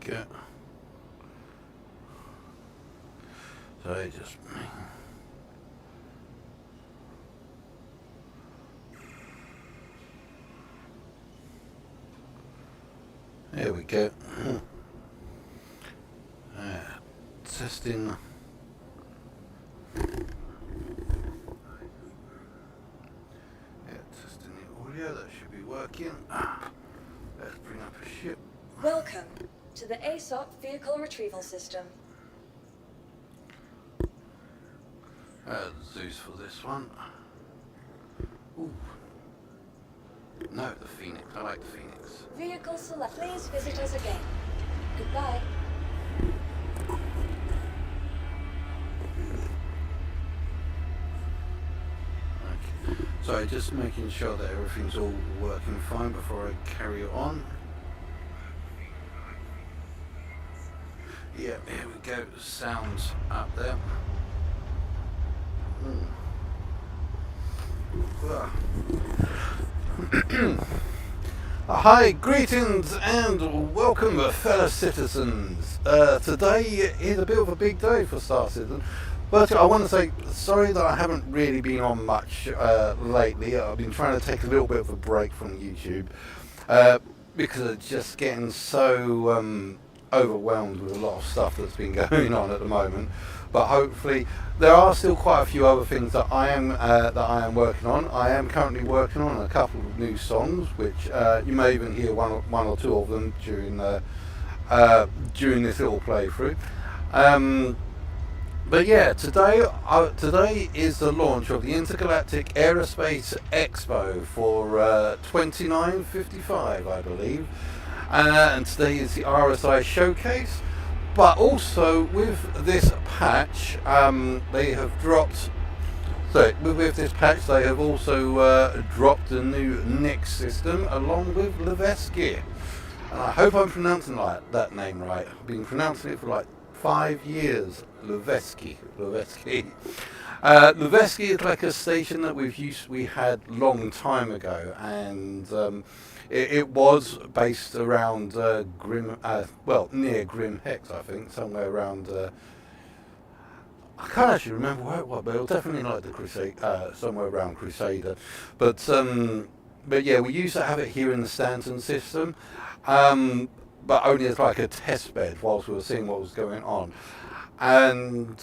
go. So I just... There we go. Testing. Testing the audio. That should be working. Let's bring up a ship. Welcome to the ASOP Vehicle Retrieval System. Zeus for this one. Ooh. No, the Phoenix. I like the Phoenix. Vehicle select. Please visit us again. Goodbye. Okay. So just making sure that everything's all working fine before I carry on. Yeah, here we go. Sounds up there. Hi, greetings and welcome fellow citizens. Today is a bit of a big day for Star Citizen, but I want to say sorry that I haven't really been on much lately. I've been trying to take a little bit of a break from YouTube because it's just getting so overwhelmed with a lot of stuff that's been going on at the moment. But hopefully there are still quite a few other things that I am working on. I am currently working on a couple of new songs, which you may even hear one or two of them during this little playthrough. But yeah, today is the launch of the Intergalactic Aerospace Expo for 2955, I believe, and today is the RSI showcase. But also with this patch, they have dropped. So with this patch, they have also dropped a new Nix system along with Levski. And I hope I'm pronouncing that name right. I've been pronouncing it for like 5 years. Levski. Levski is like a station that we had long time ago, and it was based around near Grim Hex, I think, somewhere around. I can't actually remember where it was, but it was definitely like the Crusade, somewhere around Crusader. But yeah, we used to have it here in the Stanton system, but only as like a test bed whilst we were seeing what was going on. And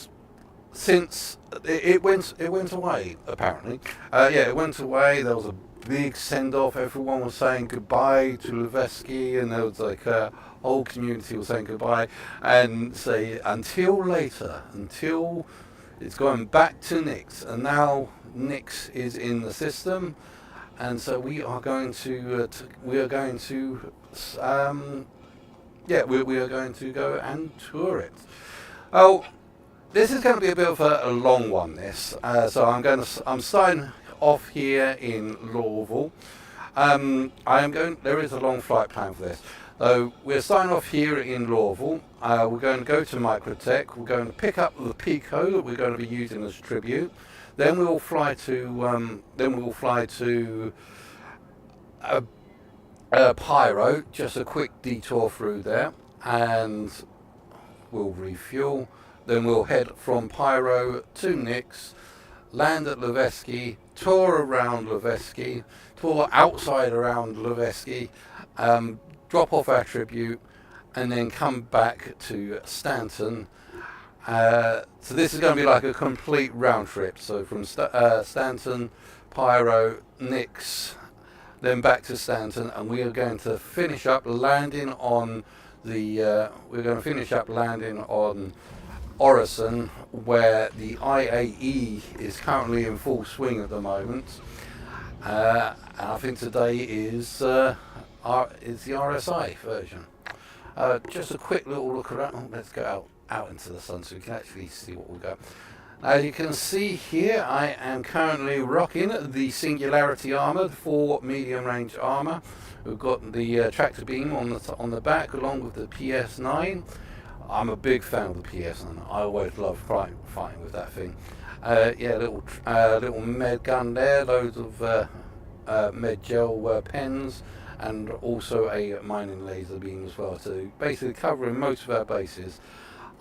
since it went away, apparently, it went away. There was a big send-off. Everyone was saying goodbye to Levski, and there was like a whole community was saying goodbye and say until later, until it's going back to Nix. And now Nix is in the system, and so we are going to we are going to go and tour it. Oh, this is going to be a bit of a long one. So I'm starting off here in Lorvile. There is a long flight plan for this. So we're starting off here in Lorvile. We're going to go to Microtech. We're going to pick up the Pico that we're going to be using as tribute. Then we will fly to Pyro. Just a quick detour through there, and we'll refuel. Then we'll head from Pyro to Nix, land at Levski, tour around Levski, tour outside around Levski, drop off our tribute, and then come back to Stanton. So this is going to be like a complete round trip. So from Stanton, Pyro, Nix, then back to Stanton, and we are going to finish up landing on Orison, where the IAE is currently in full swing at the moment. And I think today is the RSI version. Just a quick little look around. Oh, let's go out into the sun so we can actually see what we've got. As you can see here, I am currently rocking the Singularity armor, 4 medium range armor. We've got the tractor beam on the back along with the PS9. I'm a big fan of the PS9. I always love fighting with that thing. Little med gun there, loads of med gel pens, and also a mining laser beam as well, to basically covering most of our bases.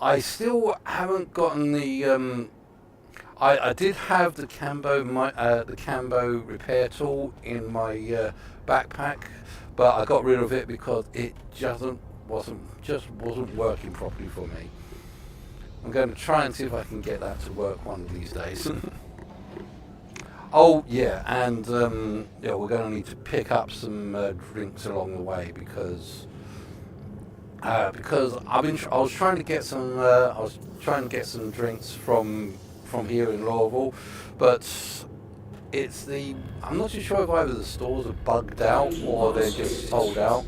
I still haven't gotten the I did have the Cambo repair tool in my backpack, but I got rid of it because it wasn't working properly for me. I'm going to try and see if I can get that to work one of these days. Oh yeah, and yeah, we're going to need to pick up some drinks along the way because I was trying to get some drinks from here in Lorvile, but I'm not too sure if either the stores are bugged out or they're just sold out.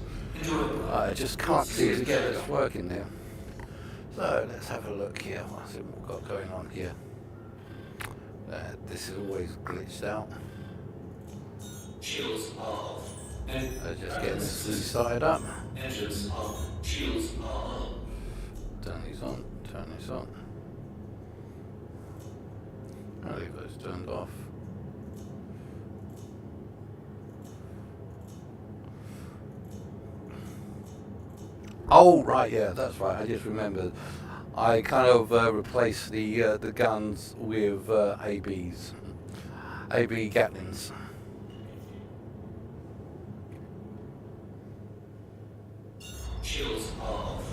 I just can't seem to get this working there. So let's have a look here. What's it we've got going on here? This is always glitched out. Shields off. Just getting this restarted up. Engines off. Shields on. Turn these on. Turn these on. I'll leave those turned off. Oh right, yeah, that's right. I just remembered. I kind of replaced the guns with ABs, AB Gatlins. Shields off.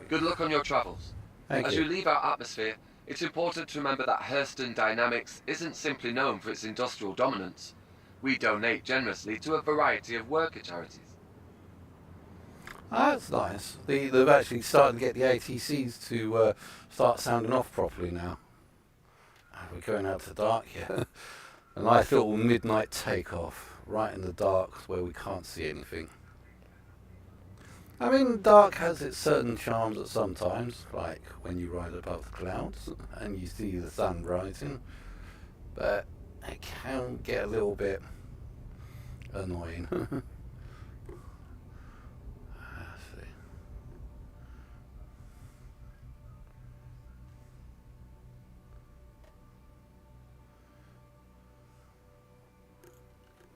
Good luck on your travels. Thank As you. you leave our atmosphere, it's important to remember that Hurston Dynamics isn't simply known for its industrial dominance. We donate generously to a variety of worker charities. That's nice. They've actually started to get the ATCs to start sounding off properly now. We're going out to dark here. A nice little midnight takeoff, right in the dark where we can't see anything. I mean, dark has its certain charms at some times, like when you ride above the clouds and you see the sun rising, but it can get a little bit annoying. Let's see.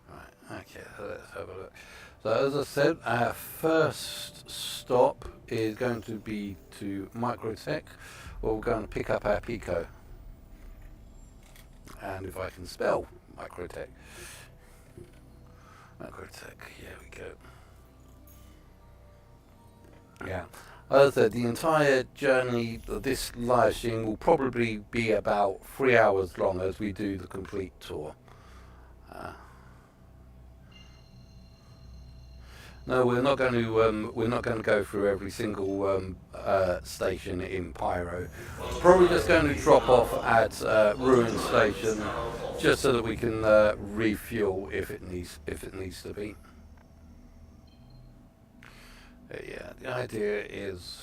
Right, okay, so let's have a look. So as I said, our first stop is going to be to microtech, where we're going to pick up our Pico. And if I can spell microtech. Microtech, here we go. Yeah, as I said, the entire journey of this live stream will probably be about 3 hours long as we do the complete tour. No, we're not going to go through every single station in Pyro. Probably just going to drop off at Ruin Station, just so that we can refuel if it needs to be. Yeah, the idea is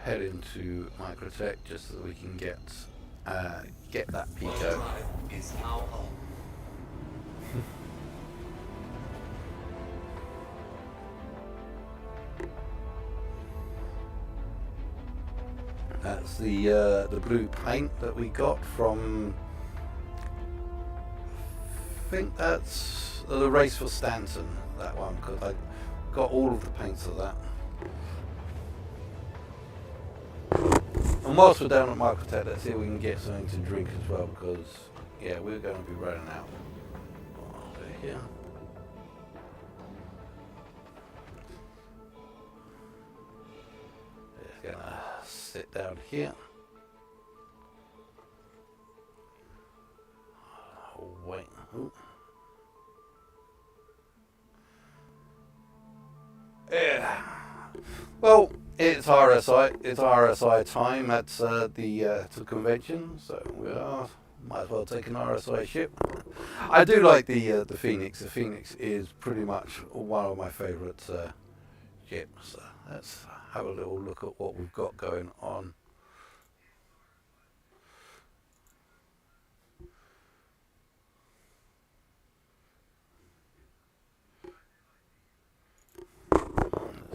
head into microtech just so that we can get that Pico. Is now on. That's the blue paint that we got from. I think that's the race for Stanton. That one, because I got all of the paints of that. And whilst we're down at microtech, let's see if we can get something to drink as well, because yeah, we're going to be running out. Over here. Just gonna sit down here. Oh, wait. Ooh. Yeah. Well, it's RSI. It's RSI time at the convention, so we might as well take an RSI ship. I do like the Phoenix. The Phoenix is pretty much one of my favourite ships. So let's have a little look at what we've got going on.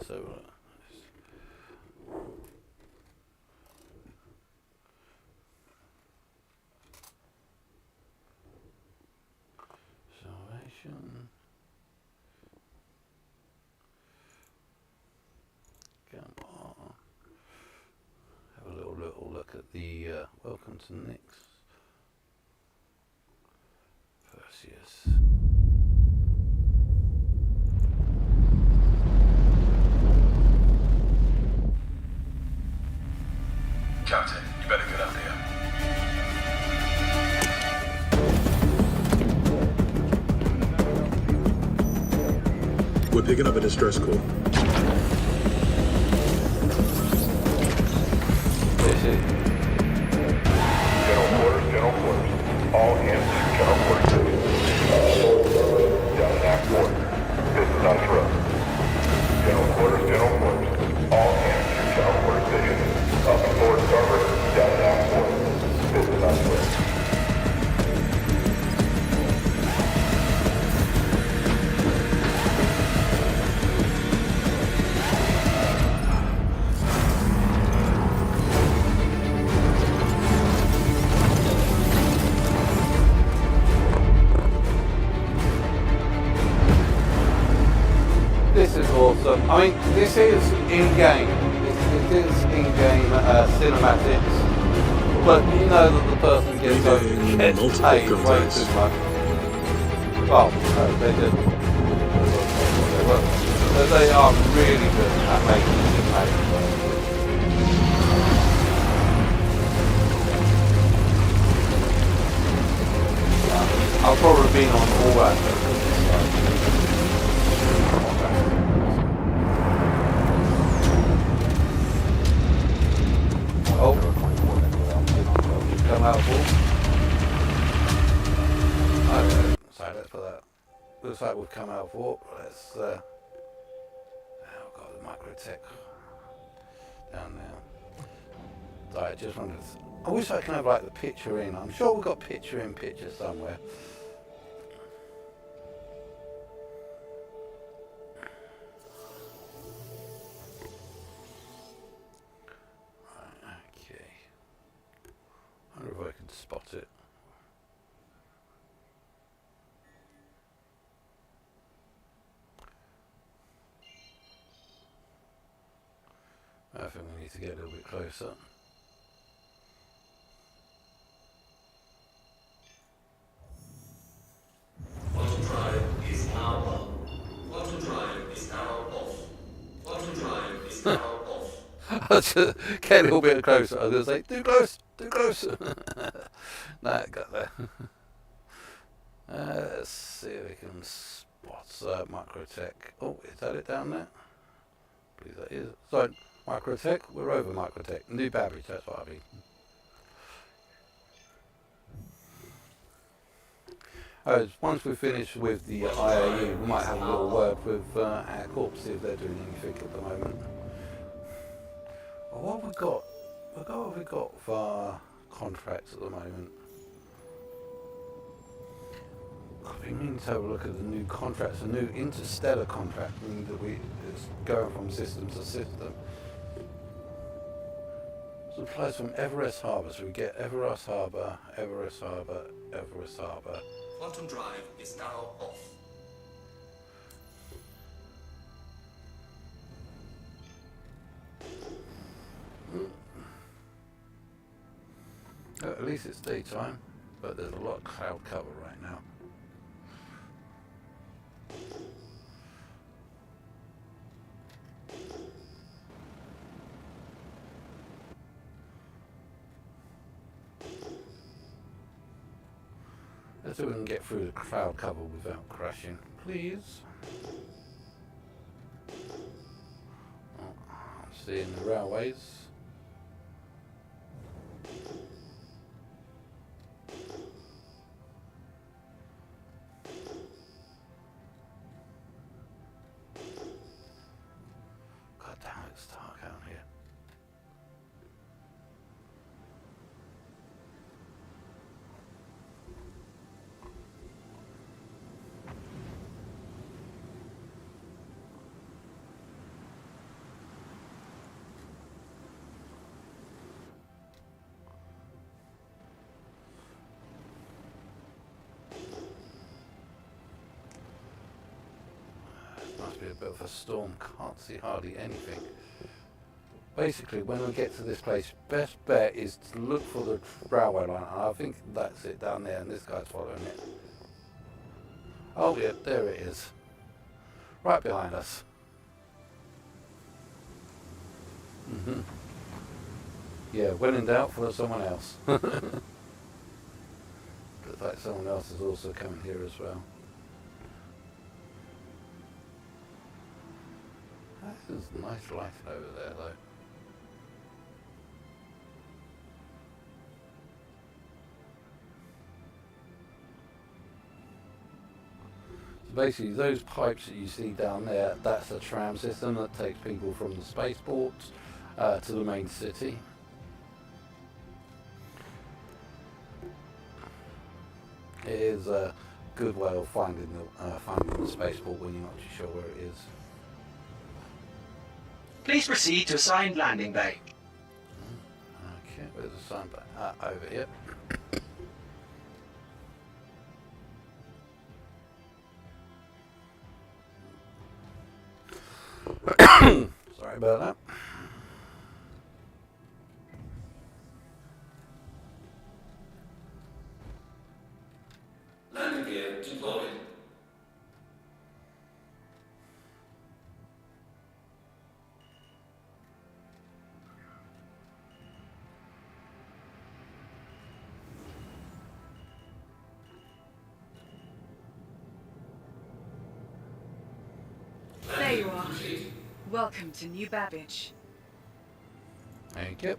So. on to next. Perseus. Captain, you better get up here. We're picking up a distress call. General quarters. All hands to general quarters. Down in act quarter. This is on throw. General quarters. All hands to general quarters station. Up and forward starboard. Down in act quarter. This is on throw. This is awesome. I mean, this is in-game. It is in-game cinematics. But you know that the person gets paid way too much. Well, no, they didn't. But they are really good at making cinematics. I've probably been on all aspects of this. Oh, come out full. Okay, sorry, let's put that. Looks like we've come out full. Let's, oh god, the microtech down there. Sorry, I just wanted to, I wish I could have like the picture in. I'm sure we've got picture in picture somewhere. I wonder if I can spot it. I think we need to get a little bit closer. Quantum drive is now on. Quantum drive is now off. Quantum drive is now off. I just get a little bit closer. I was going to say, too close, too close. No, I got there. Let's see if we can spot microtech. Oh, is that it down there? I believe that is. So, microtech, we're over microtech. New batteries, that's what I mean. Once we finish with the IAE, we might have a little word with our corps, see if they're doing anything at the moment. Well, what have we got? What have we got for our contracts at the moment? I've been meaning to have a look at the new contracts, a new interstellar contract, meaning that it's going from system to system. Supplies from Everest Harbour, so we get Everest Harbour, Everest Harbour, Everest Harbour. Quantum drive is now off. At least it's daytime, but there's a lot of cloud cover right now. Let's see if we can get through the cloud cover without crashing, please. Oh, I'm seeing the railways. God damn it, it's dark out here. Must be a bit of a storm, can't see hardly anything. Basically, when we get to this place, best bet is to look for the railway line. I think that's it down there, and this guy's following it. Oh yeah, there it is. Right behind us. Yeah, when in doubt, follow someone else. Looks like someone else is also coming here as well. There's nice lighting over there though. Basically, those pipes that you see down there, that's a tram system that takes people from the spaceports to the main city. It is a good way of finding the spaceport when you're not too sure where it is. Please proceed to assigned landing bay. Okay, where's the sign back? Over here. Sorry about that. Landing gear deployed. There you are. Welcome to New Babbage. Thank you.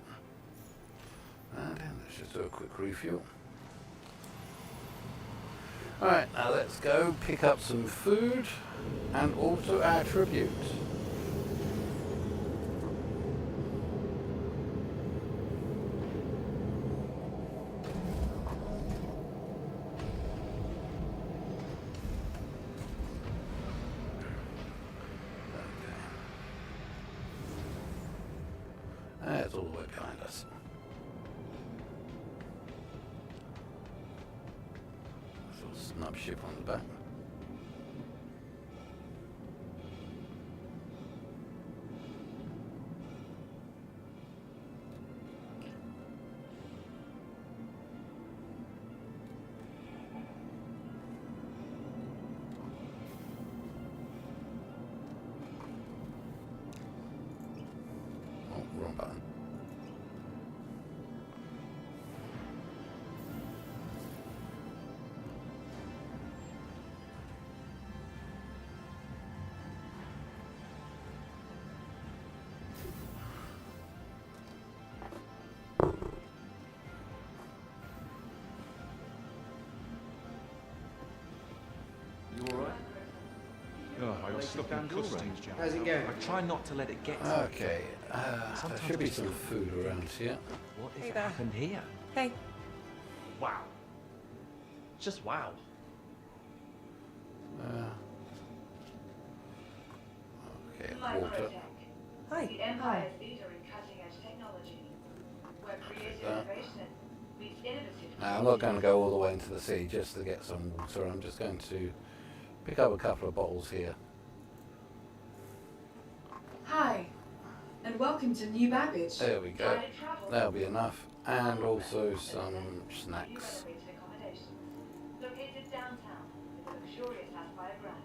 And then let's just do a quick refuel. Alright, now let's go pick up some food and also our tribute. That's all the way behind us. Little snub ship on the back. Oh, wrong button. You alright? Oh, I got stuck in customs, Jack. How's it going? I try not to let it get to me. Okay, there should be some food around here. What if Hey it there. happened here? Hey. Wow. Just wow. Okay, water. Hi. The Empire's leader in cutting-edge technology, where creative innovation meets innovative. Now, I'm not going to go all the way into the sea just to get some water. I'm just going to pick up a couple of bottles here. Hi. And welcome to New Babbage. There we go. That'll be enough. And also some snacks. Elevated accommodations, located downtown with a luxurious Sapphire brand.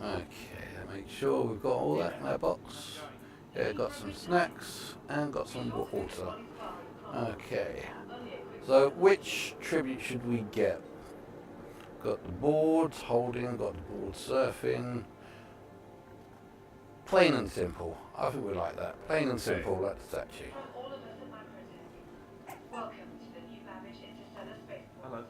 Okay, make sure we've got all that in our box. Yeah, got some snacks and got some water. Okay, so which tribute should we get? Got the boards holding, got the board surfing. Plain and simple. I think we like that. Plain and simple, that's the statue. From all of us at Microtech, welcome to the New Babbage Interstellar Spaceport. Hello.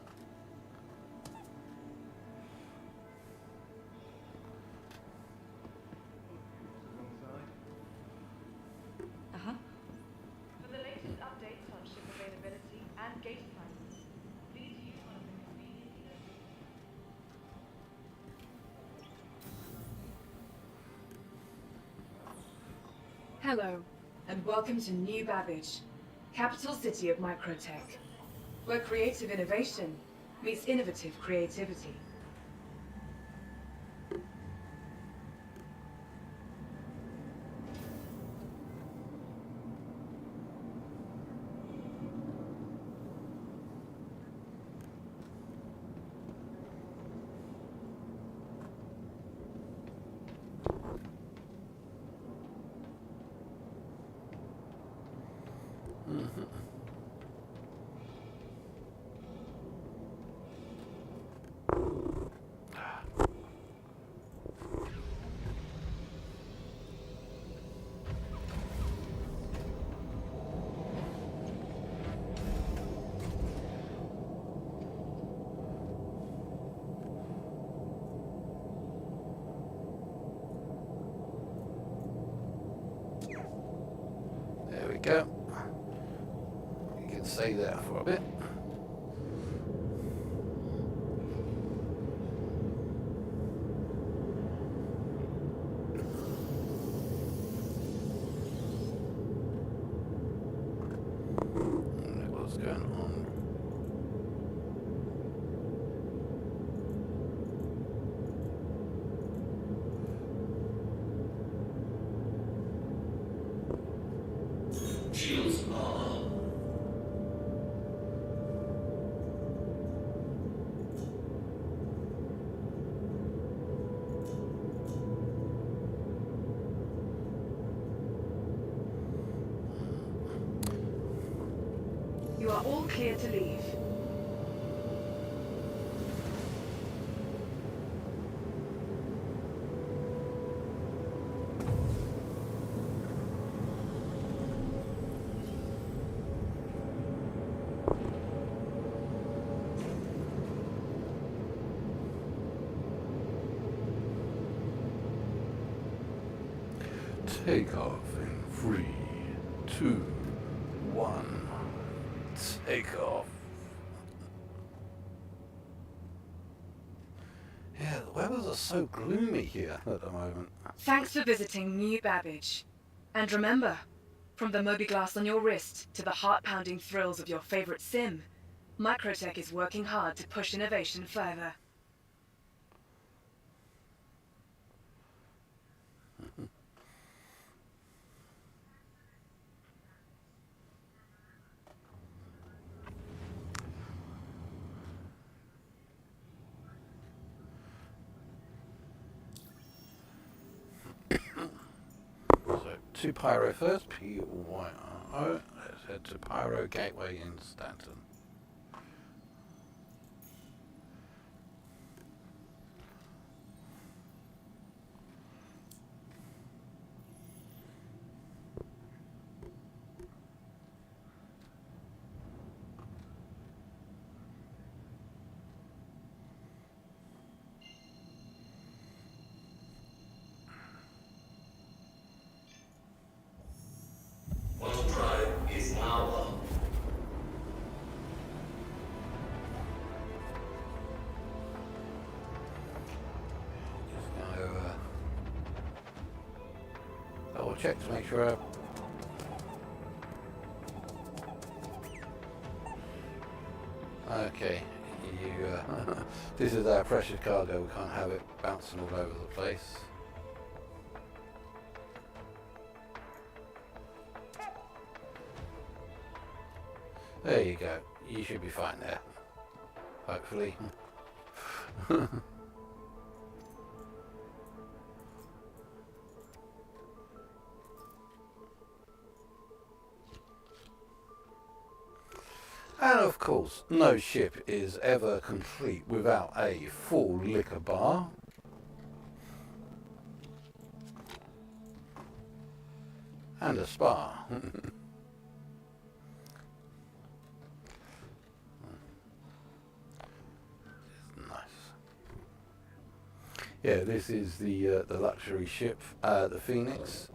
Uh-huh. For the latest updates on ship availability and gate prices, please use one of the convenient Hello. And welcome to New Babbage, capital city of Microtech, where creative innovation meets innovative creativity. stay there for a bit. What's going on? Shields are up. You are all clear to leave. Take off in 3, 2, 1. Take off. Yeah, the weathers are so gloomy here at the moment. Thanks for visiting New Babbage. And remember, from the Mobi-Glass on your wrist to the heart-pounding thrills of your favorite sim, Microtech is working hard to push innovation further. To Pyro first, P-Y-R-O. Let's head to Pyro Gateway in Stanton. Auto drive is now up. Just going to double check to make sure okay, you, this is our precious cargo, we can't have it bouncing all over the place. There you go, you should be fine there, hopefully. And of course, no ship is ever complete without a full liquor bar. And a spa. Nice. Yeah, this is the luxury ship, the Phoenix.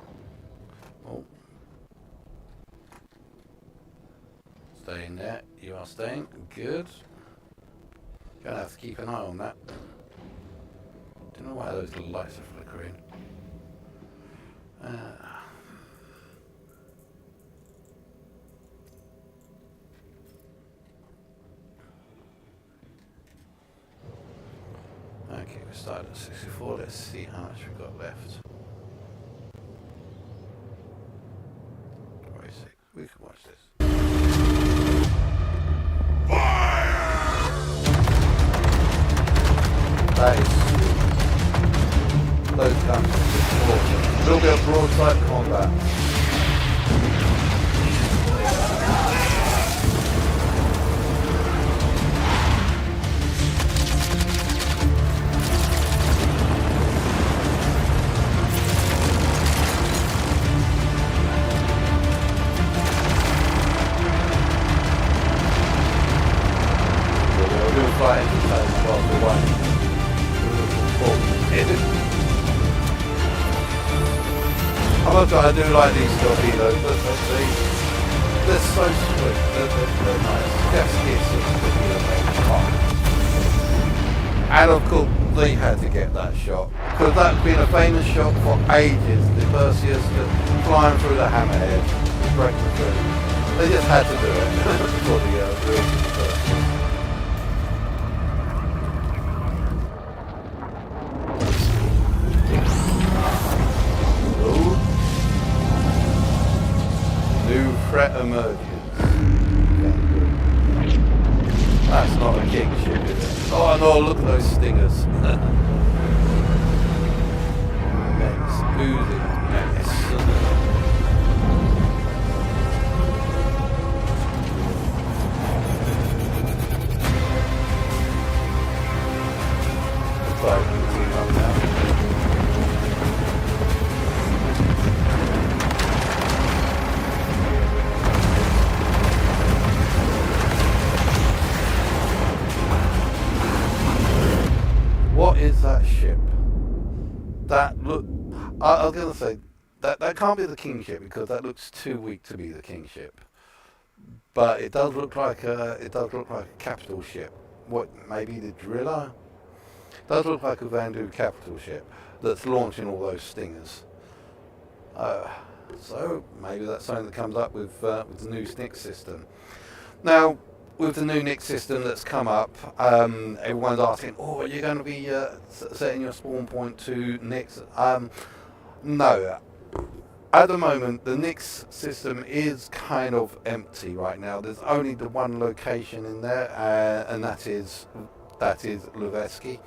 Oh. Staying there, you are staying, good. Gonna have to keep an eye on that. Don't know why those lights are flickering. Okay, we started at 64, let's see how much we've got left. 46, we can watch this. That is those guns are just awesome. A little bit of broadside combat. We'll fly into those while we're waiting. I do like these torpedoes, let's see. they're so sweet. They're nice. Levski seems to be the main part. And of course, they had to get that shot. Because that's been a famous shot for ages. The Perseus just flying through the hammerhead, breaking through. They just had to do it for the Perseus. New threat emerges. That's not a king ship, is it? Oh no, look at those stingers. Menace, oozing menace. Looks like we can team up now. What is that ship? That look. I was going to say that can't be the king ship because that looks too weak to be the king ship. But it does look like a capital ship. What? Maybe the driller? It does look like a Vandu capital ship that's launching all those stingers. So maybe that's something that comes up with the new SNIC system. Now, with the new NIC system that's come up, everyone's asking, oh, are you going to be setting your spawn point to NICs? No. At the moment, the NICs system is kind of empty right now. There's only the one location in there, and that is Levski.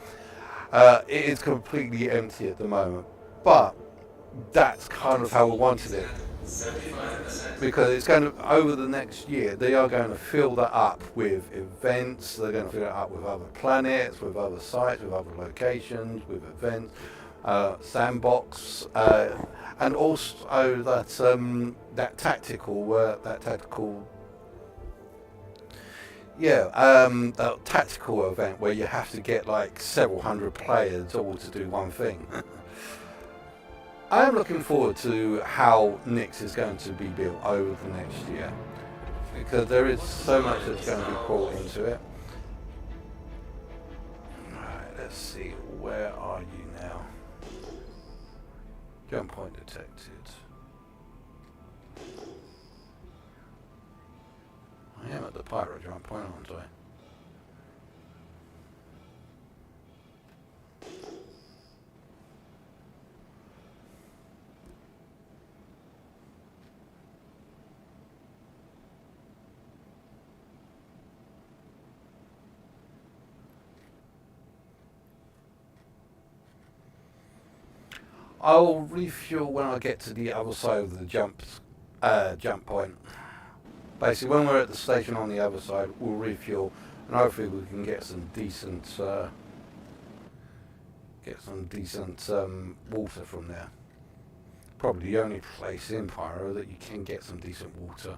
It is completely empty at the moment, but that's kind of how we wanted it. 75%. Because it's going to, over the next year, they are going to fill that up with events, they're going to fill it up with other planets, with other sites, with other locations, with events, sandbox, and also that tactical event where you have to get like several hundred players all to do one thing. I am looking forward to how Nix is going to be built over the next year, because there is so much that's going to be brought into it. Alright, let's see, where are you now? Jump point detected. I am at the pyro jump point, aren't I? I'll refuel when I get to the other side of the jump point. Basically, when we're at the station on the other side, we'll refuel, and hopefully we can get some decent water from there. Probably the only place in Pyro that you can get some decent water.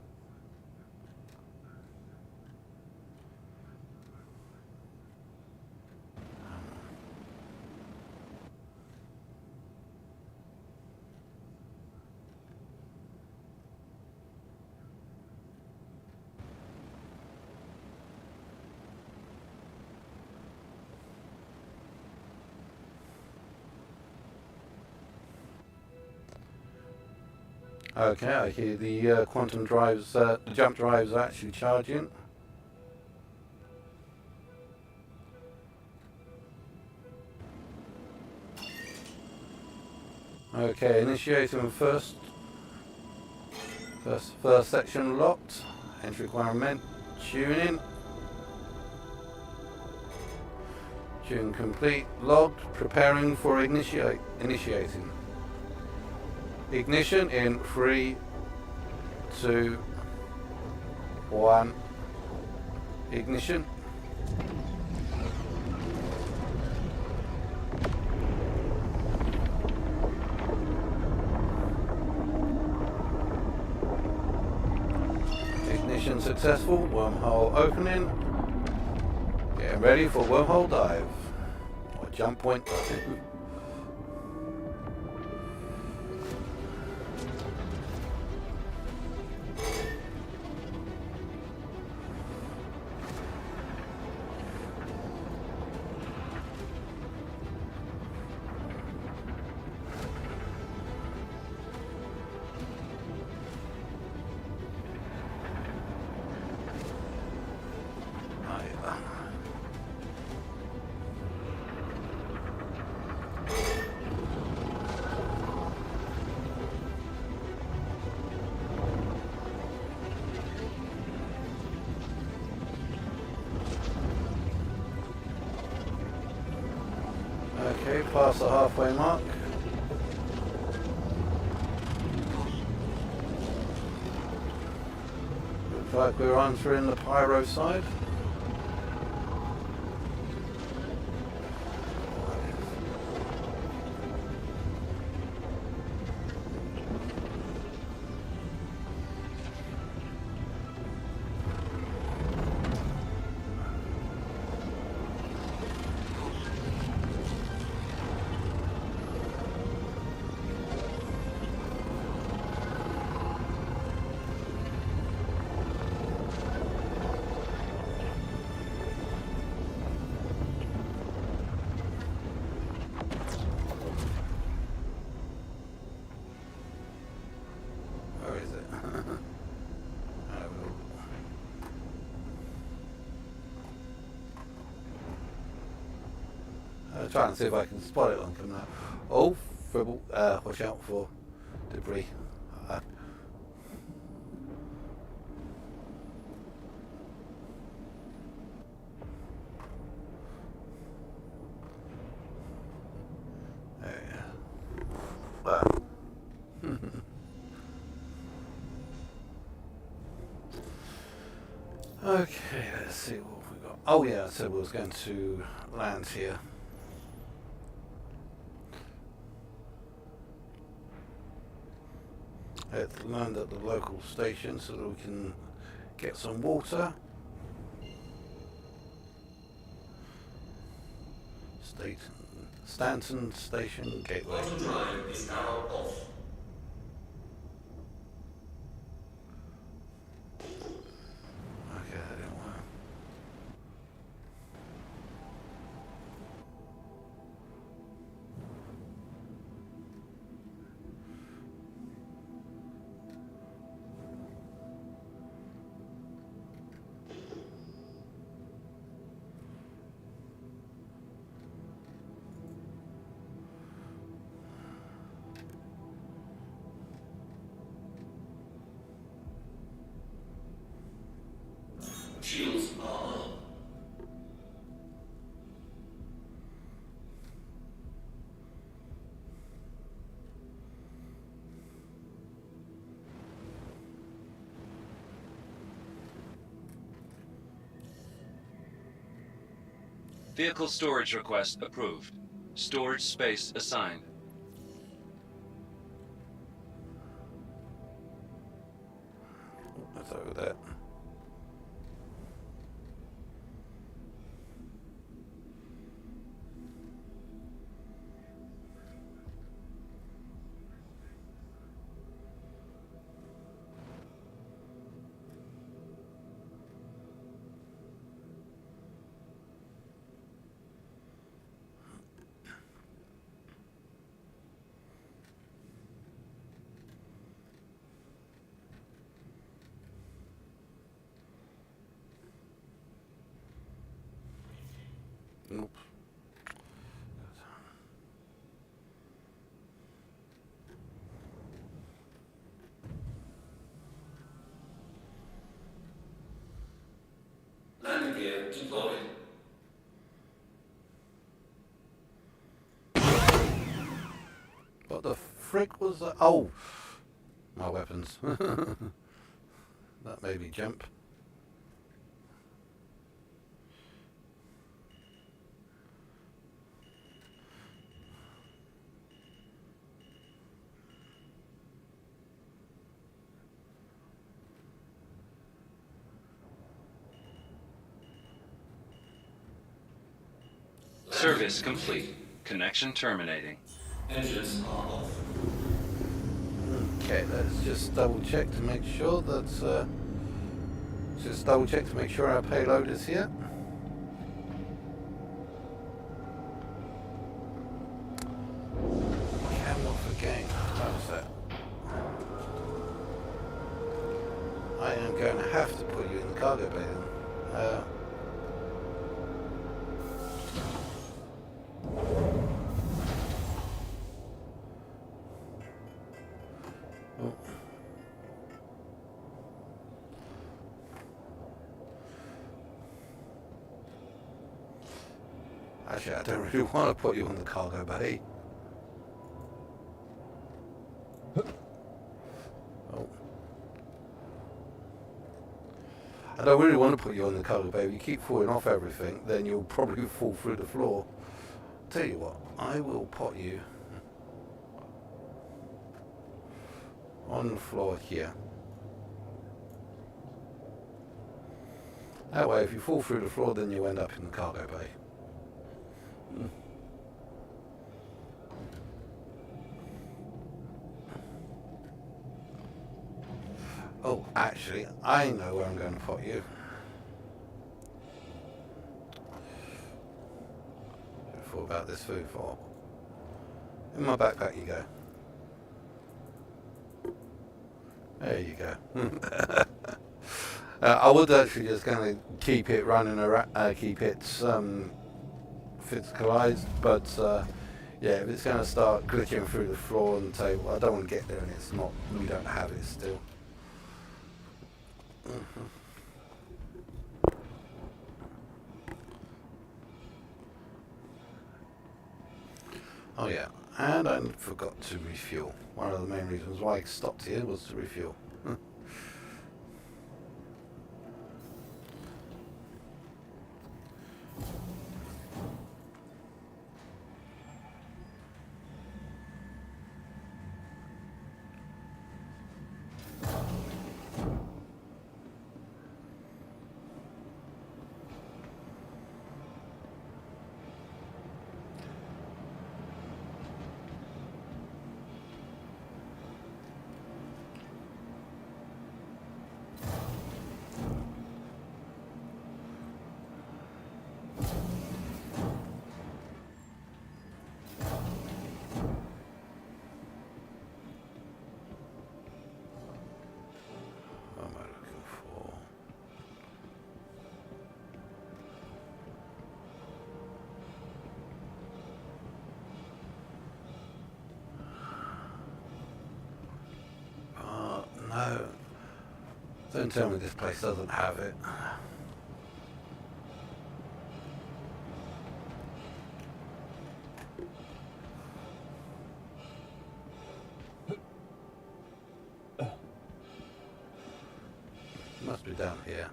Okay, I hear the quantum drives, the jump drives are actually charging. Okay, initiating first section locked. Entry requirement, tuning. Tune complete, logged, preparing for initiating. Ignition in 3, 2, 1. Ignition. Ignition successful. Wormhole opening. Getting ready for wormhole dive. Or jump point dive. Okay, past the halfway mark. Looks like we're entering the pyro side. Where is it? I'll try and see if I can spot it on coming out. Oh, fribble. Watch out for debris. Okay, let's see what we got. Oh yeah, I said we was going to land here. Let's land at the local station so that we can get some water. Stanton Station Gateway. Auto drive is now off. Okay, that didn't work. Shields are up. Vehicle storage request approved. Storage space assigned. That's over there. Nope. Landing gear deployed. What the frick was that? Oh! My weapons. That made me jump. Service complete. Connection terminating. Engines are off. Okay, let's just double check to make sure that our payload is here. Cam off again. How's that? I am going to have to put you in the cargo bay then. Actually, I don't really want to put you on the cargo bay. Oh. I don't really want to put you on the cargo bay. If you keep falling off everything, then you'll probably fall through the floor. Tell you what, I will put you on the floor here. That way, if you fall through the floor, then you'll end up in the cargo bay. Oh, actually, I know where I'm going to put you. I thought about this food for. In my backpack you go. There you go. I would actually just kind of keep it running around, keep it physicalized, but yeah, if it's going to start glitching through the floor and the table, I don't want to get there and it's not, we don't have it still. Oh yeah, and I forgot to refuel. One of the main reasons why I stopped here was to refuel. No, don't tell me this place doesn't have it. Must be down here.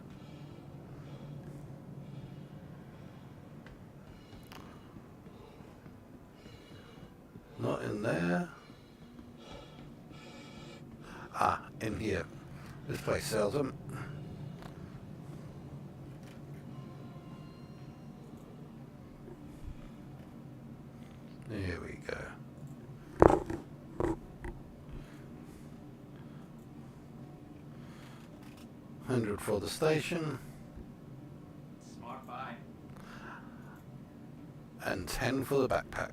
Not in there. Ah, in here. This place sells them. There we go. $100 for the station. Smart buy. And 10 for the backpack.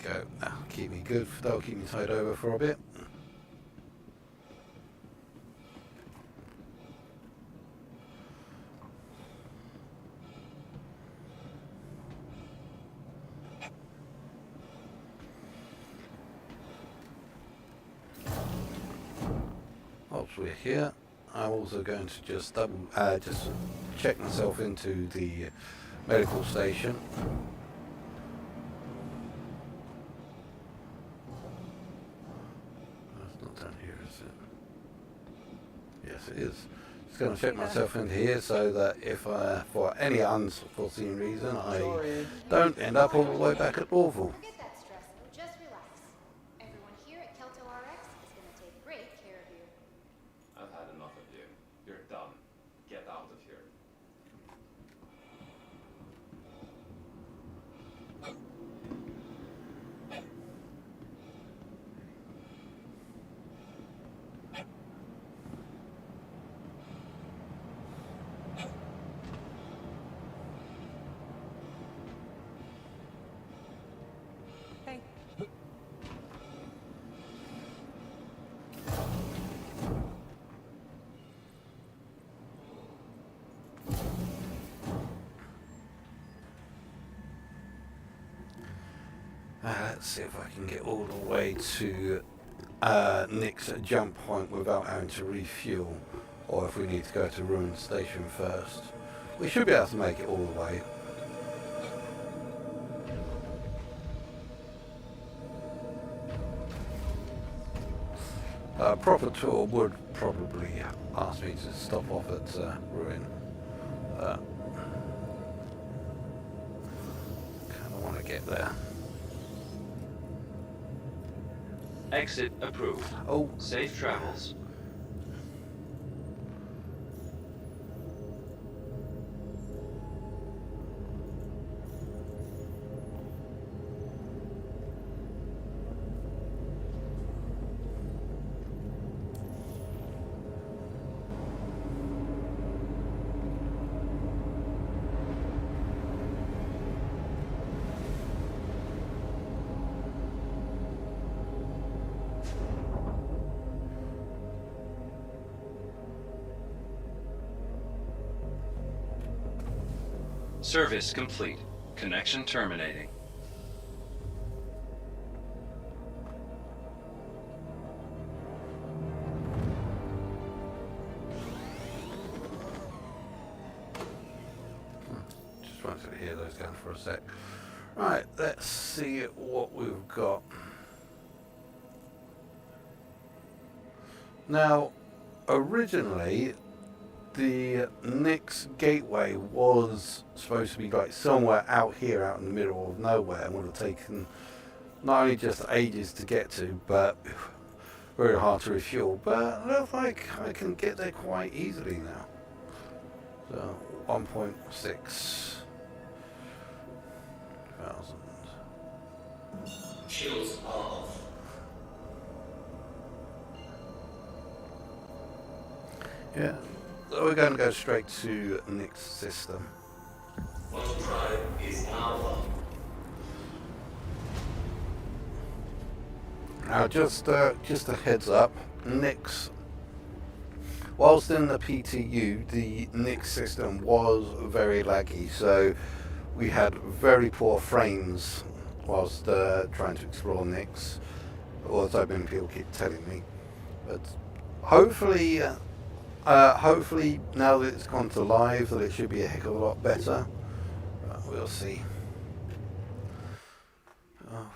Go. That'll keep me good. That'll keep me tied over for a bit. Whilst we're here, I'm also going to just just check myself into the medical station. It is. Just going to check myself into here so that if for any unforeseen reason I don't end up all the way back at Lorvile. Forget that stress though, just relax. Everyone here at Kelto RX is going to take great care of you. I've had enough of you. You're done. Get out of here. Let's see if I can get all the way to Nick's jump point without having to refuel. or if we need to go to Ruin Station first. We should be able to make it all the way. A proper tour would probably ask me to stop off at Ruin. Kind of want to get there. Exit approved. Oh. Safe travels. Service complete. Connection terminating. Just wanted to hear those going for a sec. Right, let's see what we've got. Now, originally, the Nyx gateway was supposed to be like somewhere out here, out in the middle of nowhere, and would have taken not only just ages to get to, but very hard to refuel. But it looks like I can get there quite easily now. So 1.6 thousand. Shields are off. Yeah. So we're going to go straight to Nyx system. Auto drive is now on. Now, just a heads up, Nyx, whilst in the PTU, the Nyx system was very laggy, so we had very poor frames whilst trying to explore Nyx, or so many people keep telling me. But hopefully, hopefully now that it's gone to live, that it should be a heck of a lot better. We'll see.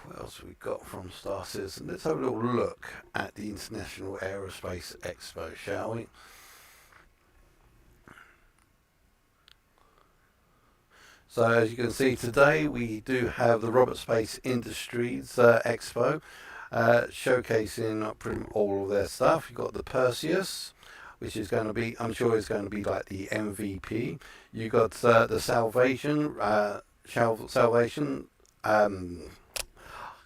What else have we got from Star Citizen? Let's have a little look at the International Aerospace Expo, shall we? So as you can see today, we do have the Robert Space Industries Expo, showcasing pretty much all of their stuff. You've got the Perseus, which is going to be, I'm sure is going to be like the MVP. You got the Salvation,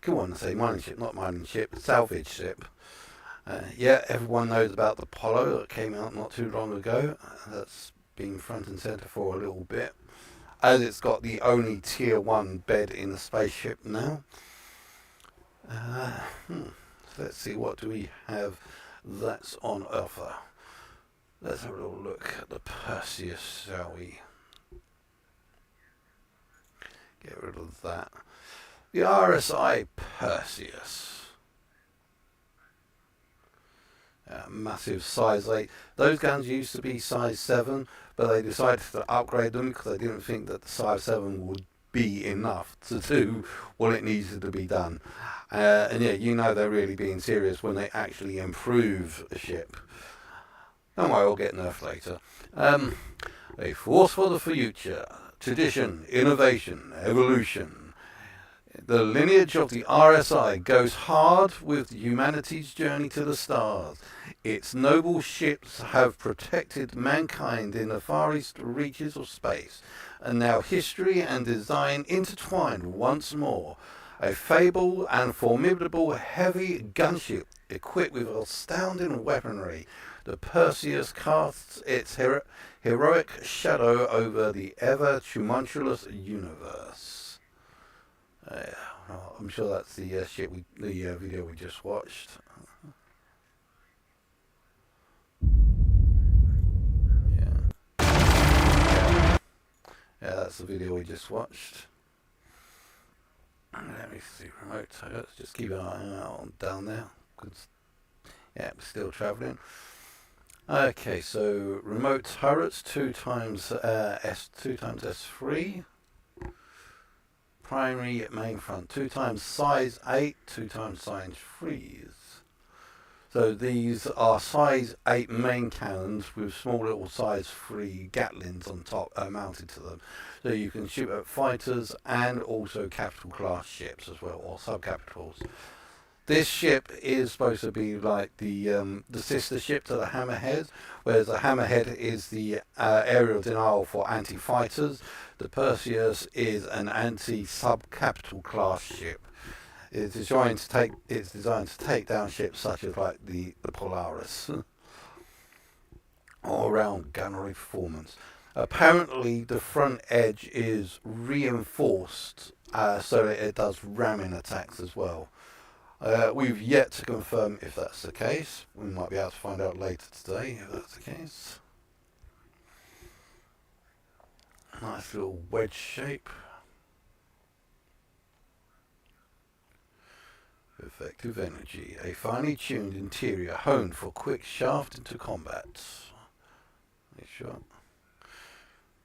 come on, say mining ship, not mining ship, salvage ship. Yeah, everyone knows about the Apollo that came out not too long ago. That's been front and center for a little bit, as it's got the only tier 1 bed in the spaceship now. Let's see, what do we have that's on offer? Let's have a little look at the Perseus, shall we? Get rid of that. The RSI Perseus. Massive size 8. Those guns used to be size 7, but they decided to upgrade them because they didn't think that the size 7 would be enough to do what it needed to be done. And yeah, you know they're really being serious when they actually improve a ship. Don't worry, we'll get nerfed later. A force for the future. Tradition, innovation, evolution. The lineage of the RSI goes hard with humanity's journey to the stars. Its noble ships have protected mankind in the far east reaches of space, and now history and design intertwined once more. A fabled and formidable heavy gunship equipped with astounding weaponry, the Perseus casts its heroic shadow over the ever tumultuous universe. I'm sure that's the video we just watched. Yeah, that's the video we just watched. Let me see, remote. So let's just keep an eye out down there. Yeah, we're still travelling. Okay, so remote turrets, 2 times S3. Primary main front, 2 times size 8, 2 times size 3s. So these are size 8 main cannons with small little size 3 Gatlins on top mounted to them. So you can shoot at fighters and also capital class ships as well, or sub-capitals. This ship is supposed to be like the sister ship to the Hammerhead, whereas the Hammerhead is the aerial denial for anti-fighters. The Perseus is an anti-sub-capital class ship. It's designed to take down ships such as like the Polaris. All around gunnery performance. Apparently the front edge is reinforced so that it does ramming attacks as well. We've yet to confirm if that's the case. We might be able to find out later today if that's the case. Nice little wedge shape. Effective energy. A finely tuned interior honed for quick shaft into combat. Make sure.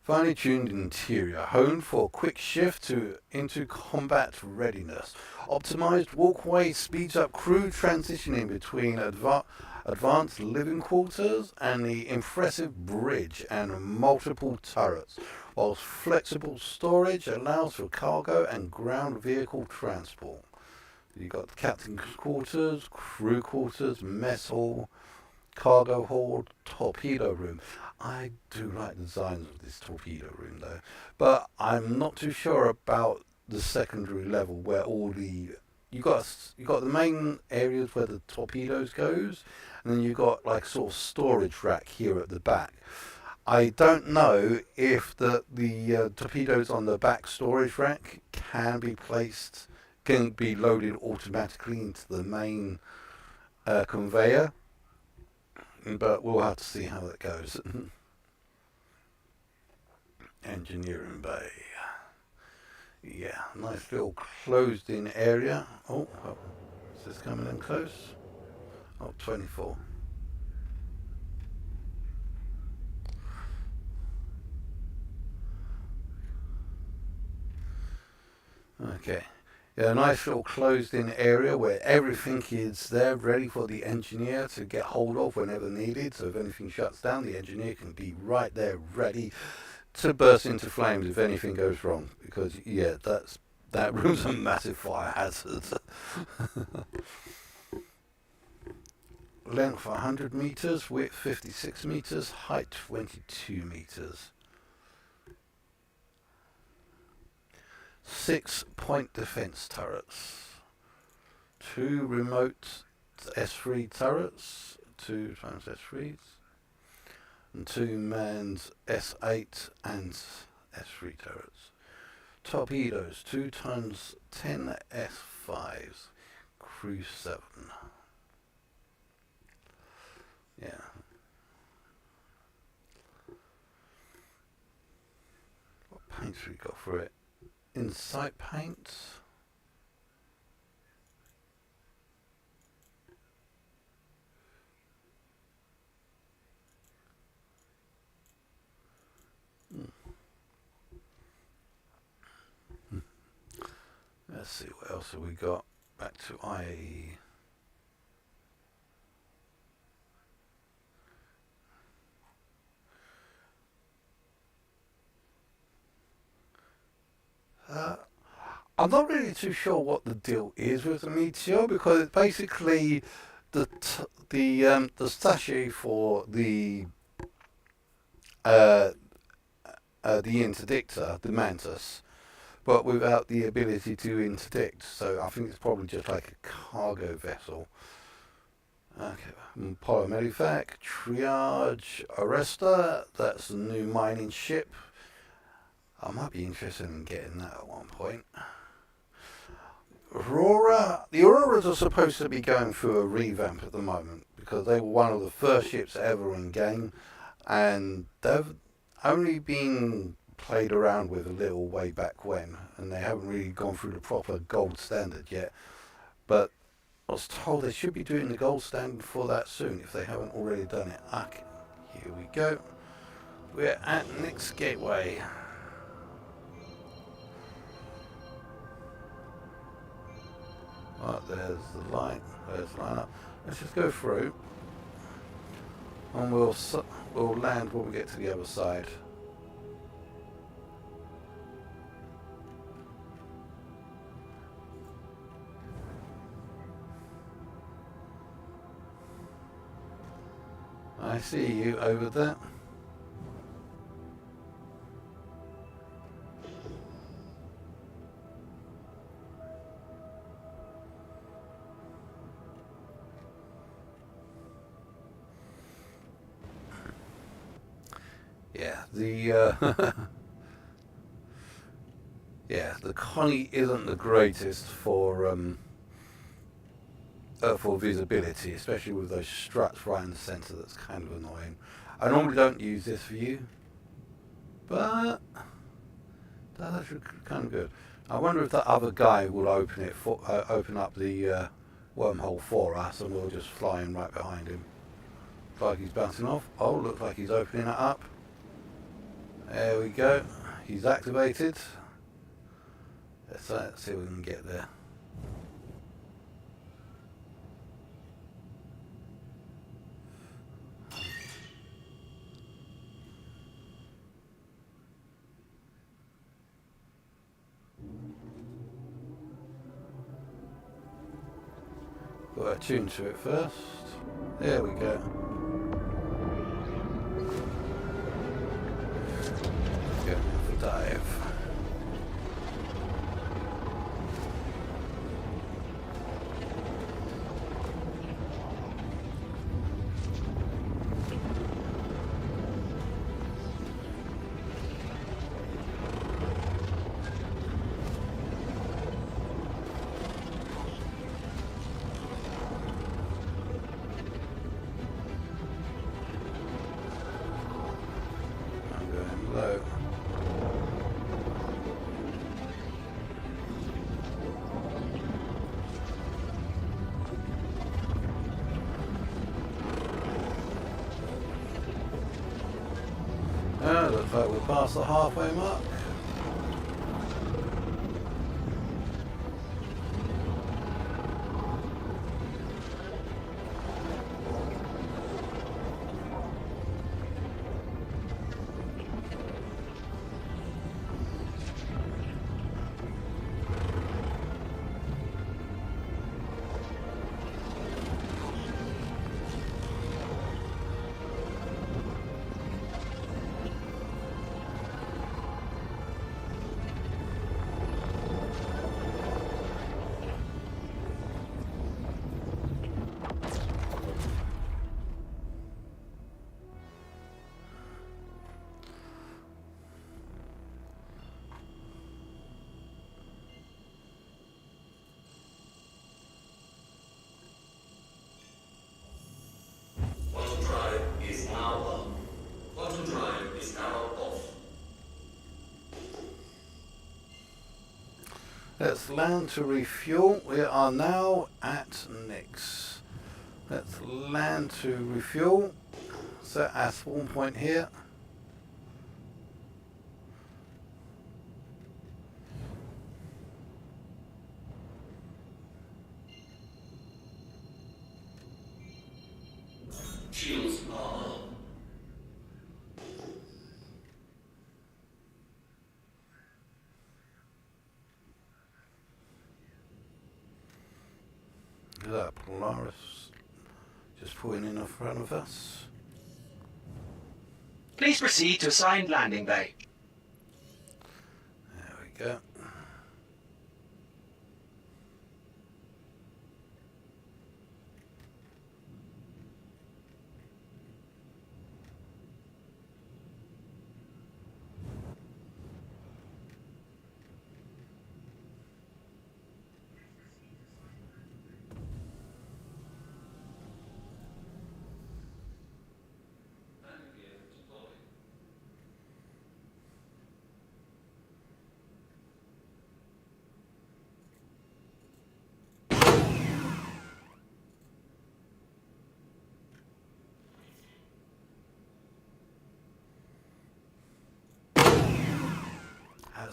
Finely tuned interior honed for quick shift into combat readiness. Optimized walkway speeds up crew transitioning between advanced living quarters and the impressive bridge and multiple turrets, whilst flexible storage allows for cargo and ground vehicle transport. You've got the captain's quarters, crew quarters, mess hall, cargo hold, torpedo room. I do like the designs of this torpedo room though, but I'm not too sure about the secondary level where all the you got the main areas where the torpedoes goes, and then you got like sort of storage rack here at the back. I don't know if the torpedoes on the back storage rack can be loaded automatically into the main conveyor, but we'll have to see how that goes. Engineering bay. Yeah, nice little closed in area. Oh, is this coming in close? Oh, 24. Okay. Yeah, a nice little closed in area where everything is there ready for the engineer to get hold of whenever needed. So if anything shuts down, the engineer can be right there ready to burst into flames if anything goes wrong. Because yeah, that room's a massive fire hazard. Length 100 meters, width 56 meters, height 22 meters. 6-point defense turrets, 2 remote S3 turrets, 2 times S3s, and 2 manned S8 and S3 turrets. Torpedoes, 2 times 10 S5s, crew 7. Yeah. What paints we got for it? Insight paint. Let's see what else have we got. Back to IAE. I'm not really too sure what the deal is with the Meteor, because it's basically the sachet for the interdictor, the Mantis, but without the ability to interdict. So I think it's probably just like a cargo vessel. Okay, Polymedivac, Triage, Arresta. That's a new mining ship. I might be interested in getting that at one point. Aurora. The Auroras are supposed to be going through a revamp at the moment because they were one of the first ships ever in game, and they've only been played around with a little way back when, and they haven't really gone through the proper gold standard yet. But I was told they should be doing the gold standard for that soon if they haven't already done it. Okay. Here we go. We're at next gateway. Right, there's the light. There's the line up. Let's just go through, and we'll land when we get to the other side. I see you over there. Yeah, the Connie isn't the greatest for visibility, especially with those struts right in the centre. That's kind of annoying. I normally don't use this for you, but that's actually kind of good. I wonder if that other guy will open up the wormhole for us, and we'll just fly in right behind him. Looks like he's bouncing off. Oh, looks like he's opening it up. There we go. He's activated. Let's see if we can get there. Got to tune to it first. There we go. Go for dive. Low. Looks like we're past the halfway mark. Quantum drive is now on. Quantum drive is now off. Let's land to refuel. We are now at Nix. Let's land to refuel. Set our spawn point here. Shields are on. Look at that Polaris just pulling in front of us. Please proceed to assigned landing bay. There we go.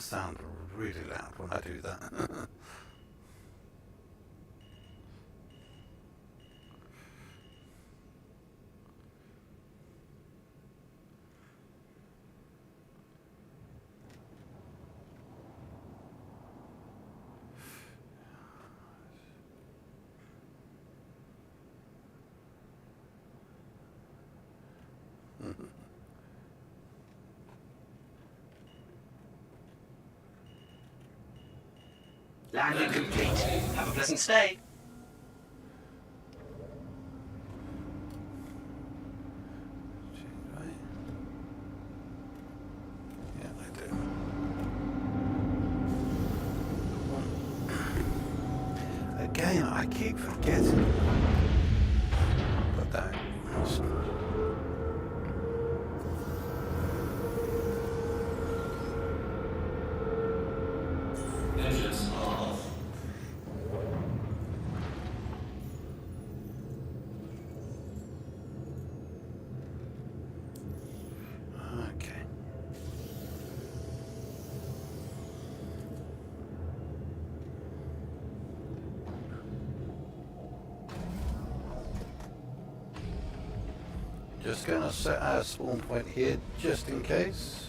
sound really loud when I do that. Landing complete. Have a pleasant stay. Yeah, I do. Again, I keep forgetting. But that. Engines are off. Okay. Just gonna set our spawn point here just in case.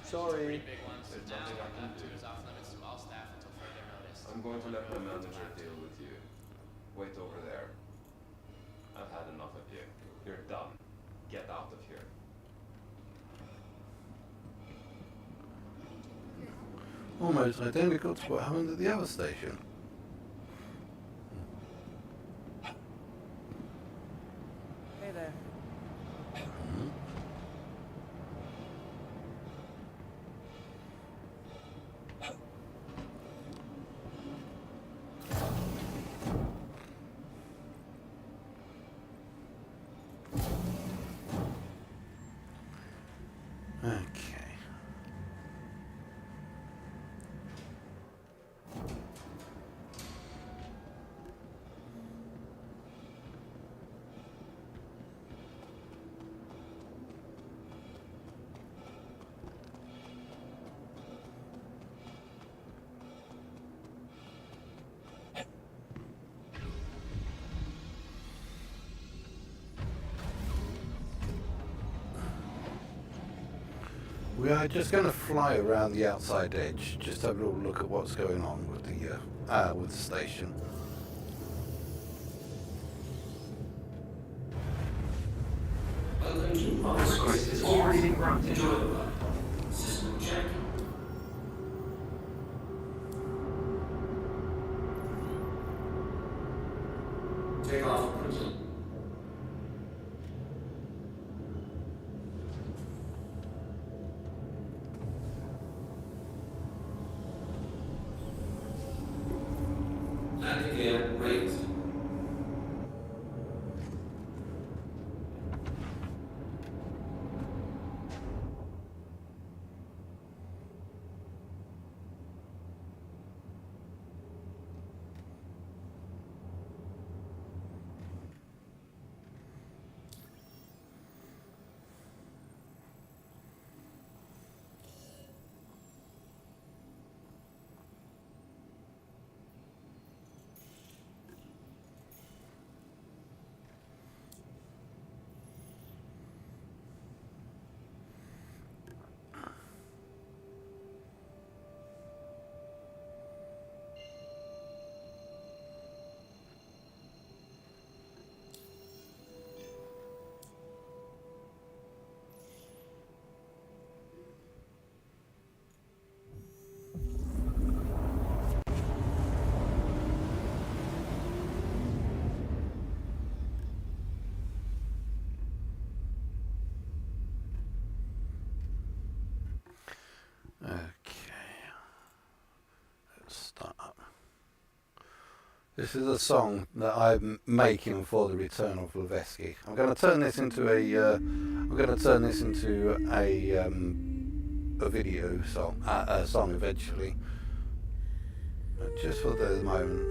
Sorry. Big ones. Is off limits to all staff until further notice. I'm going to let my manager deal with you. Wait over there. I've had enough of you. You're done. Get out of here. Almost identical to what happened at the other station. Hey there. Okay. We are just going to fly around the outside edge, just have a little look at what's going on with the station. Welcome to Office Crisis. Already run. Enjoy the ride. System check. Take off, Crimson. Landing gear raised. This is a song that I'm making for the return of Levski. I'm going to turn this into a video song, a song eventually. But just for the moment.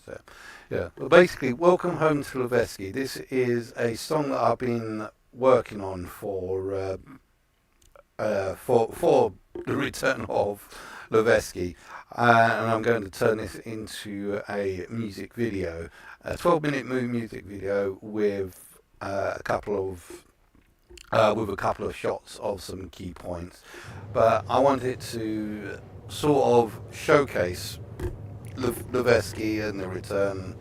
So, yeah. Well, basically, welcome home to Levski. This is a song that I've been working on for the return of Levski, and I'm going to turn this into a music video, a 12-minute music video with a couple of shots of some key points. But I want it to sort of showcase Levski and the return,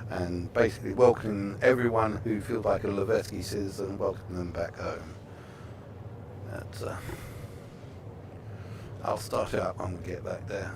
and basically welcome everyone who feels like a Levski citizen, welcome them back home. I'll start it up when we get back there.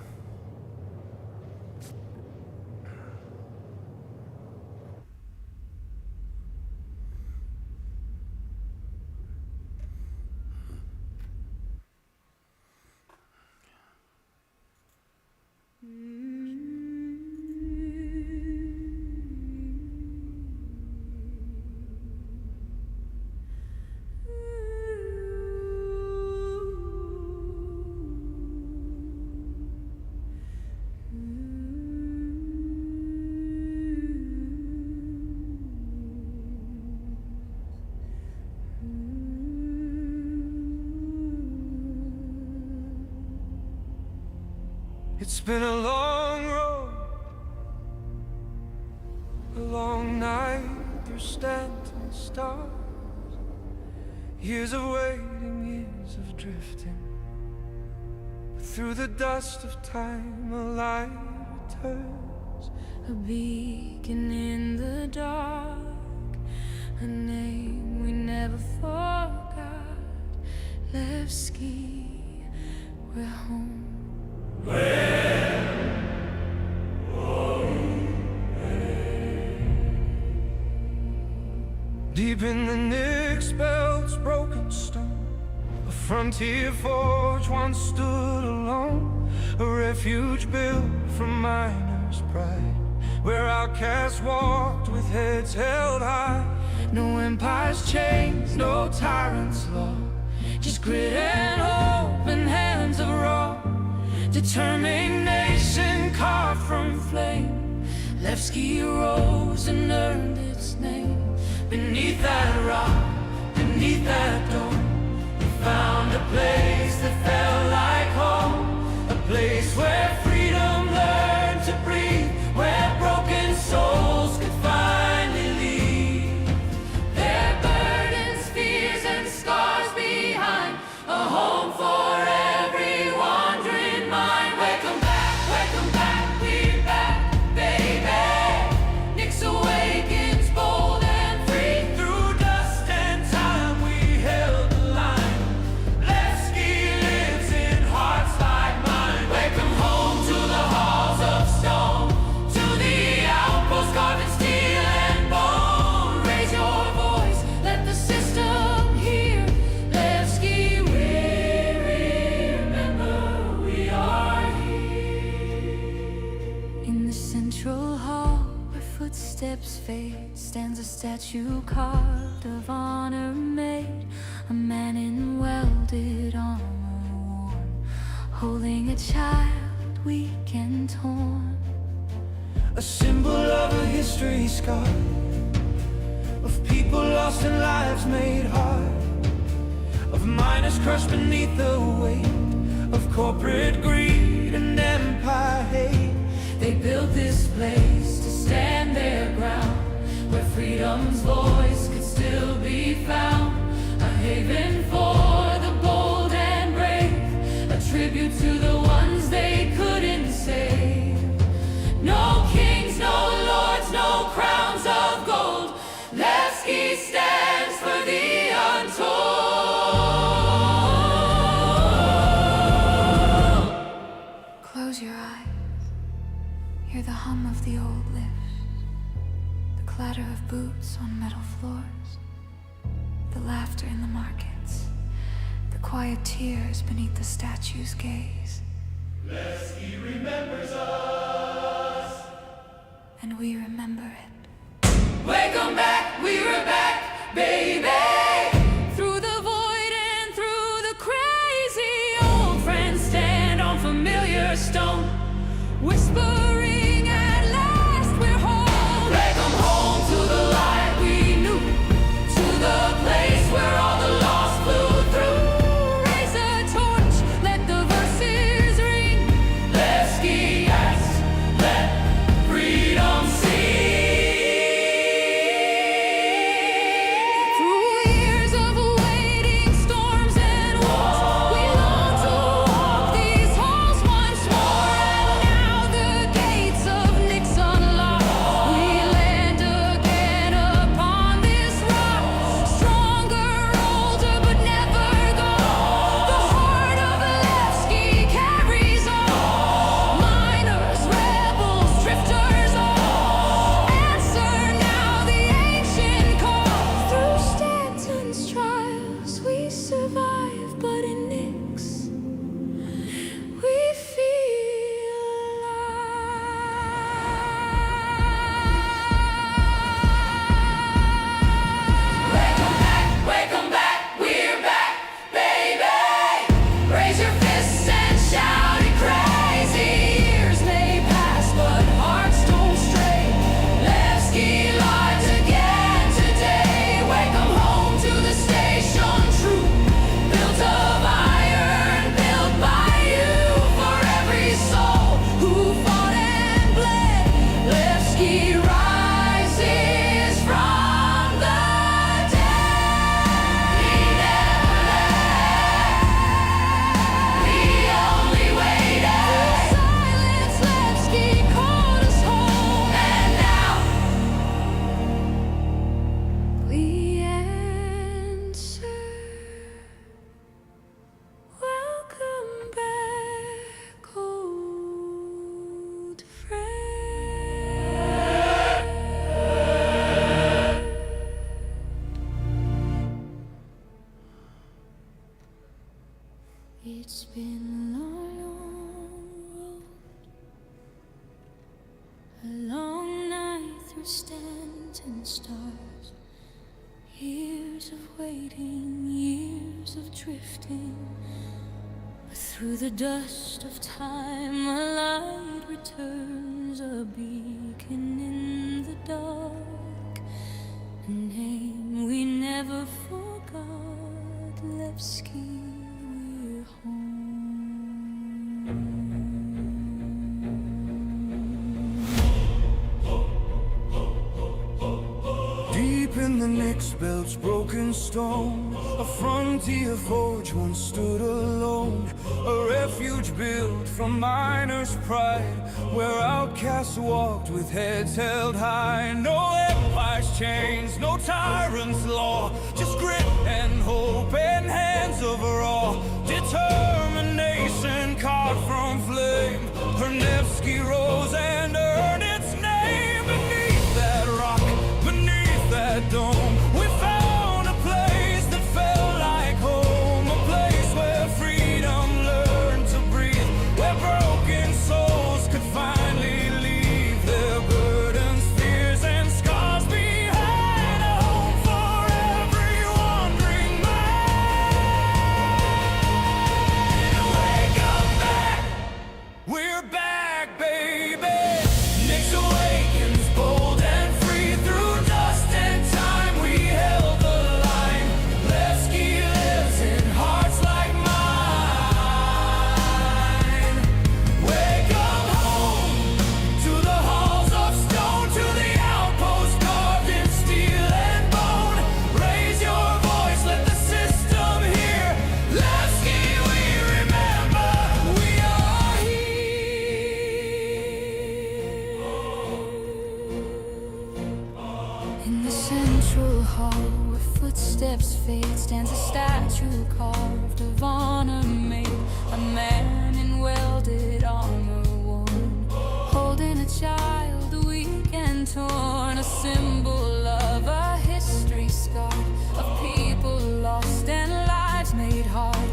It's been a long road, a long night through Stanton stars, years of waiting, years of drifting, but through the dust of time a light returns, a beacon in the dark, a name we never forgot, Levski, we're home. Deep in the Nyx belt's broken stone, a frontier forge once stood alone, a refuge built from miners' pride, where outcasts walked with heads held high. No empire's chains, no tyrant's law, just grit and hope and hands of raw determination carved from flame. Levski rose and earned its name. Beneath that rock, beneath that dome, we found a place that felt like home, a place where freedom learned to breathe, where broken souls could finally leave their burdens, fears, and scars behind, a home for every wandering mind. Welcome back, we're back, baby. Nyx awakens bold and free. Through dust and time we held the line. Levski lives in hearts like mine. Welcome home to the halls of stone, to the outpost carved in steel and bone. Raise your voice, let the system hear. Levski, we remember we are here. In the central hall where footsteps fade stands a statue carved of honor made, a man in welded armor worn, holding a child weak and torn. A symbol of a history scarred, of people lost and lives made hard, of miners crushed beneath the weight of corporate greed and empire hate. They built this place to stand their ground, where freedom's voice could still be found, a haven for the bold and brave, a tribute to the ones they couldn't save. No kings, no lords, no crowns of gold, Levski stands for the untold. Close your eyes, hear the hum of the old lifts, the clatter of boots on metal floors, the laughter in the markets, the quiet tears beneath the statue's gaze. Levski remembers us, and we remember it. Welcome back, we were back, baby. Through the void and through the crazy, old friends stand on familiar stone, whispering at last we're home. Welcome home to the light we knew, to the place where all the lost flew through. Raise a torch, let the verses ring. Levski, yes, let freedom sing. Through years of waiting, storms and wars, we long to walk these halls once more. And now the gates of Nyx unlock, we land again upon this rock. Stronger, older, but never gone. The heart of Levski carries on. Miners, rebels, drifters all answer now the ancient call. Through Stanton's trials we survive, but in Nyx we feel Welcome back, we're back, baby. Raise your fists and shout it crazy. Years may pass, but hearts don't stray. Levski lives again today. Welcome home to the station, true. Built of iron, built by you. For every soul who fought and bled, Levski rises from the dead. We never left, we only waited. Silence, Levski called us home, And now we answer. Welcome back, old friend. It's been a long road, a long night through Stanton stars. Years of waiting, years of drifting. But through the dust of time, a light returns, a beacon in the dark. A name we never forgot, Levski, we're home. deep in the Nyx belt's broken stone, a frontier forge once stood alone, a refuge built from miners' pride, where outcasts walked with heads held high. No empire's chains, no tyrant's law, just grit and hope and hands of raw determination carved from flame. Her Levski rose and earned its name beneath that rock, beneath that dome. We found a place that felt like home, a place where freedom learned to breathe, where broken souls could finally leave their burdens, fears, and scars behind. A home for every wandering mind. Wake up back, we're back, baby. Nyx awakens bold and free through dust and time. We held the line. Levski lives in hearts like mine. Wake up home to the halls of stone, to the outpost carved in steel and bone. Raise your voice, let the system hear. Levski, we remember, we are here. In the central hall, where footsteps fade, stands a statue carved of honor made. A man in welded armor worn, holding a child weak and torn. A symbol of a history scarred, of people lost and lives made hard.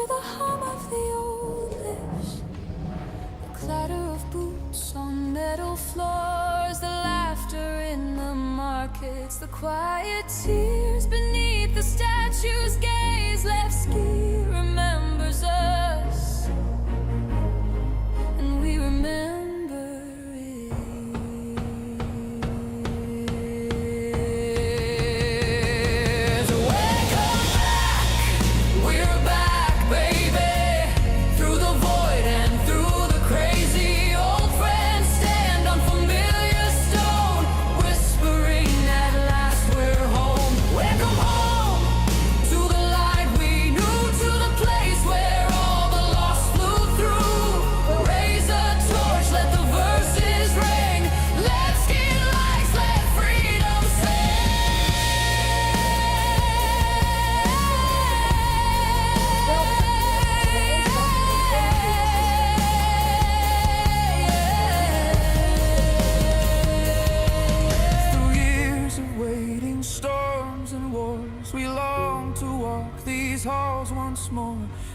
hear the hum of the old lifts, the clatter of boots on metal floors, the laughter in the markets, the quiet tears beneath the statue's gaze. Levski remembers us, and we remember.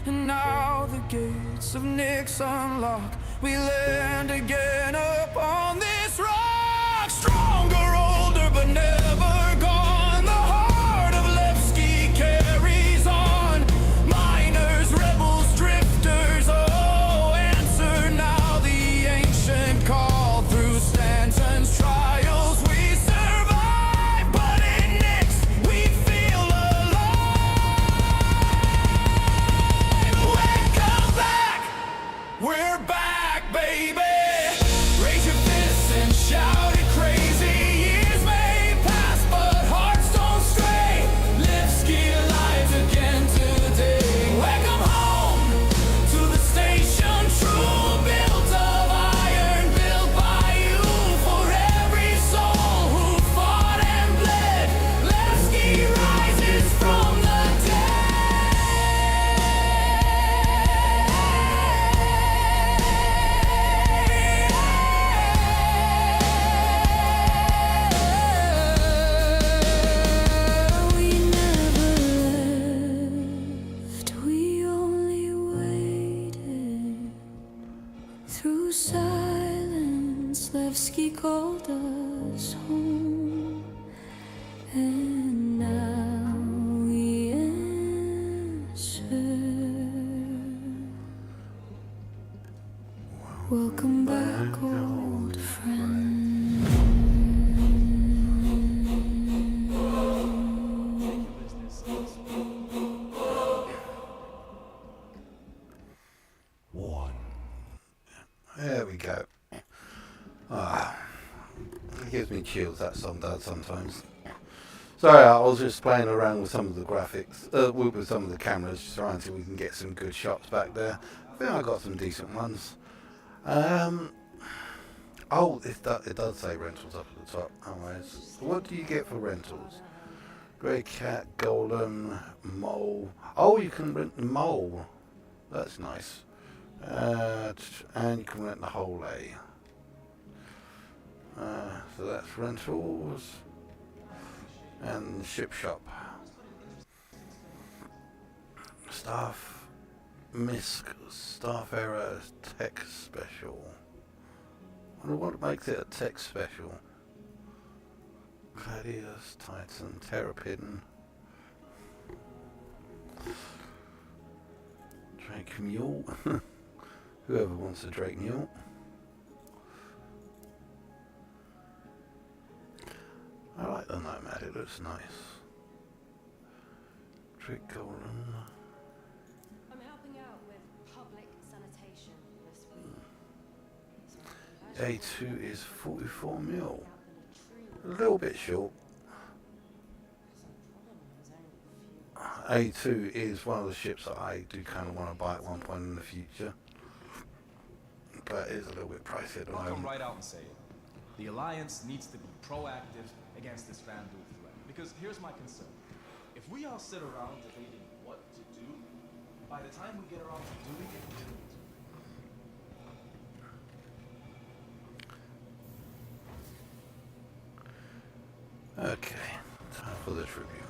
And now the gates of Nyx unlock. We land again upon this rock. Stronger, older, but never gone. The heart of Levski carries on. Miners, rebels, drifters, oh, answer now the ancient call. Through Stanton's trials we survive, but in Nyx we feel alive. We're back, baby! Raise your fists and shout it crazy. Years may pass, but hearts don't stray. Levski alive again today. Welcome home to the station, true built of iron, built by you. For every soul who fought and bled, Levski rises from the dead. Through silence, Levski called us home, and now we answer. Welcome back, old friend. There we go. It gives me chills, that song does sometimes. Sorry, I was just playing around with some of the graphics, with some of the cameras, just trying to see if we can get some good shots back there. I think I got some decent ones. Oh, it does say rentals up at the top. Anyways, what do you get for rentals? Grey cat, golem, mole. Oh, you can rent the mole. That's nice. And you can rent the whole A. So that's rentals and the ship shop. Staff misc, staff error, tech special. I wonder what makes it a tech special. Gladius, Titan, Terrapin, Drake Mule. Whoever wants a Drake Mule. I like the Nomad, it looks nice. Drake Golem. I'm helping out with public sanitation this week. A2 is 44 mil. A little bit short. A2 is one of the ships that I do kind of want to buy at one point in the future. But it is a little bit pricey at the moment. I'll come right out and say it. The Alliance needs to be proactive against this Vandal threat. Because here's my concern. If we all sit around debating what to do, by the time we get around to doing it, Okay, time for the tribute.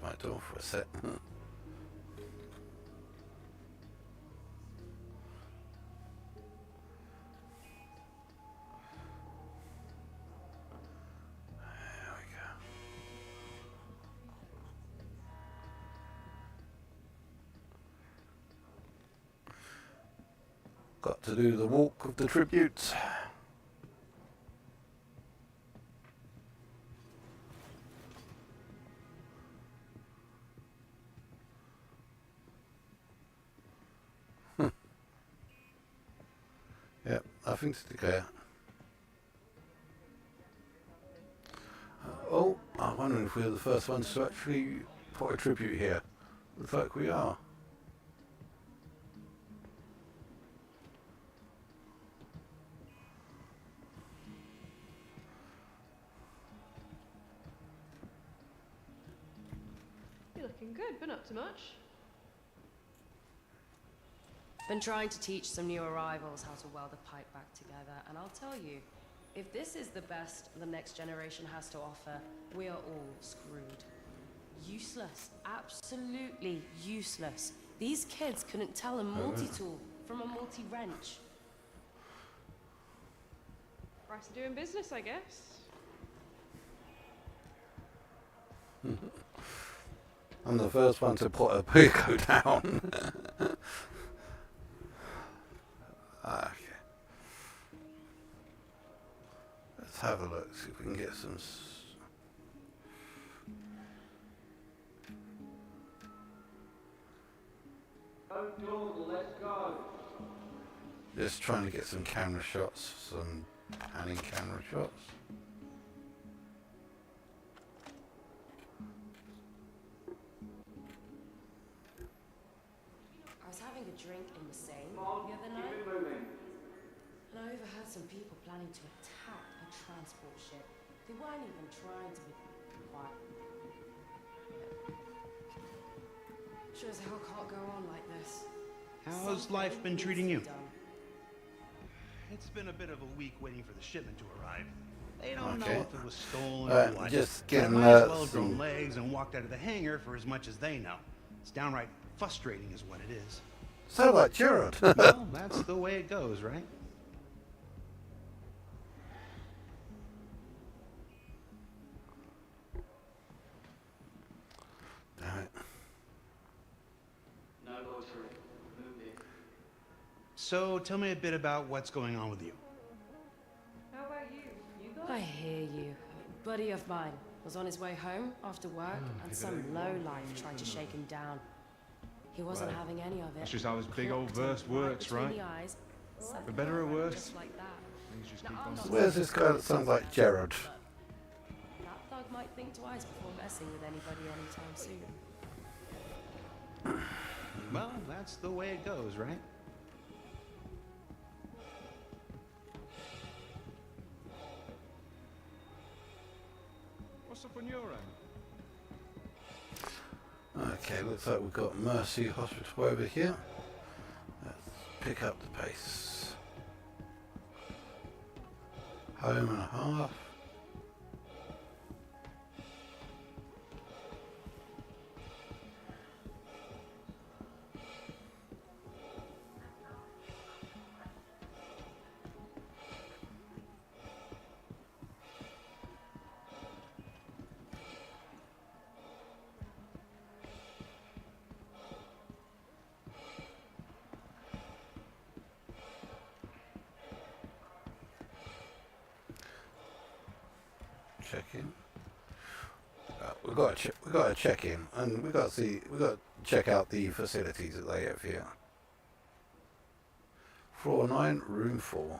my door for a sec. Got to do the walk of the tributes. Yep, nothing to declare. Oh, I'm wondering if we're the first ones to actually put a tribute here. Looks like we are. You're looking good, but not too much. Been trying to teach some new arrivals how to weld a pipe back together, and I'll tell you, if this is the best the next generation has to offer, we are all screwed. Useless. Absolutely useless. These kids couldn't tell a multi-tool from a multi-wrench. Price of doing business, I guess. I'm the first one to put a Pico down. Okay. Let's have a look, see if we can get some... Let's go. Just trying to get some camera shots, some panning camera shots. I was having a drink in the Seine the other night, and I overheard some people planning to attack a transport ship. They weren't even trying to be quiet. Sure as hell can't go on like this. How's life been treating you? Done. It's been a bit of a week waiting for the shipment to arrive. They don't know Okay. if it was stolen or what. Just They getting might as well have some... grown legs and walked out of the hangar for as much as they know. It's downright frustrating is what it is. Sound like Gerard. Well, that's the way it goes, right? Damn it. No loitering. Move in. So tell me a bit about what's going on with you. How about you? You got I hear you. A buddy of mine was on his way home after work, and some lowlife tried to shake him down. He wasn't having any of it. That's just how this big old Clocked him verse works, between right? the eyes, set For better or him worse. just like that. Things just Now, keep I'm on not Where's this guy that sounds like Gerard? That thug might think twice before messing with anybody anytime soon. Well, that's the way it goes, right? What's up on your end? Okay, looks like we've got Mercy Hospital over here. Let's pick up the pace. Home and a half. Check in. We've got to check in, and we've got to check out the facilities that they have here. Floor 9, room 4.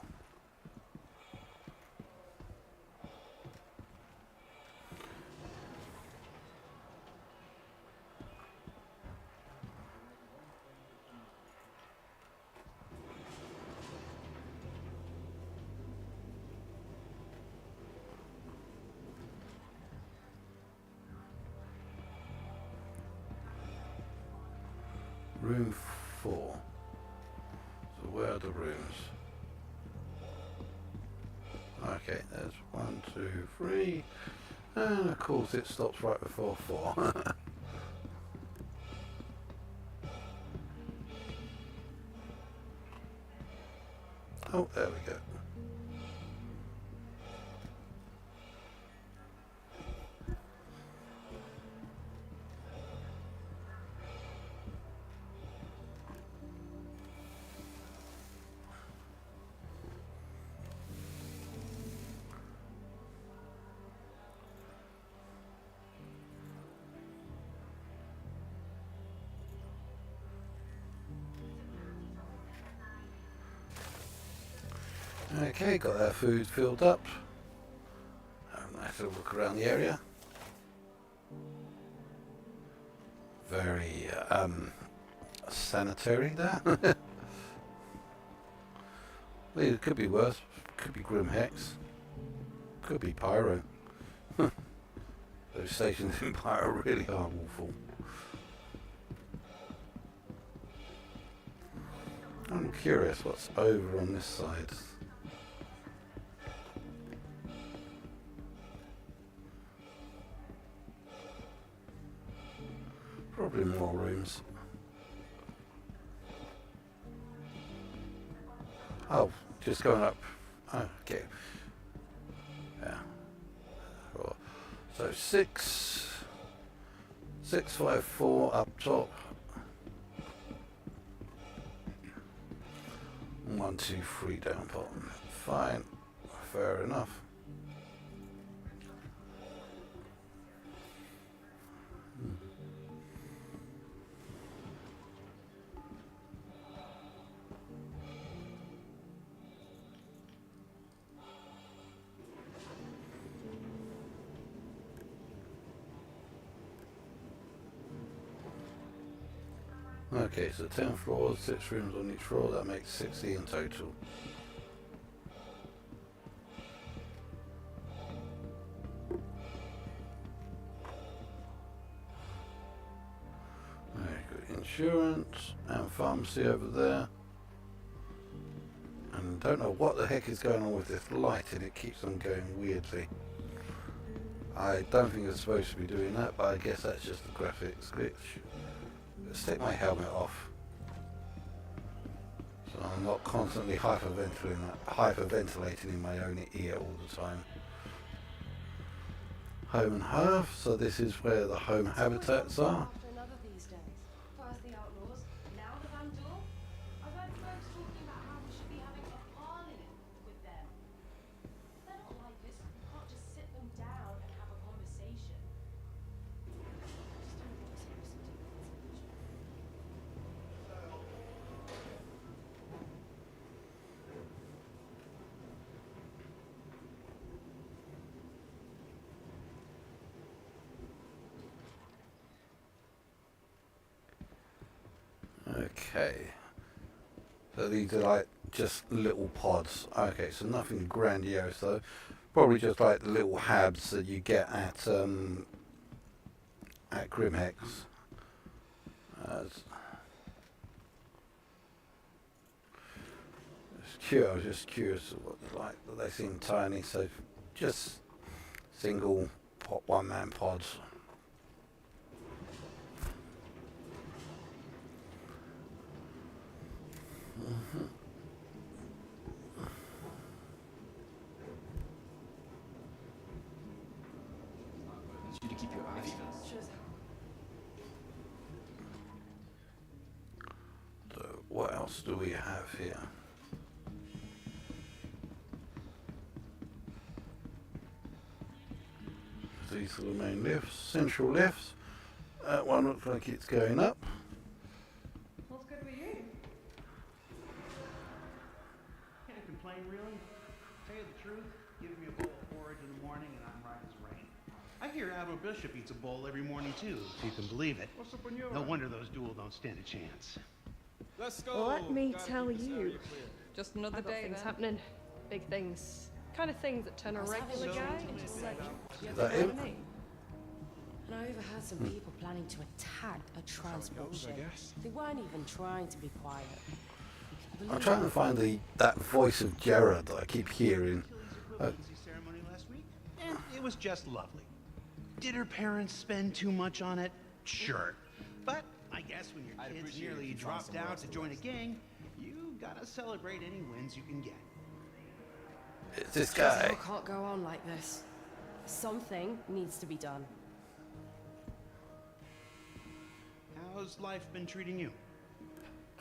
Room 4. So where are the rooms? Okay, there's 1, 2, 3, and of course it stops right before 4. Oh, there we go. Okay, got our food filled up. Nice little look around the area. Very sanitary there. It could be worse. Could be Grim Hex. Could be Pyro. Those stations in Pyro really are awful. I'm curious what's over on this side. Probably more rooms. Oh, just going up. Oh, okay. Yeah. So 654 up top. 1, 2, 3 down bottom. Fine. Fair enough. Okay, so 10 floors, 6 rooms on each floor, that makes 60 in total. Very good. Insurance and pharmacy over there. And don't know what the heck is going on with this lighting, it keeps on going weirdly. I don't think it's supposed to be doing that, but I guess that's just a graphics glitch. Let's take my helmet off, so I'm not constantly hyperventilating in my own ear all the time. Home and hearth, so this is where the home habitats are. After another these days. First the outlaws, now the Vandal. I've heard folks talking about how we should be having a parley with them. They're not like this. You can't just sit them down and have a conversation. Okay, so these are like just little pods. Okay, so nothing grandiose though. Probably just like the little habs that you get at Grimhex. I was just curious of what they're like. They seem tiny, so just single one-man pods. You to keep your eyes. So what else do we have here? These are the main lifts, central lifts. That one looks like it's going up. What's good with you? Can't complain, really. Tell you the truth, give me a bowl of porridge in the morning and I'm right as rain. I hear Admiral Bishop eats a bowl every morning too, if you can believe it. What's up on your No wonder those duel don't stand a chance. Let's go. Let me Gotta tell keep this you. area clear. Just another I've got day things then. happening. Big things. Kind of things that turn a regular guy into legend. You Is that know him? what I mean? And I overheard some people planning to attack a transport ship. They weren't even trying to be quiet. I'm trying to find that voice of Jared that I keep hearing. Ceremony last week? And it was just lovely. Did her parents spend too much on it? Sure. But I guess when your kids nearly dropped out to join a gang, You gotta celebrate any wins you can get. It's this It guy. can't go on like this. Something needs to be done. How's life been treating you?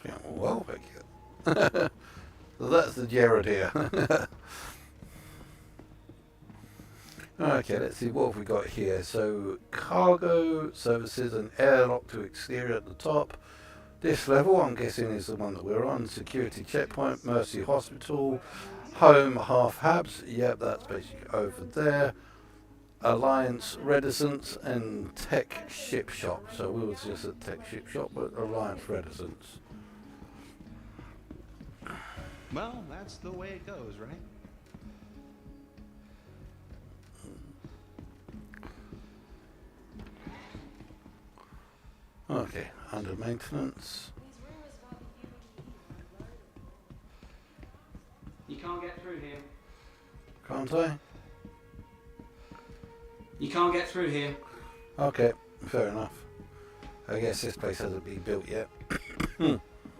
Yeah, well, thank you. So that's the Jared here. Okay, let's see what have we got here. So cargo services and airlock to exterior at the top. This level, I'm guessing, is the one that we're on. Security checkpoint, Mercy Hospital, home half habs. Yep, that's basically over there. Alliance Reticence and Tech Ship Shop. So we was just at Tech Ship Shop, but Alliance Reticence. Well, that's the way it goes, right? Okay, under maintenance. You can't get through here. Can't I? You can't get through here. Okay, fair enough. I guess this place hasn't been built yet.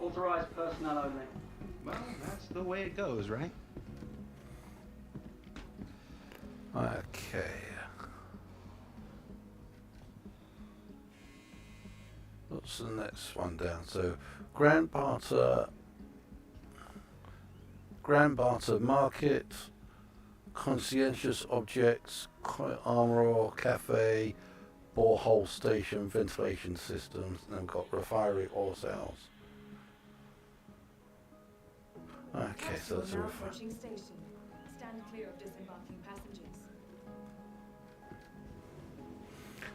Authorized personnel only. Well, that's the way it goes, right? Okay. What's the next one down? So, Grand Barter Market, Conscientious Objects, Armor Cafe, Borehole Station, Ventilation Systems, and then we've got Refinery Oil Sales. Okay, so that's a refinery. Approaching station. Stand clear of disembarking passengers.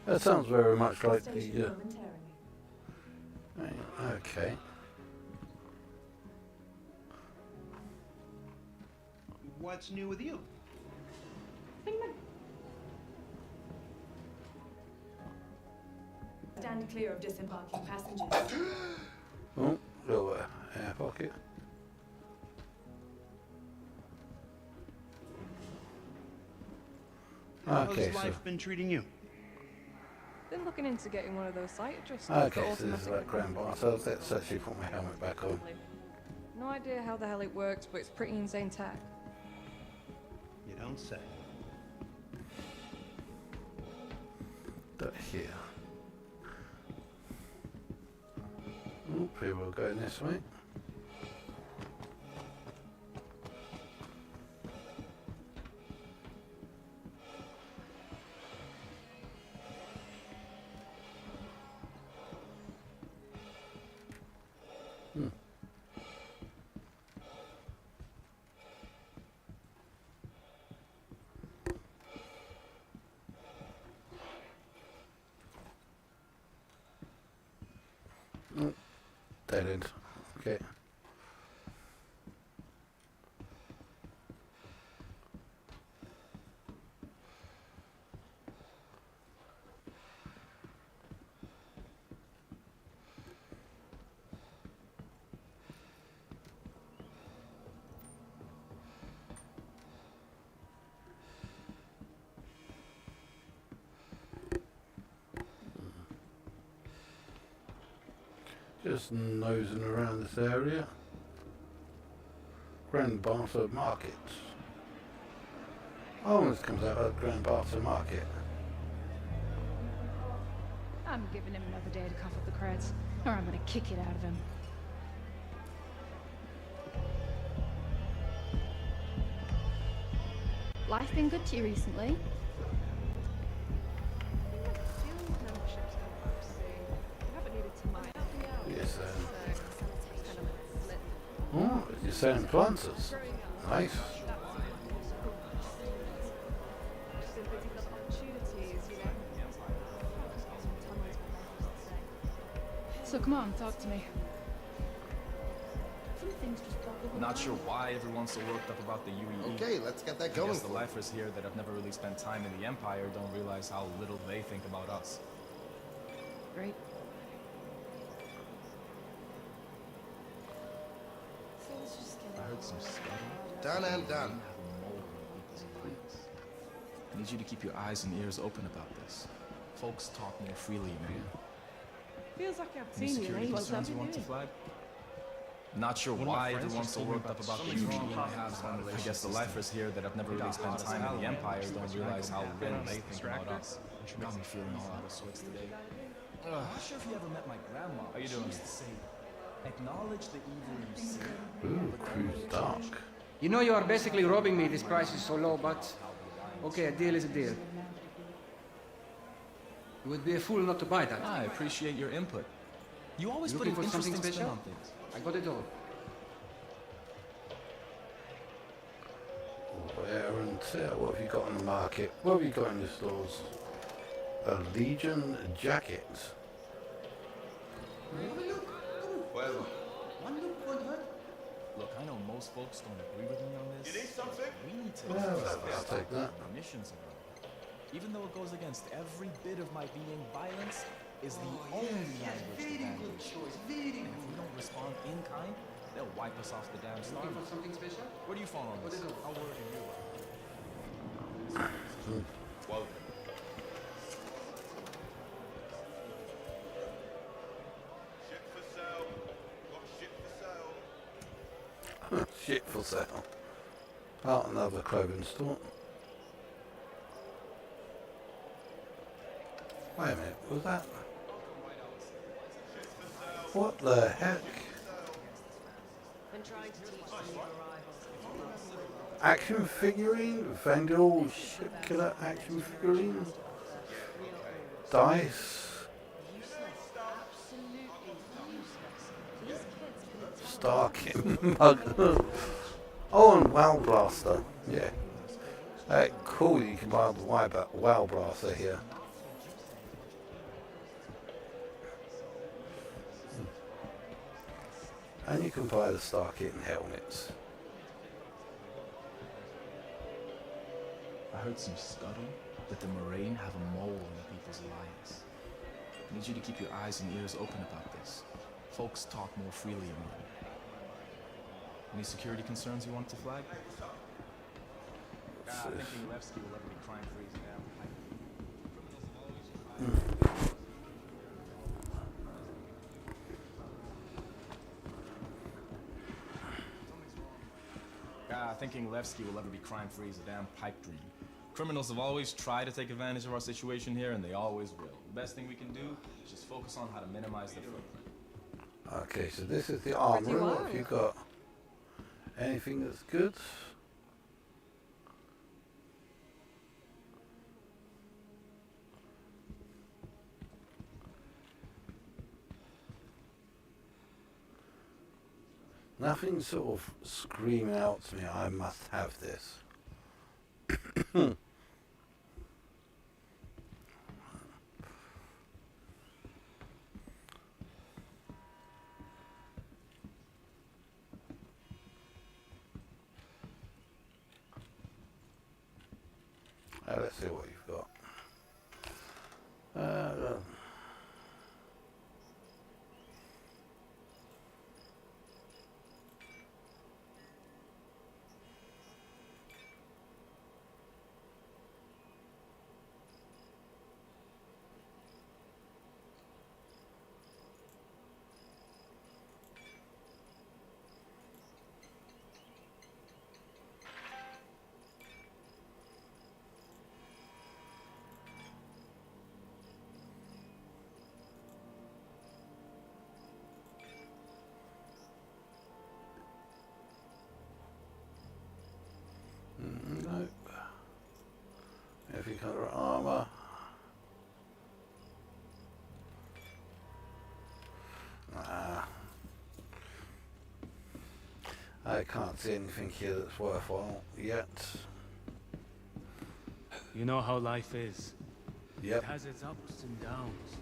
That sounds very much like Station the. momentarily. Okay. What's new with you? Stand clear of disembarking passengers. Oh, little air pocket. Okay, How's life been treating you? Been looking into getting one of those site adjusters. Okay, so this is like Grand Bar. So let's actually put my helmet back on. No idea how the hell it works, but it's pretty insane tech. You don't say. But here. Oop, here we'll go this way. Dead end. Okay. Just nosing around this area. Grand Barter Market. Oh, this comes out of Grand Barter Market. I'm giving him another day to cough up the creds, or I'm gonna kick it out of him. Life been good to you recently? Yes, oh, you're selling planters. Nice. So come on, talk to me. Not sure why everyone's so worked up about the UEE. Okay, let's get that I going. guess the lifers here that have never really spent time in the Empire don't realize how little they think about us. Great. I heard some scuttling. Done and done. I need you to keep your eyes and ears open about this. Folks talk more freely, man. Feels like I've Any seen you. security What's concerns up you want to with flag? Not sure why everyone's so worked up about the union we have. I guess the lifers here that have never really spent time in the Empire don't realize how little they think about us. Got me feeling all out of sorts today. I'm not sure if you ever met my grandma. How you doing? She used to say, acknowledge the evil you see. Ooh, cruise dark. You know you are basically robbing me. This price is so low, but okay, a deal is a deal. You would be a fool not to buy that. I appreciate your input. You always put Looking an for something interesting spin special? on things. I got it all. Wear and tear. What have you got on the market? What have you got in your stores? A Legion jacket. Well, look, I know most folks don't agree with me on this. You need something? We need to I'll take that. munitions around. Even though it goes against every bit of my being, violence is the only language to vanquish. And if we don't respond in kind, they'll wipe us off the damn star. Looking for something special? Where do you fall on What this? is it? How worried are you? Well, Ship for sale. Got ship for sale. Shit for sale. Part another clothing store. Wait a minute, was that? What the heck? Been trying to teach some new arrivals. Action figurine? Vandal ship killer action figurine? Dice? Starkin mug. Oh, and Wow Blaster. Yeah. Cool, you can buy the Wow Blaster here. And you can buy the Starkit and helmets. I heard some scuttle that the Moraine have a mole in the People's Alliance. I need you to keep your eyes and ears open about this. Folks talk more freely around. Any security concerns you want to flag? I think Levski will ever be crime free now. Thinking Levski will ever be crime-free is a damn pipe dream. Criminals have always tried to take advantage of our situation here, and they always will. The best thing we can do is just focus on how to minimize their footprint. Okay, so this is the armor. What have you got? Anything that's good? Nothing sort of screaming out to me, I must have this. Let's see what you've got. Nope. Every colour of armour. I can't see anything here that's worthwhile yet. You know how life is. Yep. It has its ups and downs.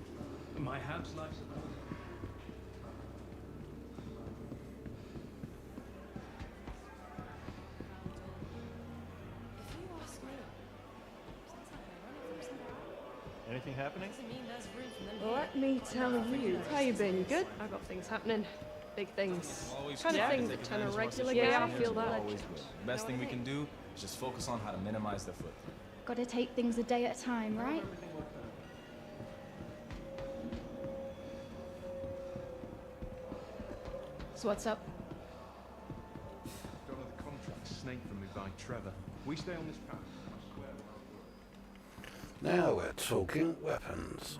Perhaps life's about Anything happening? Let me tell you. How you been? You good? I got things happening. Big things. Kind of things that turn a regular guy. I feel that. Always will. The best thing we can do is just focus on how to minimize their footprint. Gotta take things a day at a time, right? So what's up? snake from me by Trevor. We stay on this path. I swear we'll Now we're talking weapons.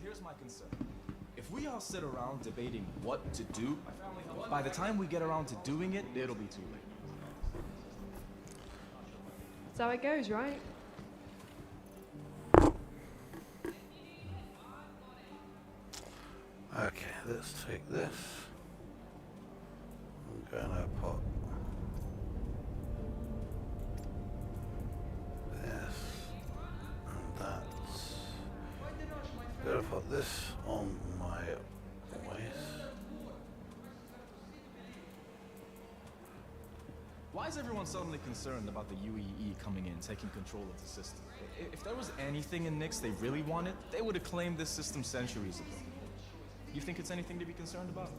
Here's my concern. If we all sit around debating what to do, by the time we get around to doing it, it'll be too late. That's how it goes, right? Okay, let's take this. I'm gonna put this and that. I'm gonna put this on my waist. Why is everyone suddenly concerned about the UAE coming in, taking control of the system? If there was anything in Nyx they really wanted, they would have claimed this system centuries ago. You think it's anything to be concerned about?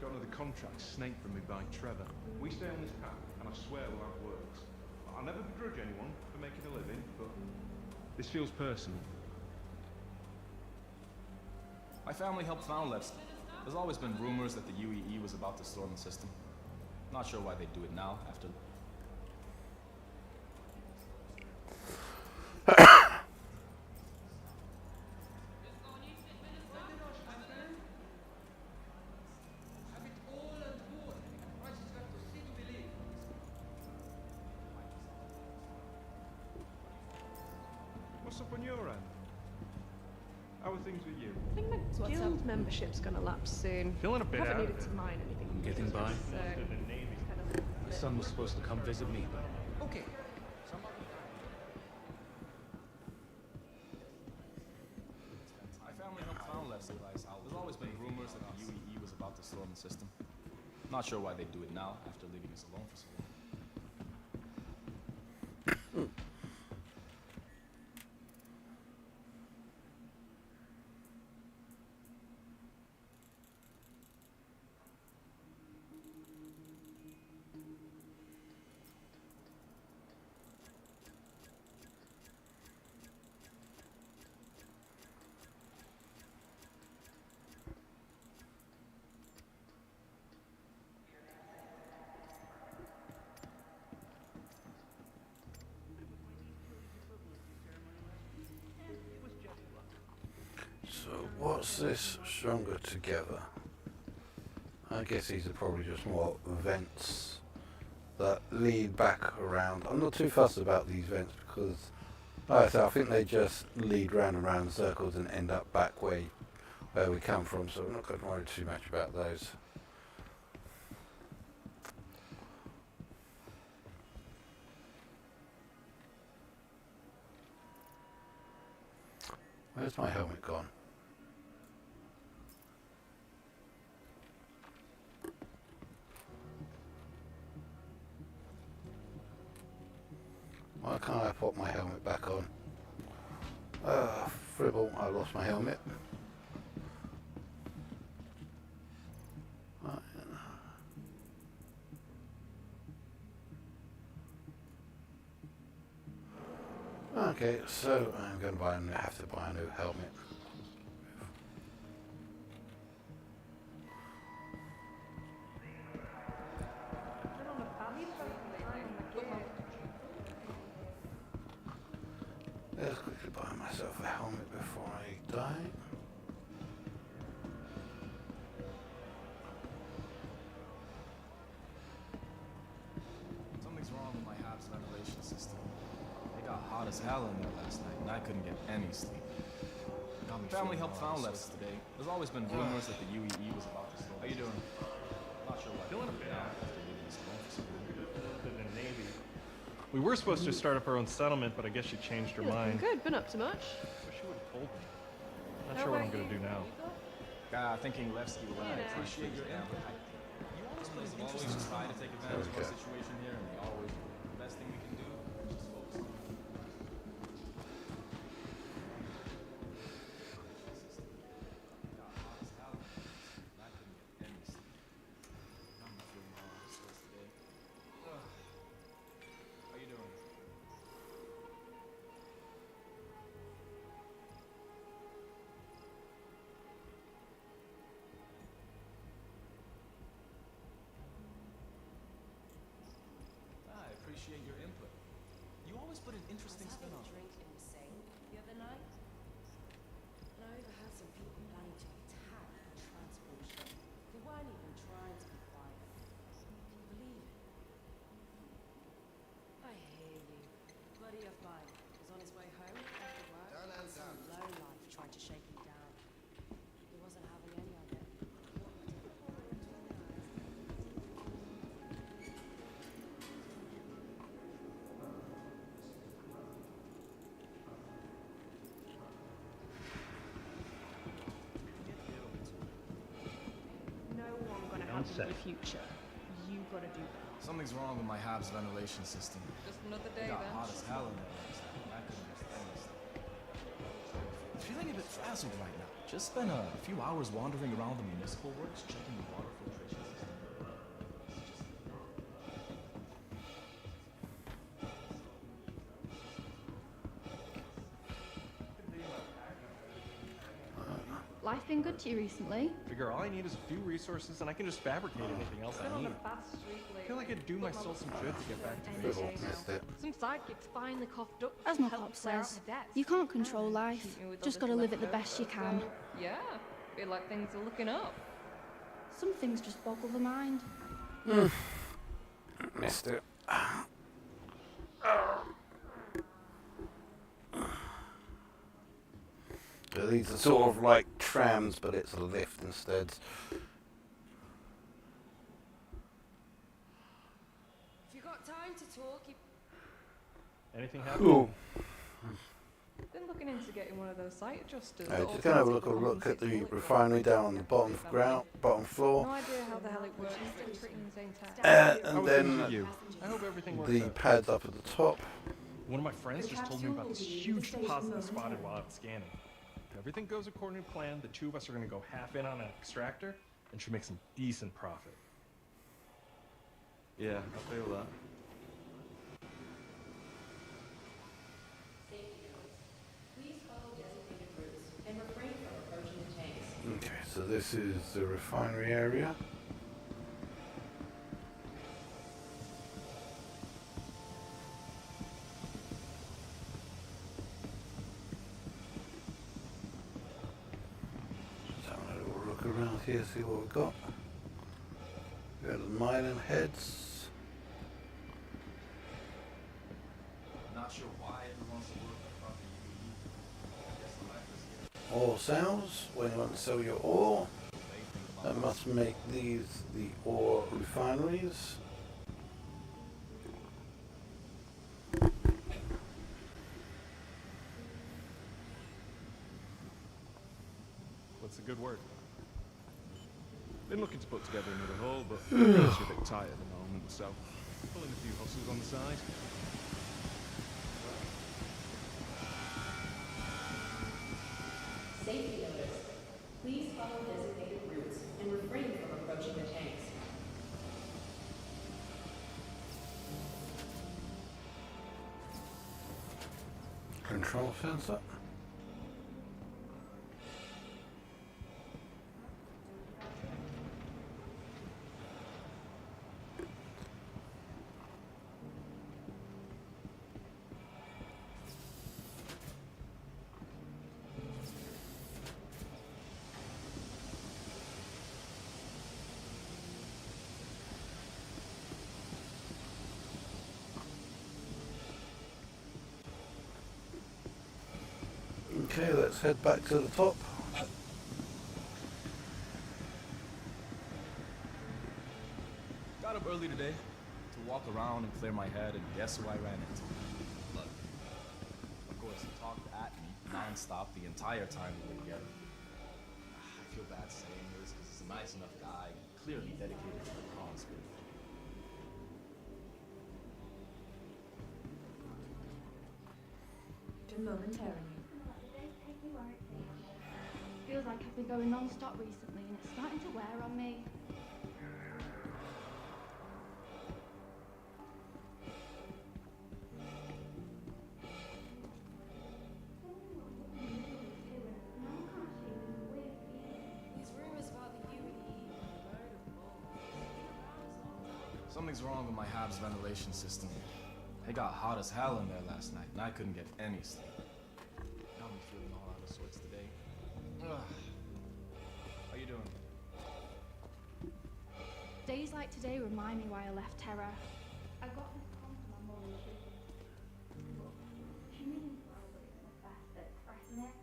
Got another contract snaked from me by Trevor. We stay on this path, and I swear we'll have words. I'll never begrudge anyone for making a living, but this feels personal. My family helped found Levski. There's always been rumors that the UAE was about to storm the system. Not sure why they do it now, after... What's up on your end? How are things with you? I think my guild membership's gonna lapse soon. Feeling a bit Haven't out needed of to it. mine anything. I'm getting by. So, My son was supposed to come visit me, but... Okay. My family helped found Levski. There's always been rumors that the UAE was about to storm the system. Not sure why they do it now, after leaving us alone for so long. So what's this stronger together? I guess these are probably just more vents that lead back around. I'm not too fussed about these vents because, like I said, I think they just lead round and round in circles and end up back where we come from, so I'm not going to worry too much about those. Where's my helmet gone? Why can't I put my helmet back on? Fribble, I lost my helmet. Okay, so I'm going to have to buy a new helmet. Let's quickly buy myself a helmet before I die. Something's wrong with my hab's ventilation system. It got hot as hell in there last night, and I couldn't get any sleep. Family helped found Lettuce today. There's always been rumors that the UAE was about to start. How you doing? Not sure why. Feeling a bit than the Navy. We were supposed to start up our own settlement, but I guess she changed her mind. Good, been up to much? Wish she would have told me. Not sure what I'm gonna do now. Thinking Levski will I appreciate your input. You always play an interesting try to take advantage of our situation here, and we always do. The best thing we can do is just focus on it. How you doing? I appreciate your input. You always put an interesting spin on I was having a it. drink in the sink the other night, and I overheard some people planning to attack a transport ship. They weren't even trying to be quiet. Can you believe it? I hear you. A buddy of mine was on his way home after work, and some lowlife tried to shake him down. He wasn't having any of it. No one gonna help you with the future. You gotta do that. Something's wrong with my Habs ventilation system. Just another day It got then. hot as hell in there last night. I couldn't understand this stuff. Feeling a bit frazzled right now. Just spent a few hours wandering around the municipal works, checking the water filtration system. Life been good to you recently? Figure all I need is a few resources and I can just fabricate anything else I need. I feel like I'd do myself some good to get back to basics. Some sidekicks finally coughed up. As my pop says, you can't control life. Just gotta live it the best you can. Yeah, feel like things are looking up. Some things just boggle the mind. Missed it. So these are sort of like trams, but it's a lift instead. If you got time to talk, you Anything happen? Cool. Been looking into getting one of those site adjusters. Just gonna have a look at the refinery down on the bottom floor. No idea how the hell it works, but it's pretty insane tech. And then I hope everything works the out. pads up at the top. One of my friends just told me about this huge deposit I spotted while I was scanning. If everything goes according to plan, the two of us are going to go half in on an extractor and should make some decent profit. Yeah, I feel that. please follow designated routes and refrain from approaching the tanks. Okay, so this is the refinery area. Just having a little look around here, see what we've got. We've got the mining heads. Not sure why everyone wants to work across the Ore sales, when you want to sell your ore, that must make these the ore refineries. What's a good word? Been looking to put together another haul, but I'm a bit tight at the moment, so pulling a few hustles on the side. Safety notice. Please follow designated routes and refrain from approaching the tanks. Control sensor. Okay, let's head back to the top. Got up early today to walk around and clear my head, and guess who I ran into? Look. Of course, he talked at me non-stop the entire time we were together. I feel bad saying this because he's a nice enough guy, clearly dedicated to the cause, but momentarily. Feels like I've been going non-stop recently and it's starting to wear on me. These rumors about the UAE something's wrong with my Habs ventilation system. It got hot as hell in there last night, and I couldn't get any sleep. Got me feeling all out of sorts today. Ugh. How you doing? Days like today remind me why I left Terra. I got this call from my mum. She means well, but it's the best at expressing it.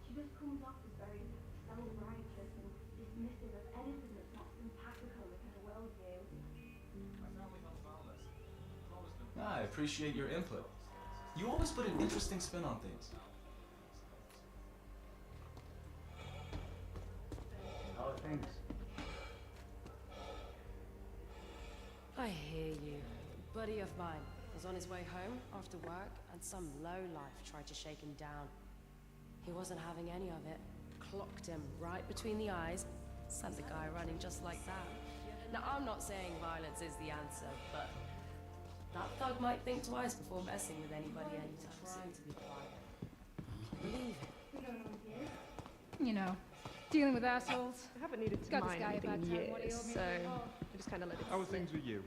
She just comes off as very self-righteous and dismissive of anything that's not simpatico with her worldview. I appreciate your input. You always put an interesting spin on things. How are things? I hear you. A buddy of mine was on his way home after work and some lowlife tried to shake him down. He wasn't having any of it. Clocked him right between the eyes. Sent the guy running just like that. Now, I'm not saying violence is the answer, but that thug might think twice before messing with anybody anytime soon, to be quiet. Believe it. You know, dealing with assholes. I haven't needed to Got this mine guy a anything bad in time, what do years, you so want me to do? I just kind of let it How are slip. things with you?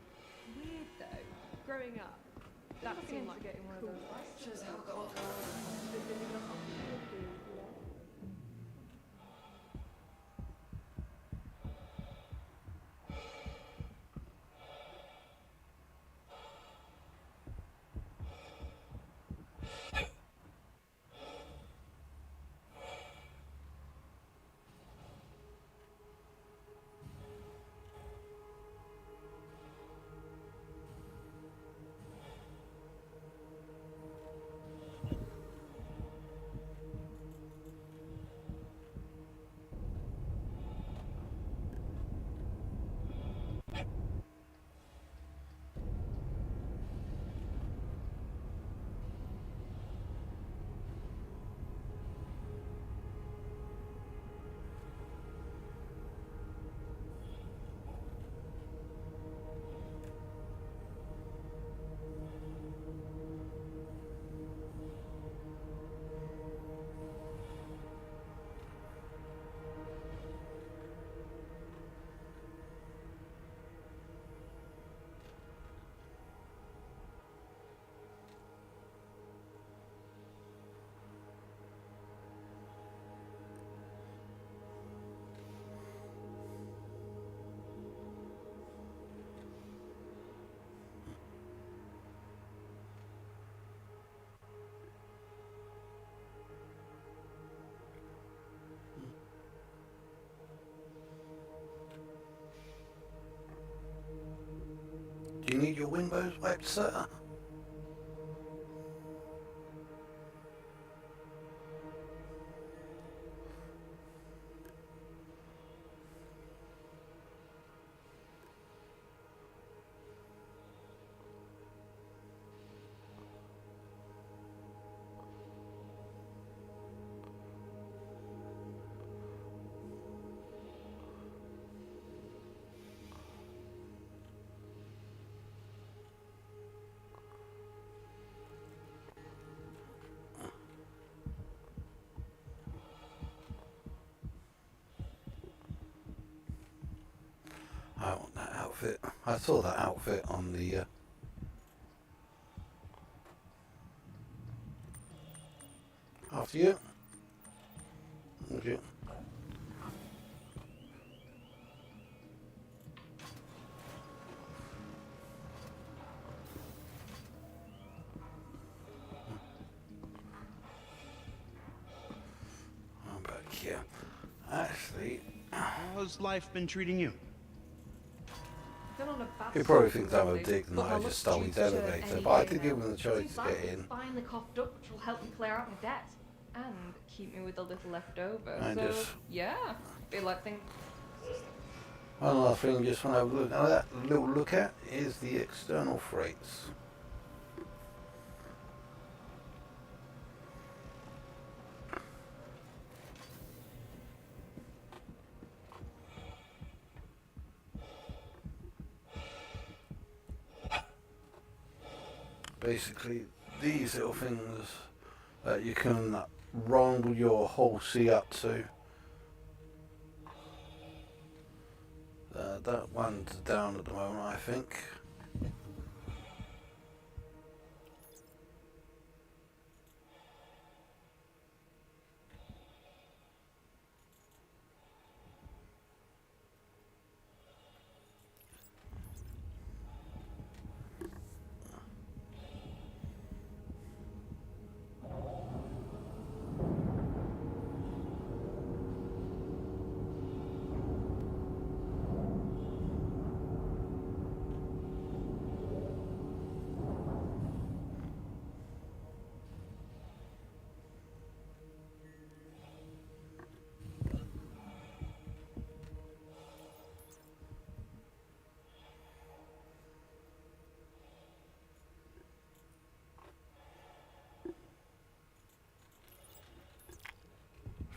Weird though. Growing up, that seemed like getting one of those Just how God Do you need your windows wiped, sir? I want that outfit. I saw that outfit on the after you. Thank you. you. Actually, how's life been treating you? Still on a bad he probably sort, thinks I'm a probably, dick and but I my just luck's stole due his to turn elevator, any but I day did give now. him the choice to get in. Finally coughed up, which will help me clear out my debt. And keep me with a little left over. And So, just- yeah, feel like things... One last thing, just want to have a look. Now that little look at is the external freights. Basically, these little things that you can roll your whole sea up to. That one's down at the moment, I think.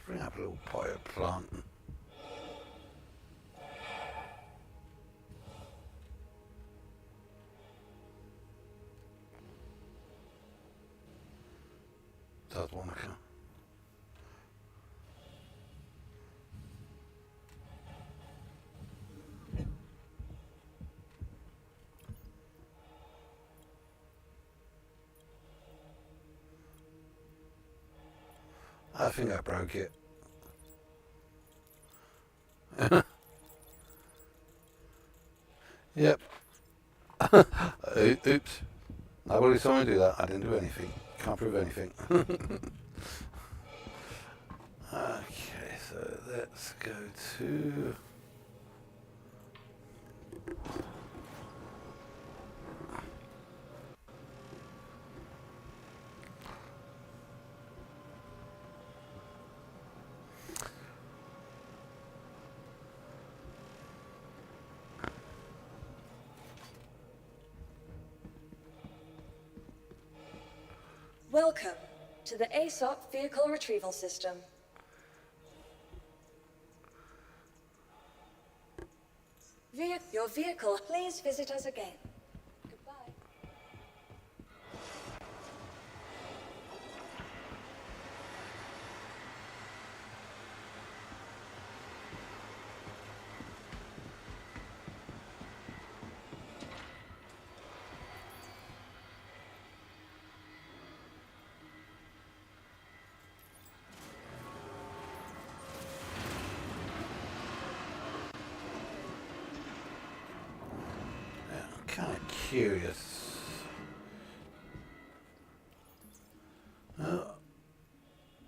Bring up a little pyro plant. Does want to come. I think I broke it. Yep. Oops. Nobody saw me do that. I didn't do anything. Can't prove anything. Okay, so let's go to... Welcome to the ASOP Vehicle Retrieval System. Your vehicle, please visit us again. Goodbye. Kind of curious.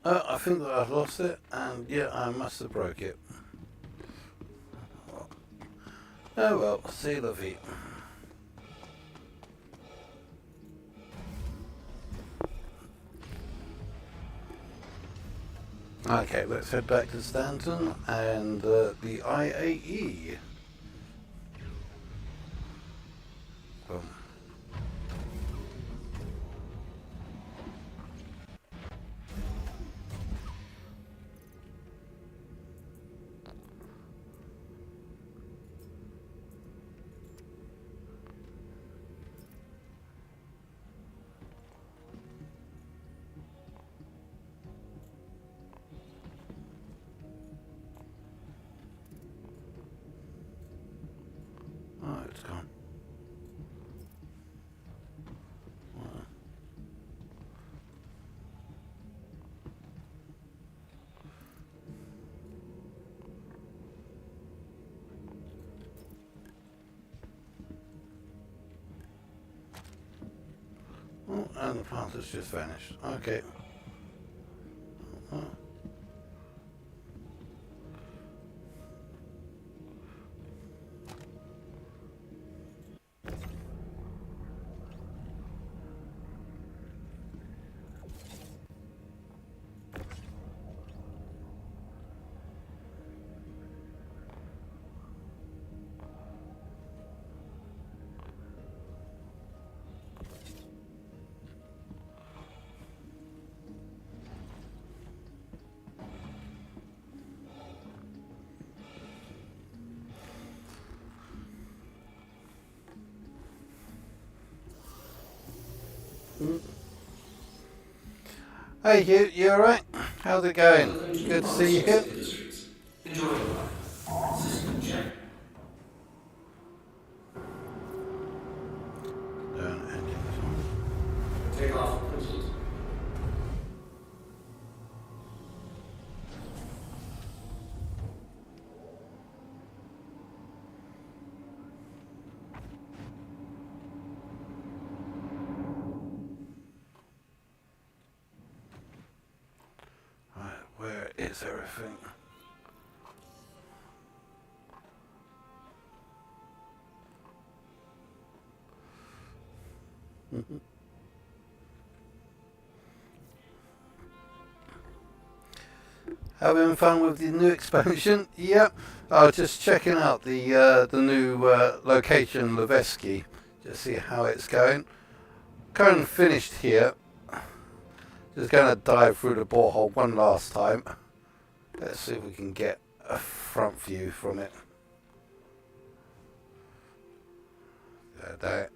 I think that I've lost it, and yeah, I must have broke it. Oh well, c'est la vie. Okay, let's head back to Stanton and the IAE. Boom. Oh, it's gone. Oh, and the plant has just vanished. Okay. Hey Hugh, you alright? How's it going? Good to see you here. Enjoy your ride. System check. Take off, complete. Right, where is everything? Having fun with the new expansion? Yep. I was just checking out the new location, Levski, just see how it's going. Kind of finished here. Just going to dive through the borehole one last time. Let's see if we can get a front view from it. There.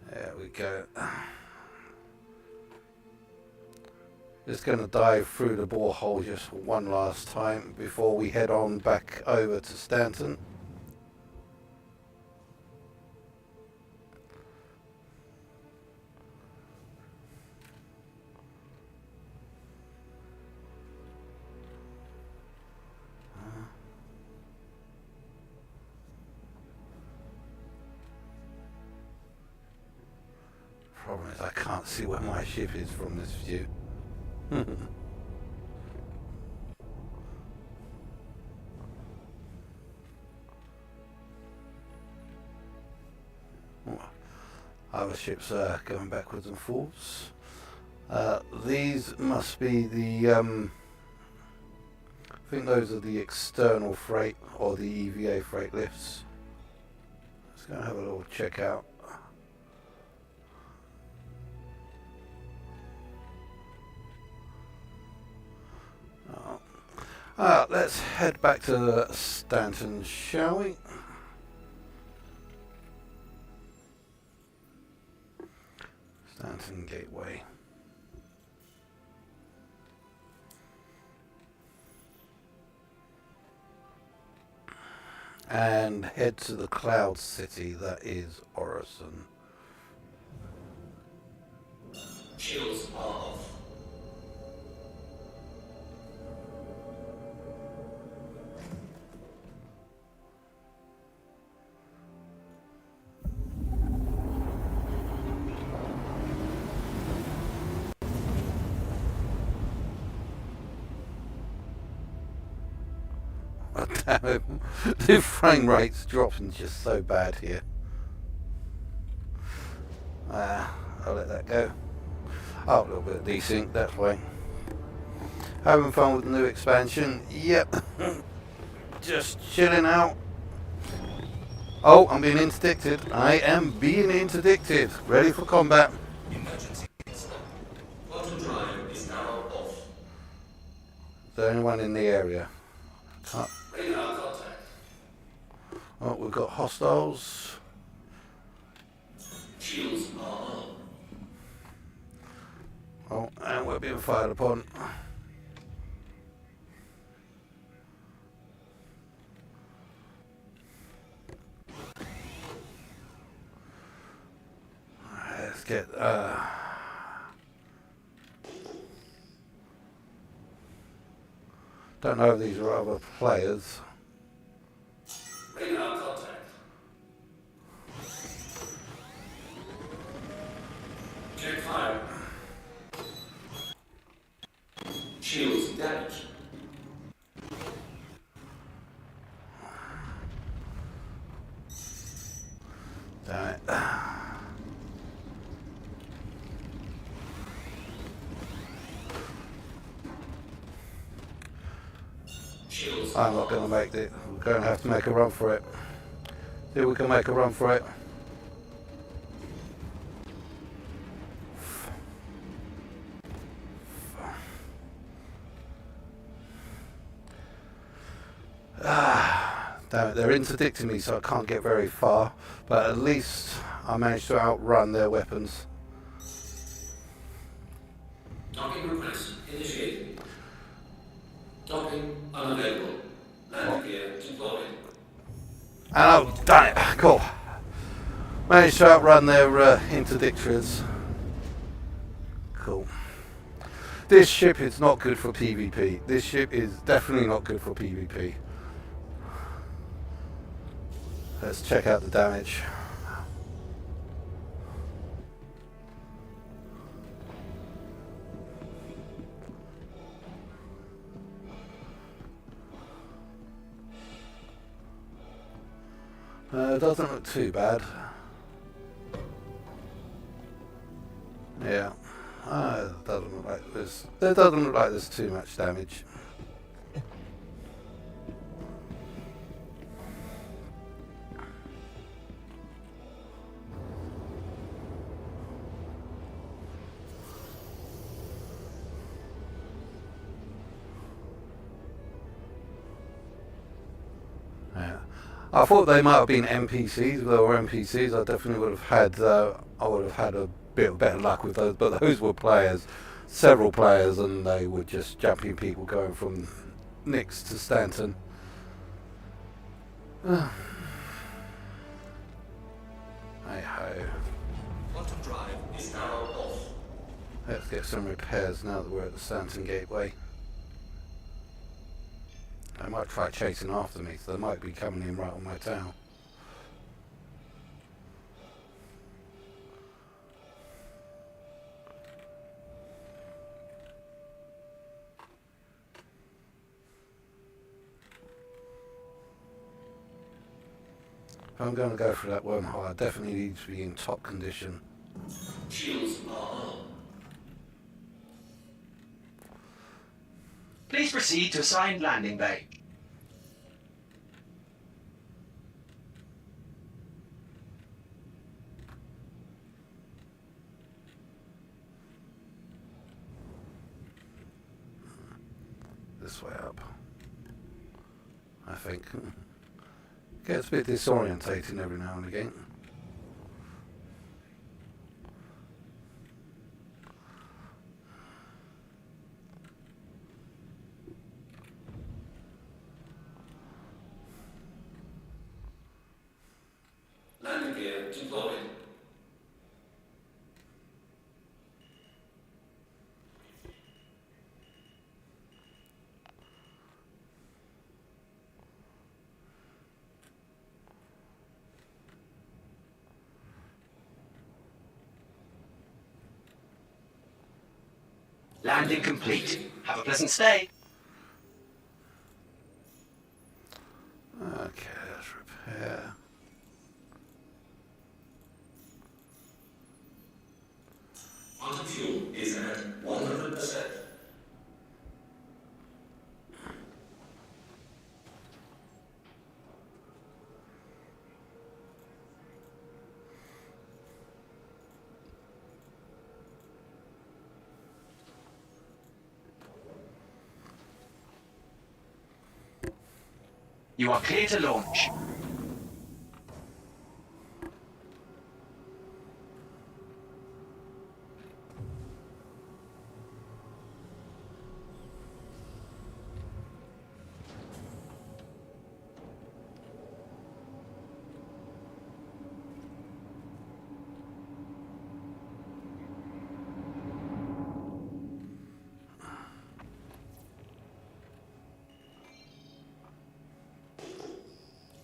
There we go. Just going to dive through the borehole just one last time before we head on back over to Stanton. Problem is I can't see where my ship is from this view. Other ships are going backwards and forwards. These must be the I think those are the external freight or the EVA freight lifts. Let's go and have a little check out. Let's head back to Stanton, shall we? Stanton Gateway. And head to the cloud city that is Orison. Shields are off. Damn it, the frame rate's dropping just so bad here. I'll let that go. Oh, a little bit of desync, that's why. Having fun with the new expansion? Yep. Just chilling out. Oh, I'm being interdicted. I am being interdicted. Ready for combat. Emergency stop. Quantum drive is now off. Is there anyone in the area? Can't. Radar contact. Oh, we've got hostiles. Shields are on. Oh, and we're being fired upon. Let's get don't know if these are other players. Radar contact. Check fire. Shields damaged. Damn it. I'm not going to make it. We're going to have to make a run for it. See if we can make a run for it. Damn it, they're interdicting me so I can't get very far, but at least I managed to outrun their weapons. Docking request initiated. Docking unavailable. Landing gear deployed. And oh, damn it, cool. Managed to outrun their interdictories. Cool. This ship is not good for PvP. This ship is definitely not good for PvP. Let's check out the damage. It doesn't look too bad. Yeah. It doesn't look like there's. It doesn't look like there's too much damage. Yeah. I thought they might have been NPCs. If they were NPCs, I definitely would have had. I would have had a bit of better luck with those. But those were players, several players, and they were just jumping people going from Nix to Stanton. Hey ho. Quantum drive is now off. Let's get some repairs now that we're at the Stanton Gateway. They might try chasing after me, so they might be coming in right on my tail. If I'm going to go for that wormhole, I definitely need to be in top condition. Shields are on. Please proceed to assigned landing bay. This way up, I think. Gets a bit disorientating every now and again. Landing gear deployed. Landing complete. Have a pleasant stay. Okay, let's repair. Quantum fuel is at 100%. You are clear to launch.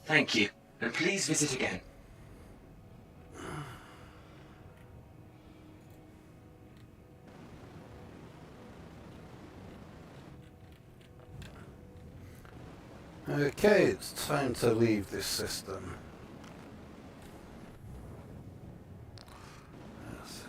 Thank you, and please visit again. Okay, it's time to leave this system. Yes.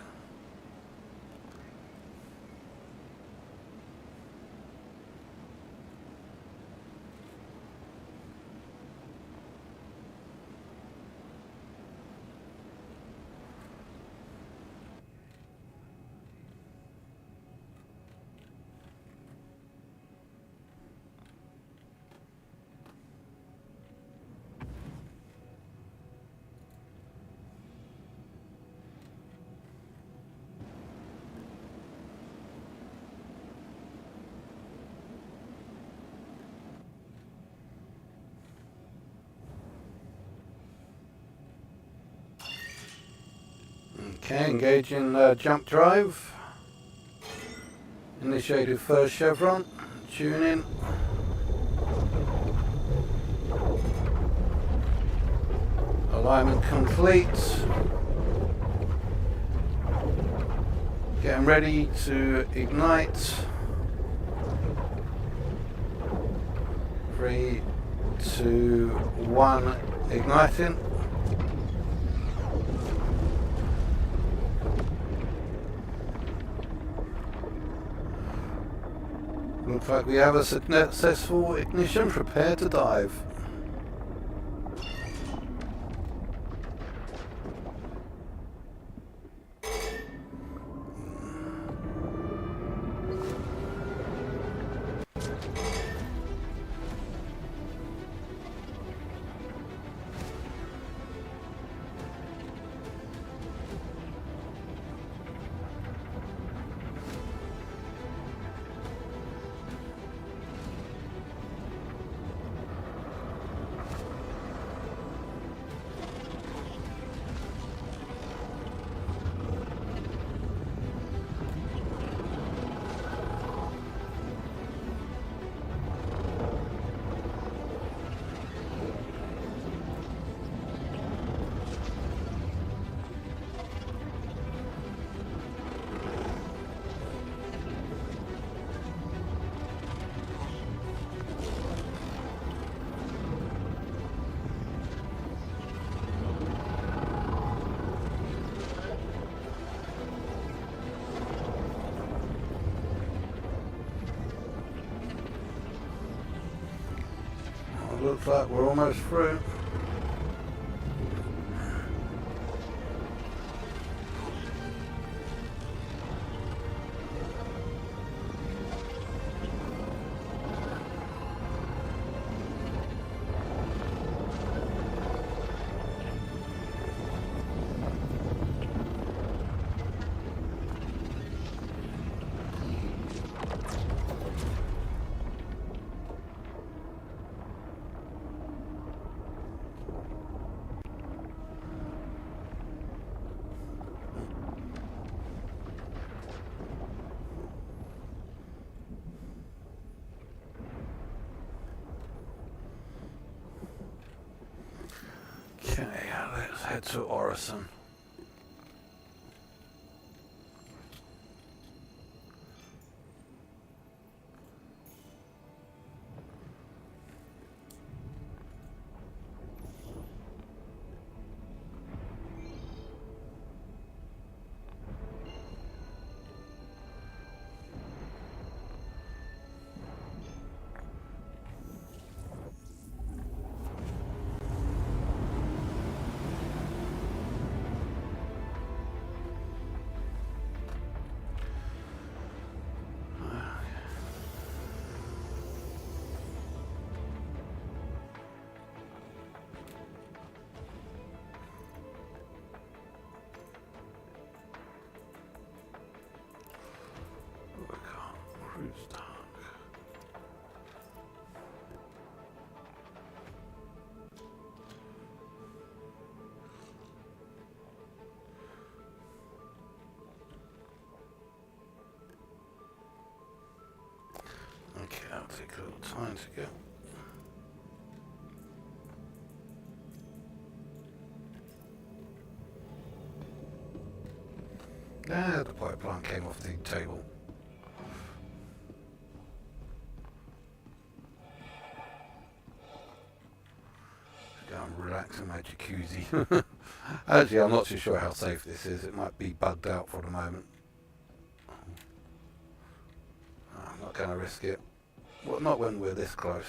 Okay, engage in jump drive. Initiated first chevron. Tune in. Alignment complete. Getting ready to ignite. 3, 2, 1, igniting. Looks like we have a successful ignition. Prepare to dive. Looks like we're almost through. Okay, let's head to Orison. Okay, that'll take a little time to go. Ah, the pipeline came off the table. Go and relax in my jacuzzi. Actually, I'm not too sure how safe this is. It might be bugged out for the moment. I'm not going to risk it. Well, not when we're this close.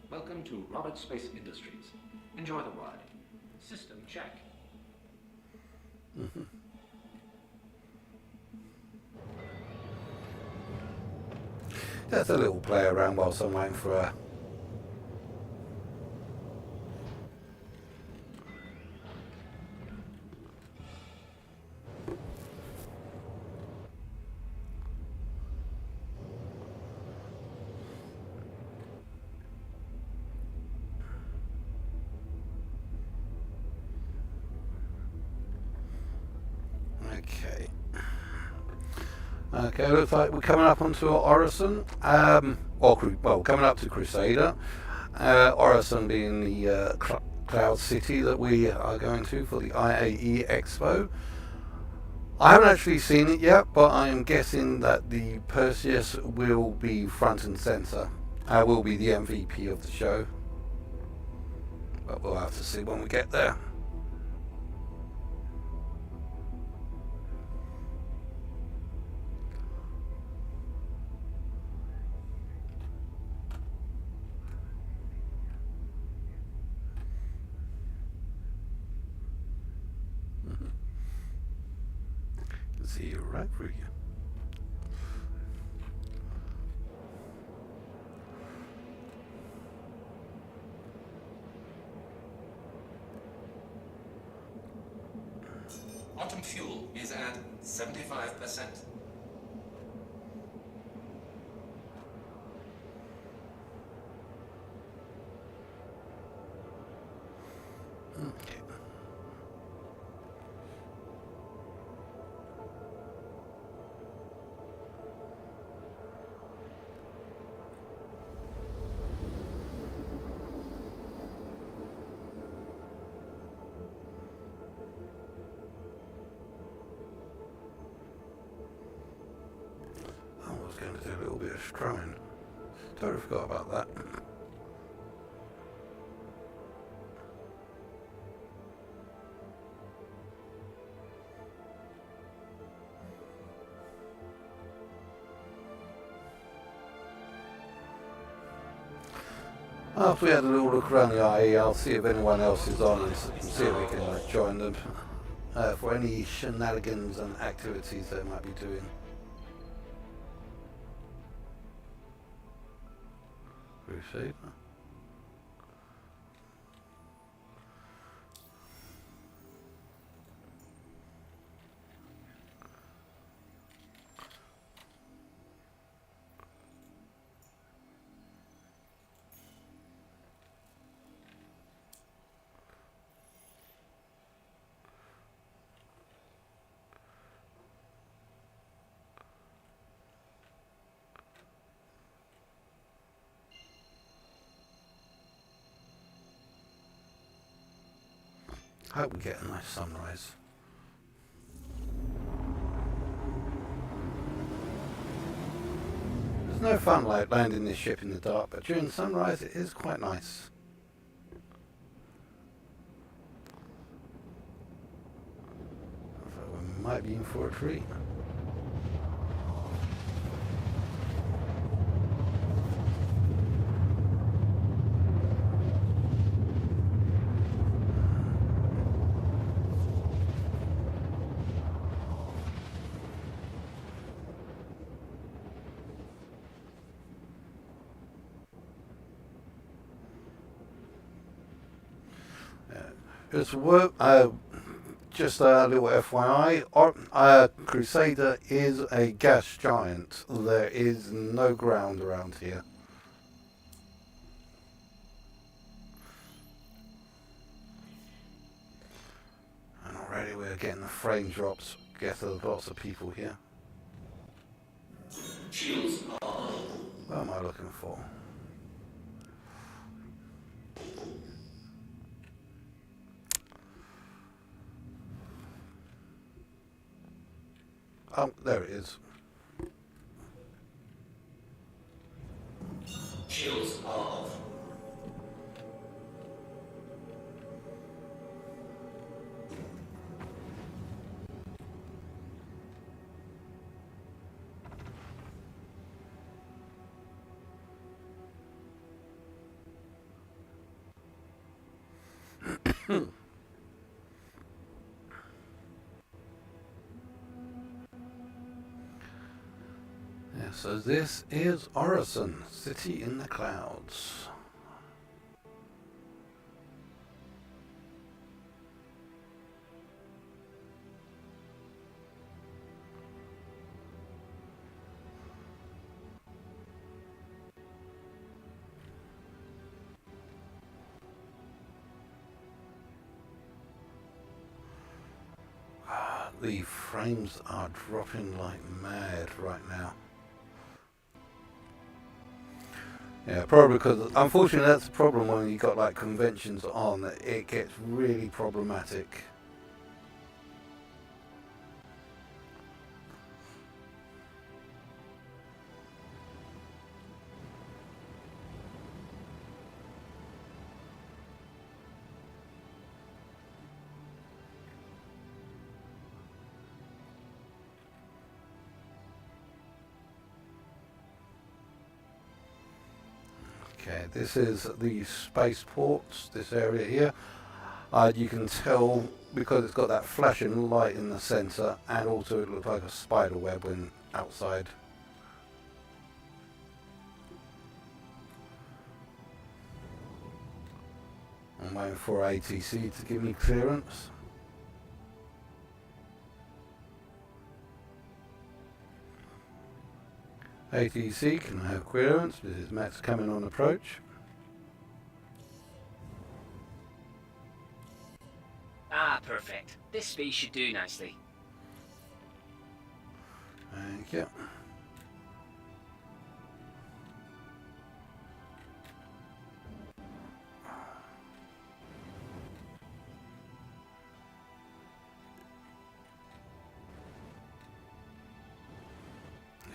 Welcome to Robert Space Industries. Enjoy the ride. System check. Just a little play around whilst I'm waiting for her. Okay, looks like we're coming up onto Orison, coming up to Crusader. Orison being the cloud city that we are going to for the IAE Expo. I haven't actually seen it yet, but I'm guessing that the Perseus will be front and centre. Will be the MVP of the show. But we'll have to see when we get there. See you right through you. Autumn fuel is at 75%. Okay. I was going to do a little bit of strowing. Totally forgot about that. After we had a little look around the IAE, I'll see if anyone else is on and see if we can join them for any shenanigans and activities they might be doing. Crusader. I hope we get a nice sunrise. There's no fun like landing this ship in the dark, but during sunrise it is quite nice. So we might be in for a treat. Just a little FYI, Crusader is a gas giant. There is no ground around here. And already we're getting the frame drops. Guess there's lots of people here. What am I looking for? Oh, there it is. Shields are off. So this is Orison, City in the Clouds. The frames are dropping like mad right now. Yeah, probably because, unfortunately, that's the problem when you got like conventions on, that it gets really problematic. Okay, this is the spaceports, this area here. You can tell because it's got that flashing light in the center, and also it looks like a spider web when outside. I'm waiting for ATC to give me clearance. ATC, can I have clearance? This is Max coming on approach. Ah, perfect. This space should do nicely. Thank you.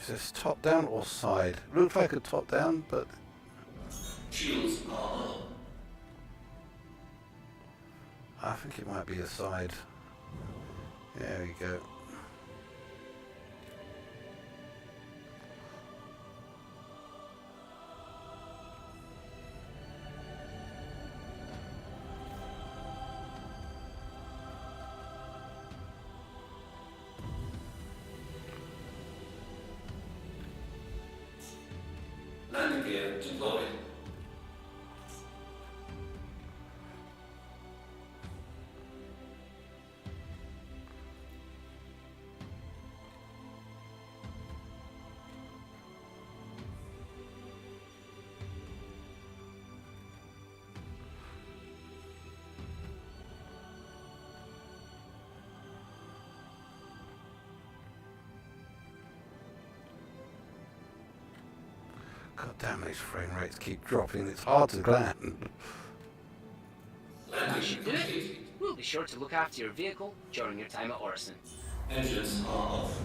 Is this top down or side? Looks like a top down, but Shields are up. I think it might be a side. There we go. Landing gear deployed. God damn, these frame rates keep dropping. It's hard to land. We should do it. We'll be sure to look after your vehicle during your time at Orison. Engines are off.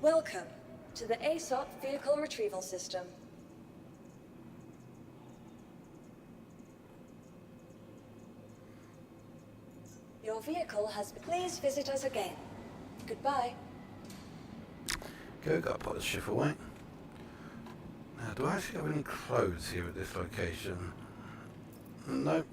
Welcome to the ASOP Vehicle Retrieval System. Your vehicle has been... Please visit us again. Goodbye. Go, gotta put the ship away. Now, do I actually have any clothes here at this location? Nope.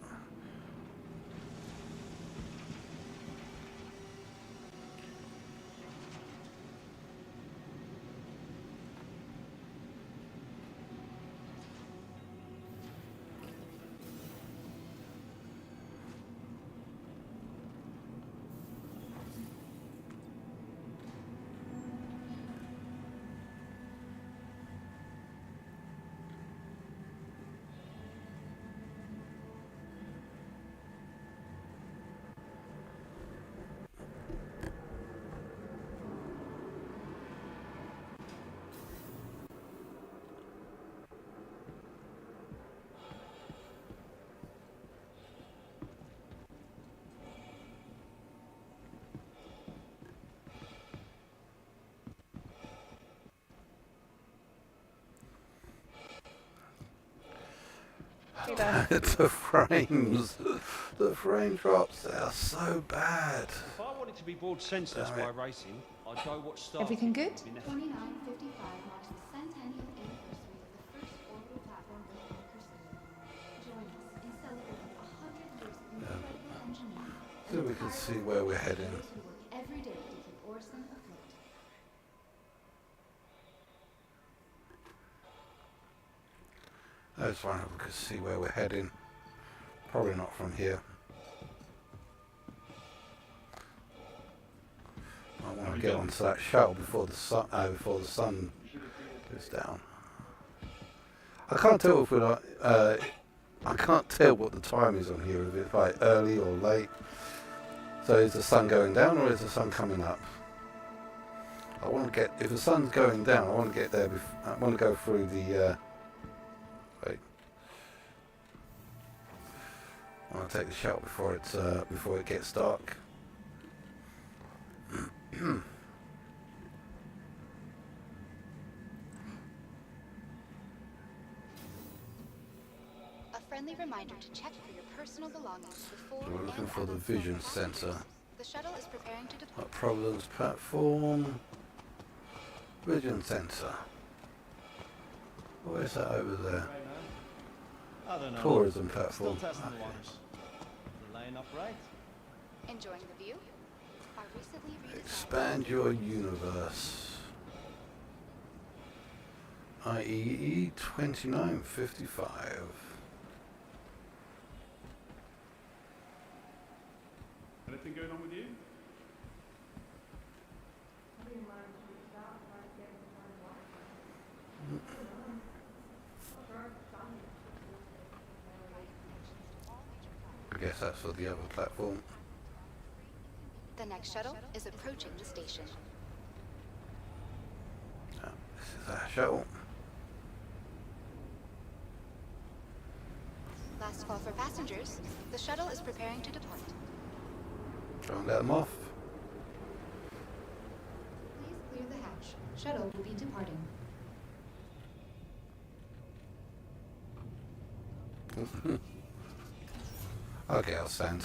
there. The frames, the frame drops, they are so bad. If I wanted to be bored senseless by racing, I'd go watch Star. Everything good? 2955 marks the centennial anniversary of the first orbital platform built on Perseus. Join us in celebrating 100 years of incredible engineering. So we can see where we're heading. Those who work every day to keep Orison afloat. I just wonder if we could see where we're heading. Probably not from here. I want to get onto that shuttle before the sun goes down. I can't tell if we're I can't tell what the time is on here. If it's like early or late. So is the sun going down or is the sun coming up? I want to get. If the sun's going down, I want to get there. I want to go through the. Wait. I want to take the shuttle before it gets dark. A friendly reminder to check for your personal belongings before We're looking and for the after vision flight. sensor. The shuttle is preparing to depart. Providence platform. Vision sensor. Where's that over there? I don't know. Tourism platform. Still testing the waters. Laying up right. Enjoying the view? Our recently redesigned Expand your universe. IAE 2955. Anything going on with you? I guess that's for the other platform. The next shuttle is approaching the station. This is our shuttle. Last call for passengers. The shuttle is preparing to depart. Try and let them off. Please clear the hatch. Shuttle will be departing. Okay, I'll stand.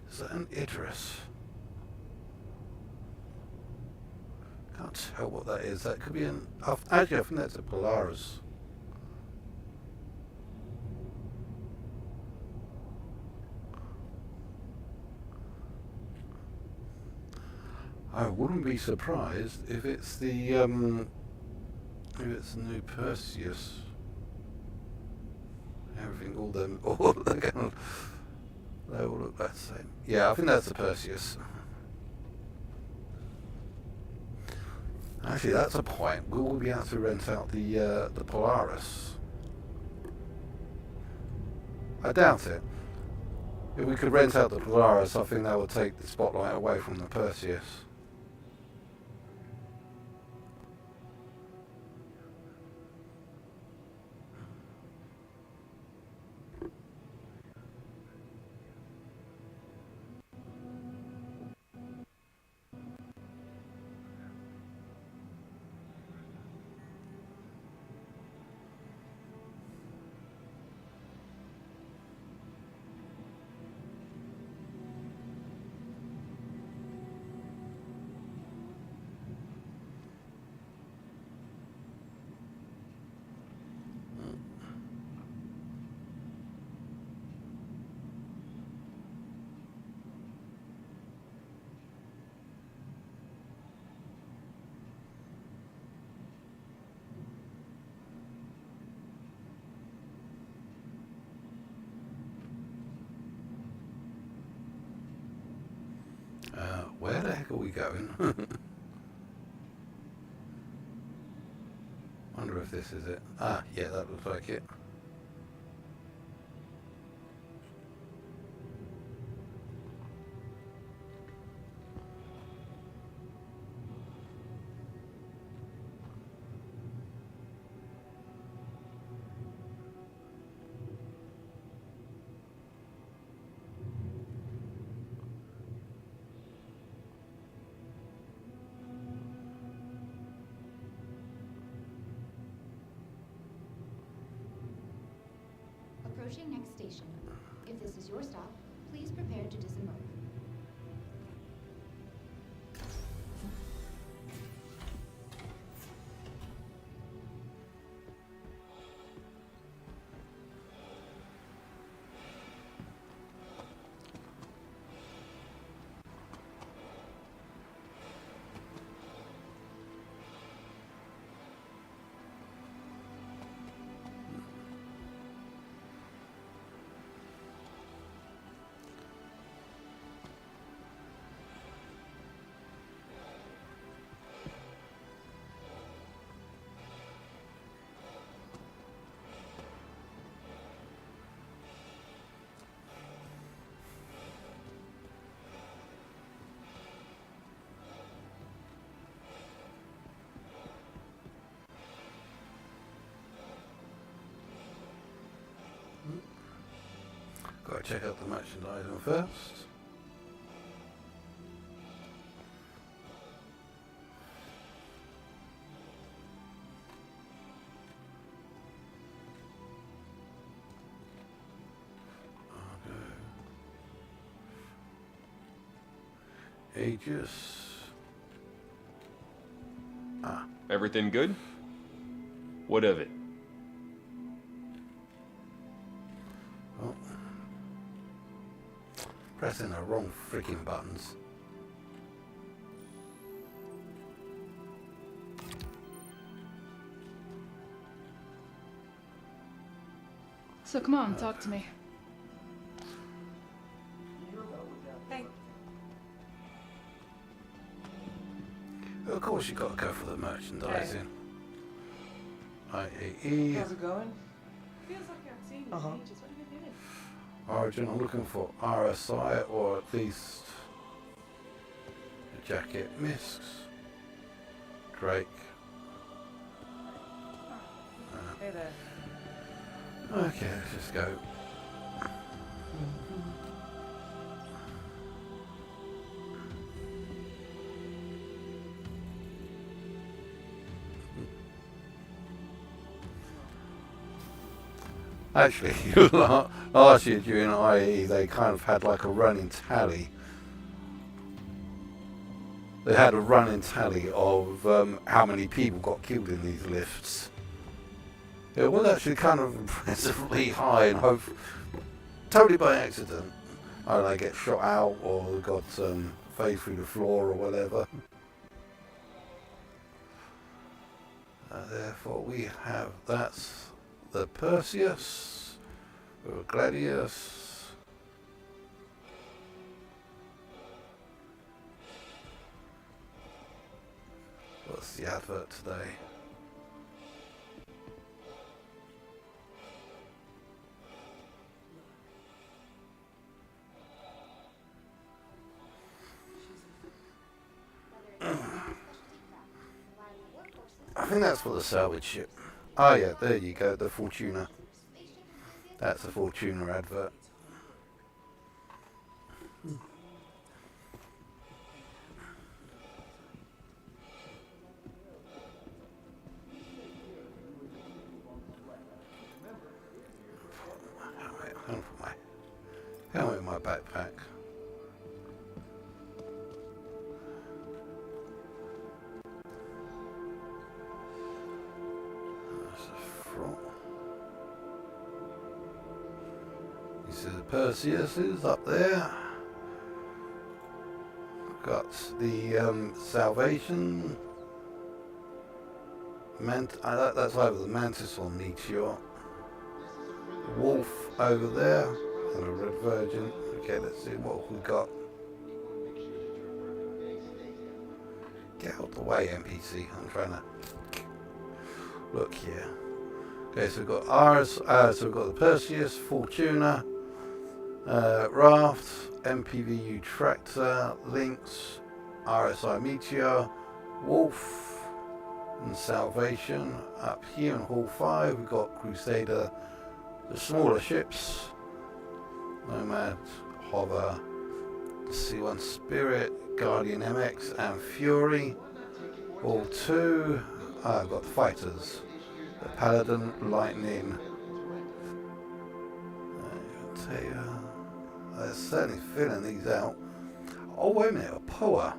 Is that an Idris? Can't tell what that is. That could be an... Actually, I think that's a Polaris. I wouldn't be surprised if it's the if it's the new Perseus. Everything, all them, all again, they all look the same. Yeah, I think that's the Perseus. Actually, that's a point. We will be able to rent out the Polaris. I doubt it. If we could rent out the Polaris, I think that would take the spotlight away from the Perseus. Where the heck are we going? Wonder if this is it. Ah, yeah, that looks like it. Approaching next station. If this is your stop, please prepare to disembark. Got to check out the merchandising first. Aegis. Everything good? What of it? Oh. Pressing the wrong freaking buttons. So come on, talk to me. Of course, you got to go for the merchandising. IAE. How's it going? Feels like I've seen you Uh-huh. in ages. What are you doing? Origin, I'm looking for RSI or at least a jacket. Misks. Drake. Hey there. Okay, let's just go. Actually, last year during IAE, they kind of had like a running tally. They had a running tally of how many people got killed in these lifts. It was actually kind of impressively high, and totally by accident. I don't know, they get shot out or got phased through the floor or whatever. Therefore, we have that's the Perseus, or Gladius. What's the advert today? I think that's for the salvage ship. Oh yeah, there you go, the Fortuna. That's a Fortuna advert. Can't wait for my backpack. This is Perseus is up there. Got the Salvation. That's over the Mantis or Meteor. Wolf over there. And a Red Virgin. Okay, let's see what we got. Get out the way, NPC. I'm trying to look here. Okay, so we've got so we've got the Perseus, Fortuna, Raft, MPVU Tractor, Lynx, RSI Meteor, Wolf, and Salvation. Up here in Hall 5, we've got Crusader, the smaller ships, Nomad, Hover, C1 Spirit, Guardian MX, and Fury. Hall 2, I've got the fighters. The Paladin, Lightning, they're certainly filling these out. Oh, wait a minute, a POA.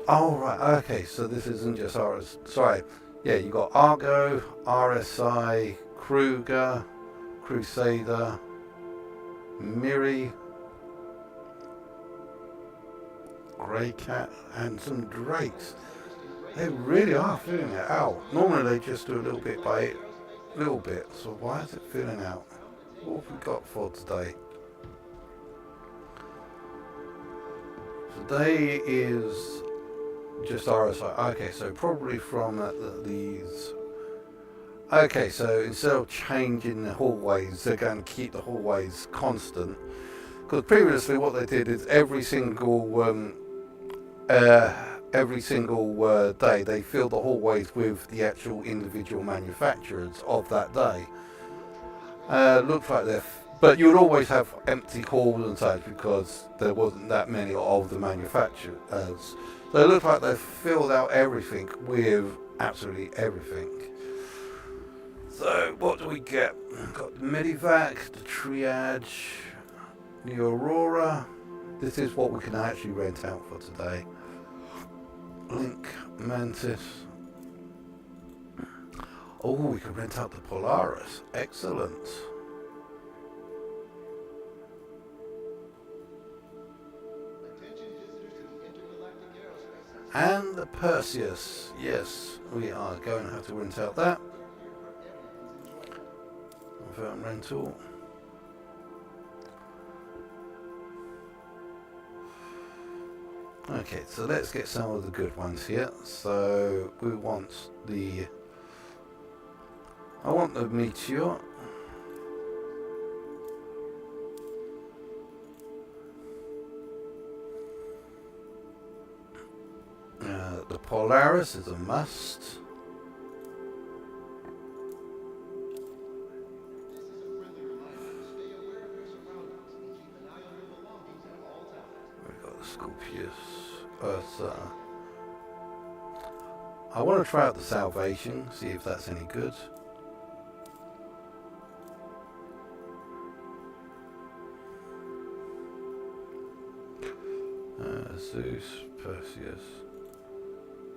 Oh, right, okay, so this isn't just RS. Sorry, yeah, you got Argo, RSI, Kruger, Crusader, Miri, Grey Cat, and some Drakes. They really are filling it out. Normally they just do a little bit by little bit, so why is it filling out? What have we got for today? Today is just RSI. Okay, so probably from these. Okay, so instead of changing the hallways, they're going to keep the hallways constant. Because previously what they did is every single day they filled the hallways with the actual individual manufacturers of that day. Looks like they're, but you would always have empty halls and such because there wasn't that many of the manufacturers. So it looks like they've filled out everything with absolutely everything. So what do we get? We've got the Medivac, the Triage, the Aurora. This is what we can actually rent out for today. Link, Mantis. Oh, we can rent out the Polaris. Excellent. And the Perseus. Yes, we are going to have to rent out that. Confirm rental. Okay, so let's get some of the good ones here. So we want the, I want the Meteor. The Polaris is a must. We've got the Scorpius, Ursa. I want to try out the Salvation, see if that's any good. Zeus, Perseus.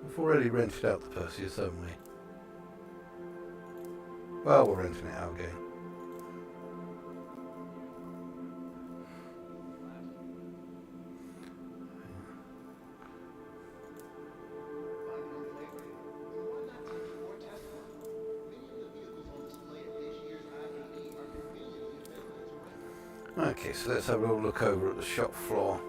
We've already rented out the Perseus, haven't we? Well, we're renting it out again. Okay, so let's have a little look over at the shop floor.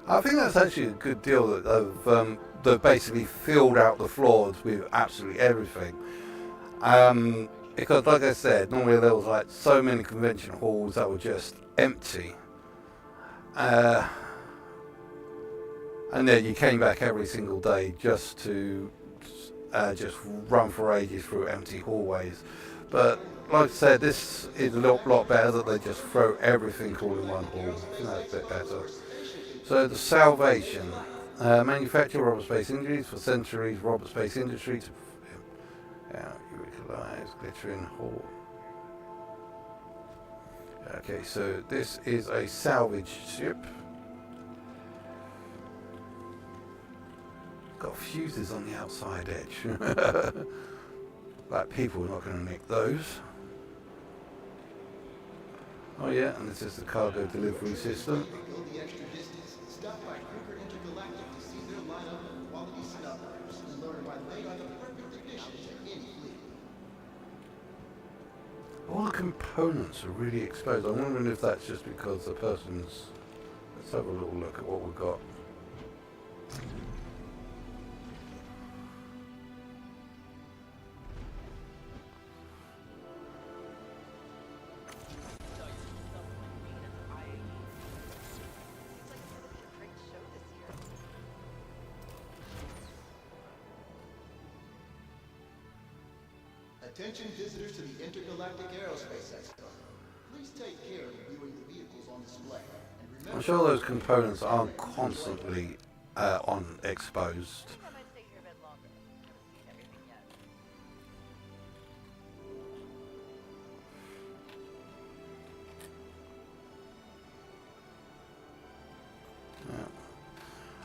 I think that's actually a good deal that they've basically filled out the floors with absolutely everything. Because like I said, normally there was like so many convention halls that were just empty. And then you came back every single day just to just run for ages through empty hallways. But like I said, this is a lot better that they just throw everything all in one hall. I think that's a bit better. So the Salvation, manufacture Robert Space Industries for centuries. Robert Space Industry to utilize glittering hall. Okay, so this is a salvage ship. Got fuses on the outside edge. Like people are not going to nick those. Oh yeah, and this is the cargo delivery system. Stop by Kruger Intergalactic to see their lineup of quality snubbers and learn why they are the perfect addition to any fleet. All the components are really exposed. I'm wondering if that's just because the person's... Let's have a little look at what we've got. Attention visitors to the Intergalactic Aerospace Expo. Please take care of viewing the vehicles on display. And remember, I'm sure those components aren't constantly exposed.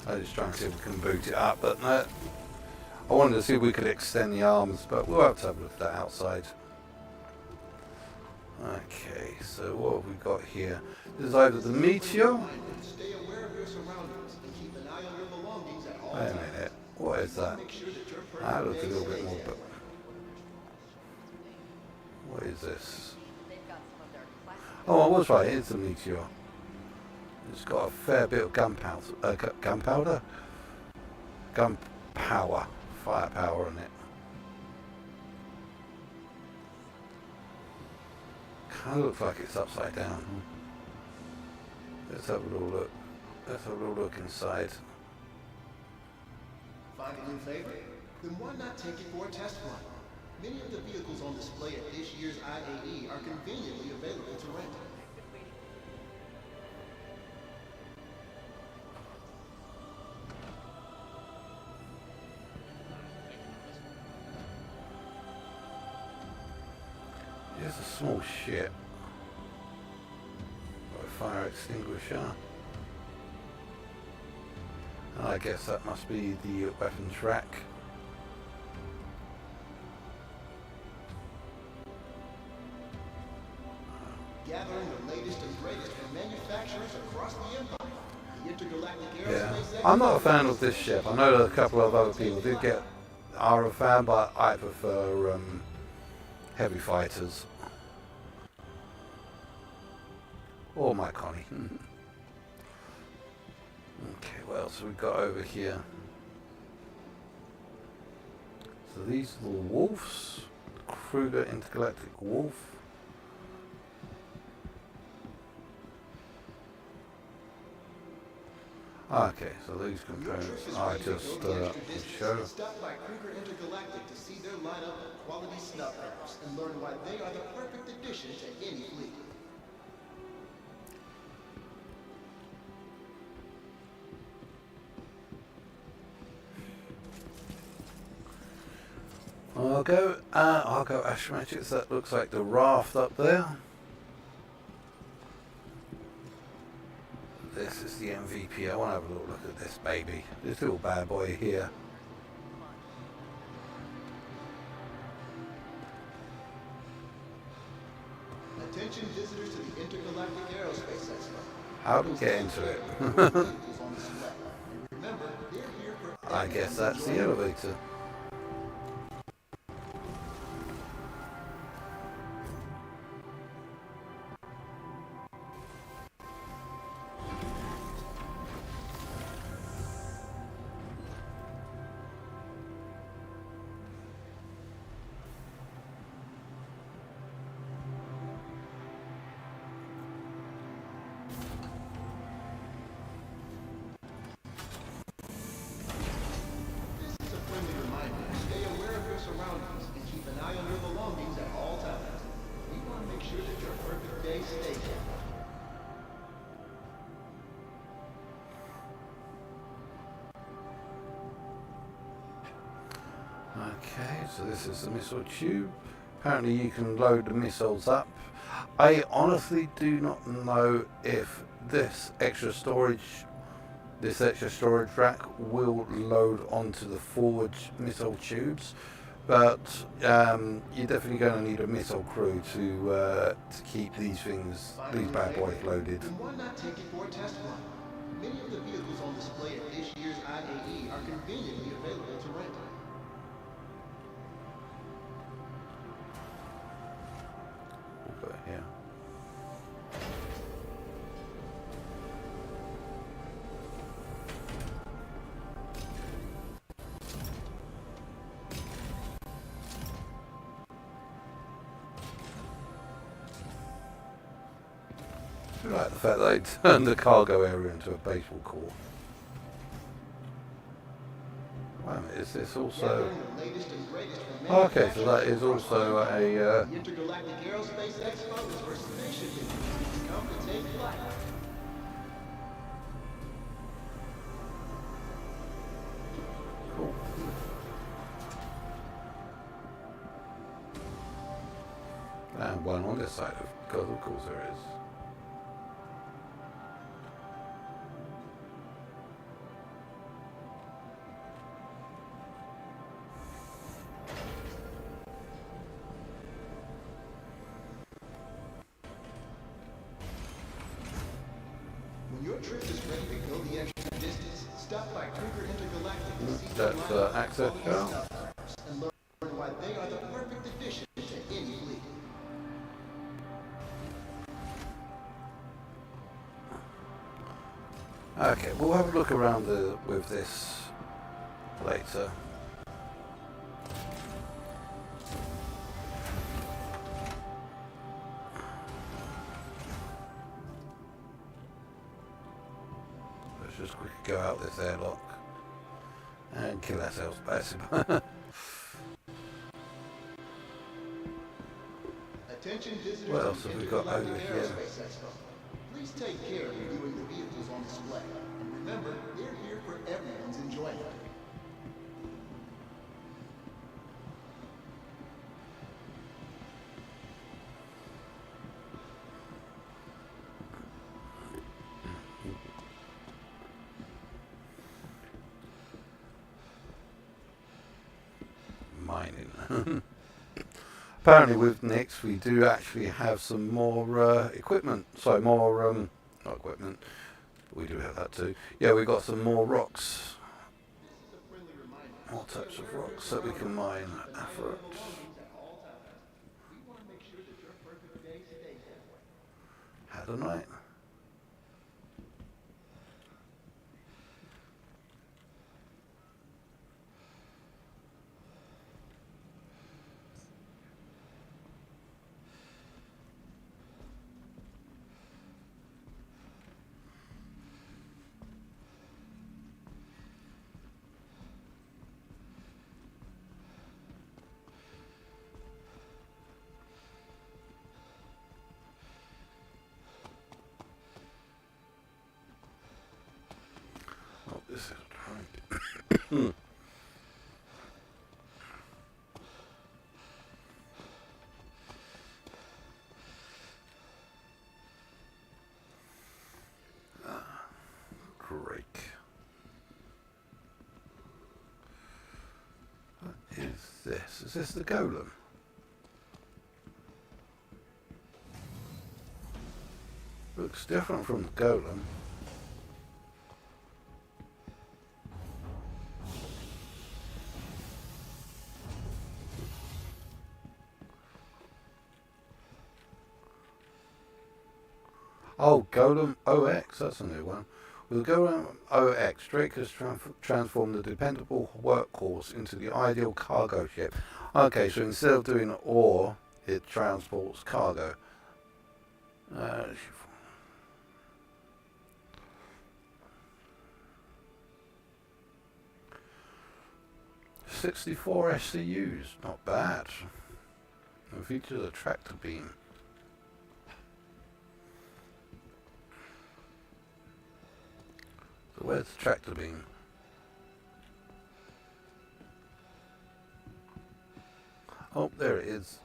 I was trying to see if we can boot it up, but no. I wanted to see if we could extend the arms, but we'll have to have a look at that outside. Okay, so what have we got here? This is either the Meteor. Stay aware of your surroundings and keep an eye on your belongings at all Wait a times. minute, what is that? That looks a little bit more, but what is this? Oh, I was right, it's a Meteor. It's got a fair bit of gunpowder? Gunpower, firepower on it. Kind of looks like it's upside down. Let's have a little look. Let's have a little look inside. Find a new favorite? Then why not take it for a test run? Many of the vehicles on display at this year's IAE are conveniently available to rent. Here's a small ship. Got a fire extinguisher. And I guess that must be the weapons rack. Gathering the latest and greatest from manufacturers across the empire. The intergalactic Yeah, aerospace. I'm not a fan of this ship. I know that a couple of other people are a fan, but I prefer heavy fighters. Or my Connie. Okay, what else have we got over here? So these are the wolves. Kruger Intergalactic Wolf. Okay, so these components are just show. Stop by Kruger Intergalactic to see their lineup of quality snuff wraps and learn why they are the perfect addition to any fleet. I'll go Ashmatics. That looks like the raft up there. This is the MVP. I want to have a little look at this baby. This little bad boy here. Attention visitors to the Intergalactic Aerospace Expo. How do we get into it? Remember, they're here for I guess that's the elevator. surroundings and keep an eye on your belongings at all times. We want to make sure that your perfect day stays there. Okay, so this is the missile tube. Apparently you can load the missiles up. I honestly do not know if this extra storage rack will load onto the forward missile tubes, but you're definitely going to need a missile crew to keep these bad boys loaded. Then why not take it for a test run? Many of the vehicles on display at this year's IAE are conveniently available to rent. We'll go here. I like the fact that they turned the cargo area into a baseball court. Wait a minute, is this also... Okay, so that is also a... The Intergalactic Aerospace Expo is where spaceship industries come to take flight. Cool. And one on this side, because of course there is. When your trip is ready to go the extra distance, stop by Cougar Intergalactic to see That's access shaft. and learn why they are the perfect addition to any fleet. Okay, we'll have a look around with this later. Let's just quickly go out this airlock and kill ourselves, basically. Attention visitors What else have we got over here? Aerospace Expo. Please take care of reviewing the vehicles on display. And remember, they're here for everyone's enjoyment. Mining. Apparently with Nix we do actually have some more equipment, so more, not equipment, we do have that too. Yeah, we've got some more rocks, more types of rocks that we can mine for it. Had a night. This is right. Drake. What is this? Is this the golem? Looks different from the golem. Oh, Golem OX, that's a new one. With the Golem OX, Drake has transformed the dependable workhorse into the ideal cargo ship. Okay, so instead of doing ore, it transports cargo. 64 SCUs, not bad. It features a tractor beam. So where's the tractor beam? Oh, there it is.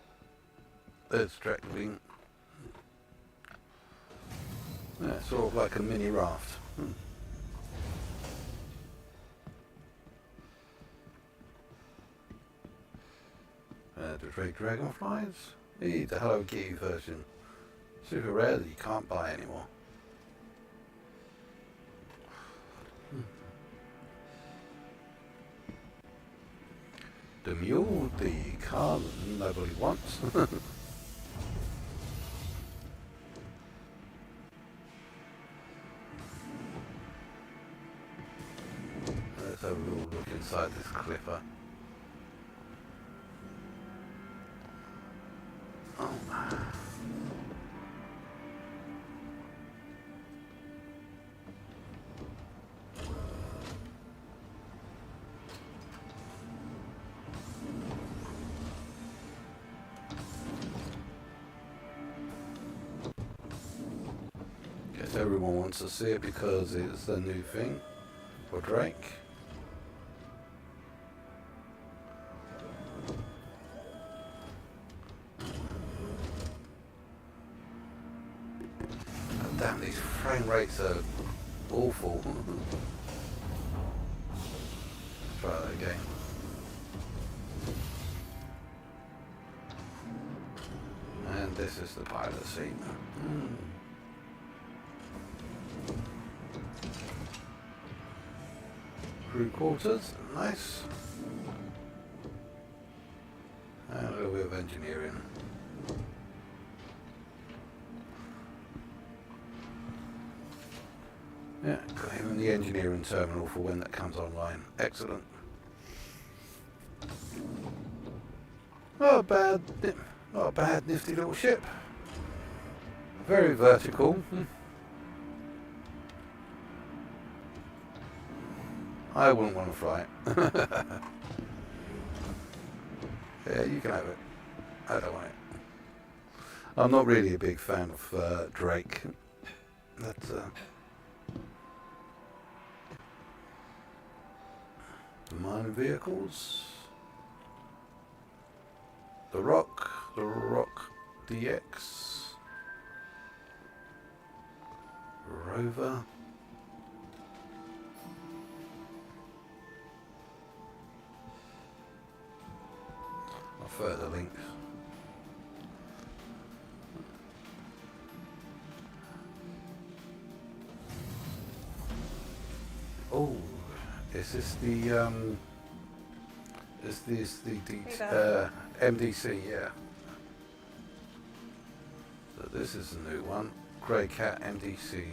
There's the tractor beam. Yeah, sort of like a mini raft. The Drake Dragonflies? The Hello Kitty version. Super rare that you can't buy anymore. The mule, the car that nobody wants. Let's have a little look inside this clipper. Oh. Guess everyone wants to see it because it's the new thing for Drake. Damn, these frame rates are awful. Let's try that again. And this is the pilot seat. Crew quarters, nice. And a little bit of engineering. Yeah, got him in the engineering terminal for when that comes online. Excellent. Not a bad nifty little ship. Very vertical. I wouldn't want to fly it. Yeah, you can have it. I don't want it. I'm not really a big fan of Drake. That's the mining vehicles. The Rock DX. Rover. Further links. Oh, is this the MDC? Yeah. So this is the new one, Grey Cat MDC,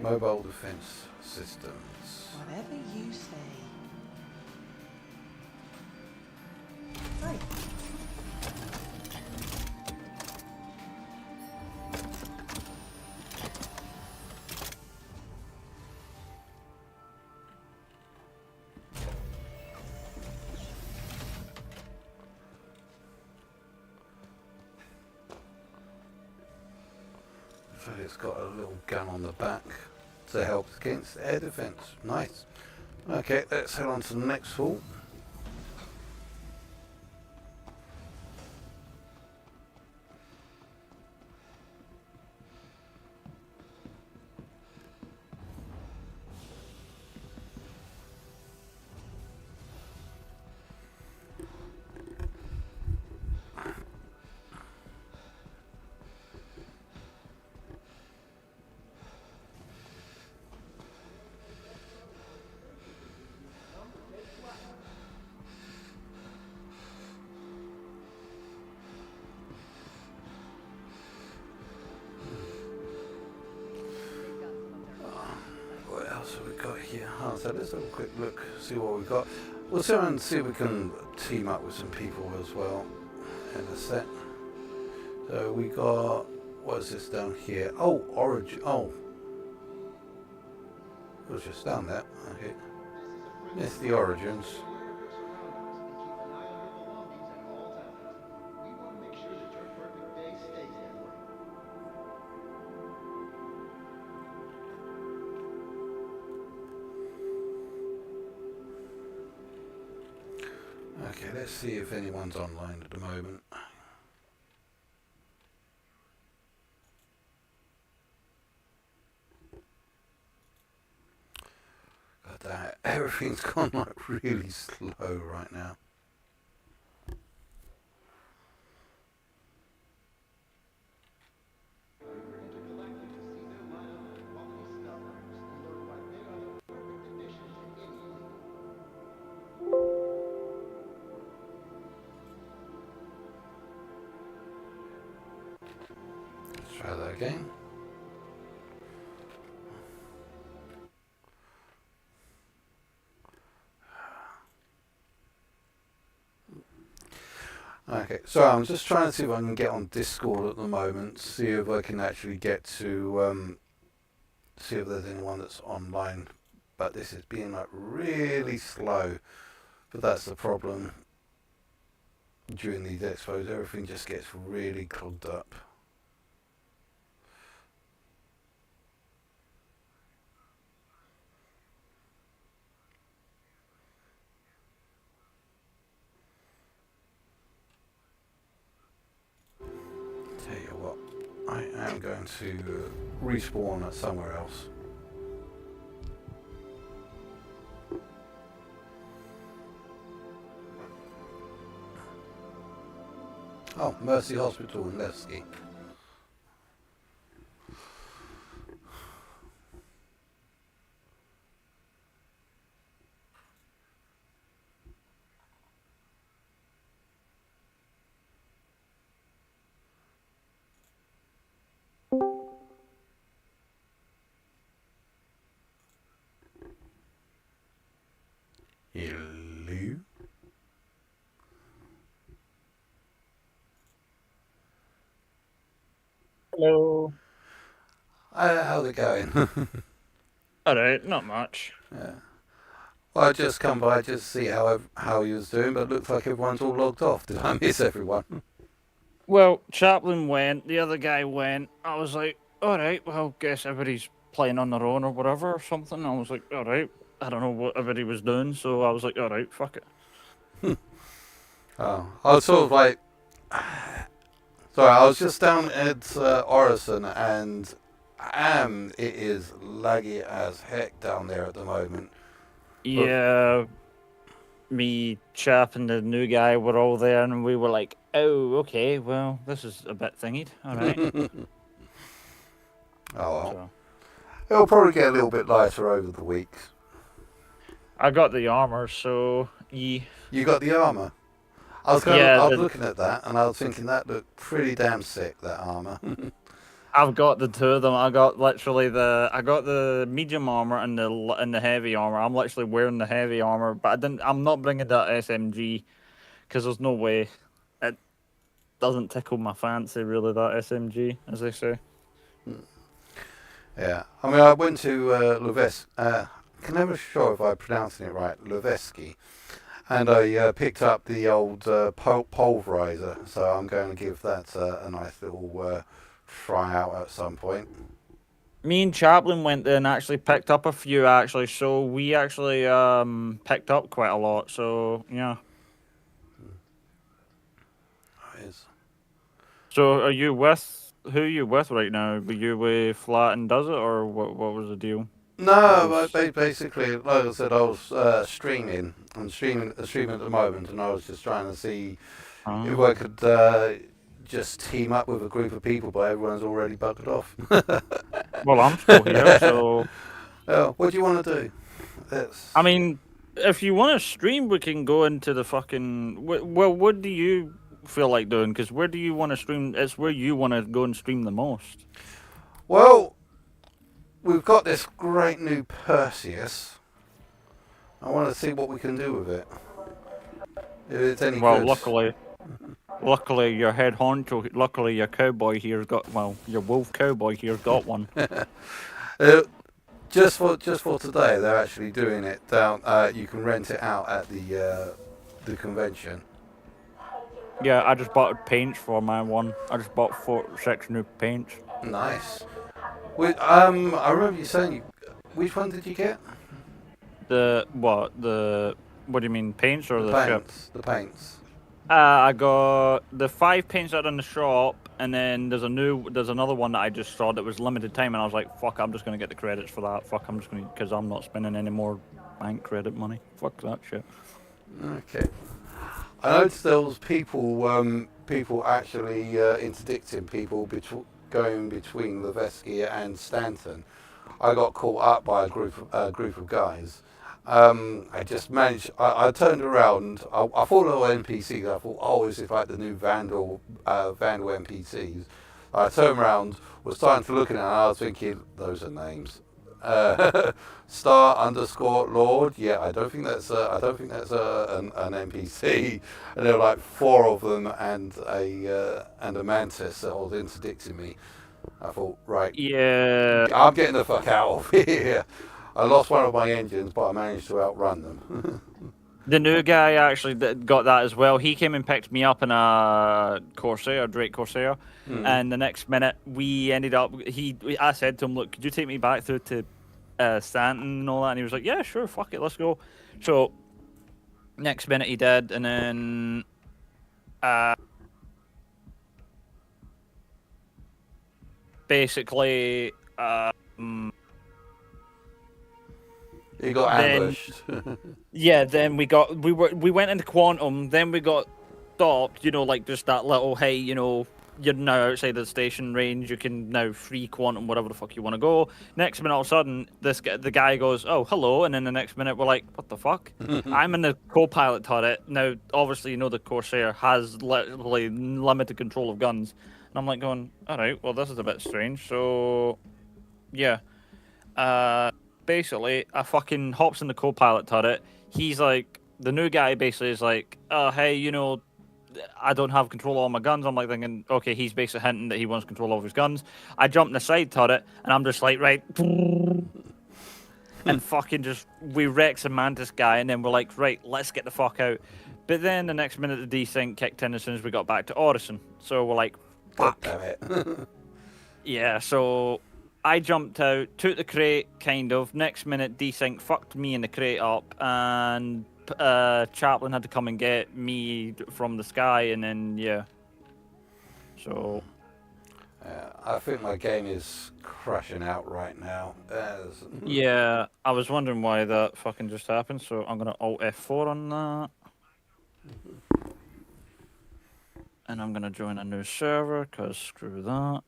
Mobile Defense Systems. Whatever you say. Right. So it's got a little gun on the back to help against air defense. Nice. Okay, let's head on to the next hall. So we got here. So let's have a quick look, see what we've got. We'll try and see if we can team up with some people as well in a set. So we got, what is this down here? Oh, Origin. Oh, it was just down there. Okay, it's the Origins. Okay, let's see if anyone's online at the moment. God damn it, everything's gone like really slow right now. Try that again. Okay, so I'm just trying to see if I can get on Discord at the moment, see if I can actually get to see if there's anyone that's online. But this is being like really slow. But that's the problem. During these expos, everything just gets really clogged up. Tell you what, I am going to respawn at somewhere else. Oh, Mercy Hospital in Levski. Hello? Hello. How's it going? Alright, not much. Yeah. Well, I just come by just to see how he was doing, but it looks like everyone's all logged off. Did I miss everyone? Well, Chaplin went, the other guy went. I was like, alright, well, guess everybody's playing on their own or whatever or something. I was like, alright. I don't know what everybody was doing, so I was like, alright, fuck it. Oh, I was sort of like... Sorry, I was just down at Orison, and it is laggy as heck down there at the moment. Yeah, me, Chap, and the new guy were all there, and we were like, oh, okay, well, this is a bit thingied. Alright. Oh, well. It'll probably get a little bit lighter over the weeks. I got the armor, so... You got the armor? I was looking at that, and I was thinking that looked pretty damn sick, that armor. I've got the two of them. I got the medium armor and the heavy armor. I'm literally wearing the heavy armor, but I'm not bringing that SMG because there's no way. It doesn't tickle my fancy really, that SMG, as they say. Yeah, I mean, I went to Levski. I'm never sure if I'm pronouncing it right, Levski, and I picked up the old pulverizer. So I'm going to give that a nice little try out at some point. Me and Chaplin went there and actually picked up a few actually, so we actually picked up quite a lot. So yeah. Nice. So are you with? Who are you with right now? Were you with Flat and Does It, or what was the deal? No, basically, like I said, I was streaming. I'm streaming at the moment, and I was just trying to see if I could just team up with a group of people, but everyone's already buggered off. Well, I'm still here, so... What do you want to do? I mean, if you want to stream, we can go into the fucking... Well, what do you feel like doing? Because where do you want to stream? It's where you want to go and stream the most. Well, we've got this great new Perseus. I want to see what we can do with it. If it's any good. Luckily, your head honcho, luckily your cowboy here's got, well, your wolf cowboy here's got one. Just for today, they're actually doing it down. You can rent it out at the convention. Yeah, I just bought paints for my one. I just bought 6 new paints. Nice. I remember you saying which one did you get? What do you mean, paints or the paints? ship? The paints. I got the 5 paints out in the shop, and then there's another one that I just saw that was limited time, and I was like, fuck, I'm just gonna get the credits for that. Fuck, I'm just gonna, because I'm not spending any more bank credit money. Fuck that shit. Okay. I noticed there was people actually interdicting people going between Levski and Stanton. I got caught up by a group of guys. I just managed. I turned around. I thought they were NPCs. I thought, oh, is it like the new Vandal NPCs? I turned around, was starting to look at it, and I was thinking, those are names. Star_Lord. Yeah, I don't think that's an NPC. And there were like 4 of them and a mantis that was interdicting me. I thought, right, yeah, I'm getting the fuck out of here. I lost one of my engines, but I managed to outrun them. The new guy actually got that as well. He came and picked me up in a Drake Corsair, and the next minute we ended up. I said to him, "Look, could you take me back through to Stanton and all that?" And he was like, "Yeah, sure, fuck it, let's go." So next minute he did, and then basically. You got ambushed. Yeah, then we went into Quantum, then we got stopped, like just that little, hey, you're now outside the station range, you can now free Quantum, whatever the fuck you want to go. Next minute, all of a sudden, the guy goes, oh, hello, and then the next minute, we're like, what the fuck? I'm in the co-pilot turret. Now, obviously, the Corsair has literally limited control of guns. And I'm like going, alright, well, this is a bit strange, so, yeah. basically, I fucking hops in the co-pilot turret. He's like, the new guy basically is like, oh, hey, you know, I don't have control of all my guns. I'm like thinking, okay, he's basically hinting that he wants control of his guns. I jump in the side turret, and I'm just like, right, and fucking just, we wreck some Mantis guy, and then we're like, right, let's get the fuck out. But then the next minute, the desync kicked in as soon as we got back to Orison. So we're like, fuck. Damn it. Yeah, so I jumped out, took the crate, kind of. Next minute, desync fucked me in the crate up, and Chaplin had to come and get me from the sky, and then, yeah. So... I think my game is crashing out right now. Yeah, I was wondering why that fucking just happened, so I'm going to Alt F4 on that. And I'm going to join a new server, because screw that.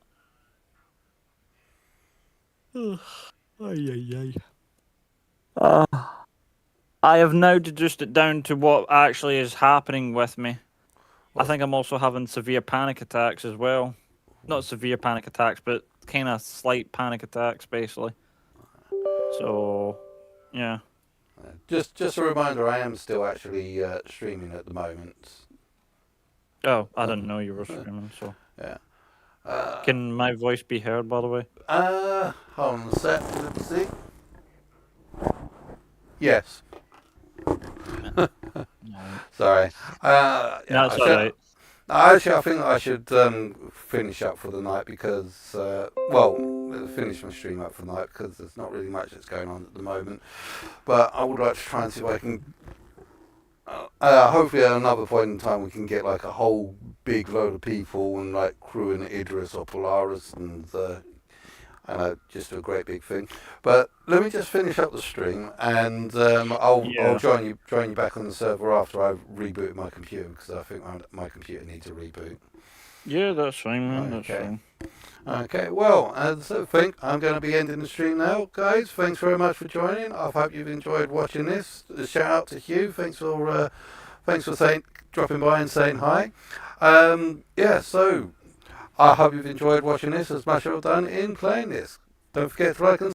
I have now reduced it down to what actually is happening with me. I think I'm also having severe panic attacks as well. Not severe panic attacks, but kind of slight panic attacks, basically. So, yeah. Just a reminder, I am still actually streaming at the moment. Oh, I didn't know you were streaming, so... Yeah. Can my voice be heard, by the way? Hold on a sec, let's see. Yes. Sorry. That's alright. Actually, I think I should finish up for the night because, finish my stream up for the night because there's not really much that's going on at the moment. But I would like to try and see if I can, hopefully at another point in time we can get like a whole big load of people and like crew in Idris or Polaris and just a great big thing. But let me just finish up the stream, and I'll join you back on the server after I've rebooted my computer because I think my computer needs a reboot. Yeah, that's fine, man. Okay. That's fine. Okay, well, as I think I'm going to be ending the stream now, guys. Thanks very much for joining. I hope you've enjoyed watching this. A shout out to Hugh. Thanks for dropping by and saying hi. So I hope you've enjoyed watching this as much as I've done in playing this. Don't forget to like and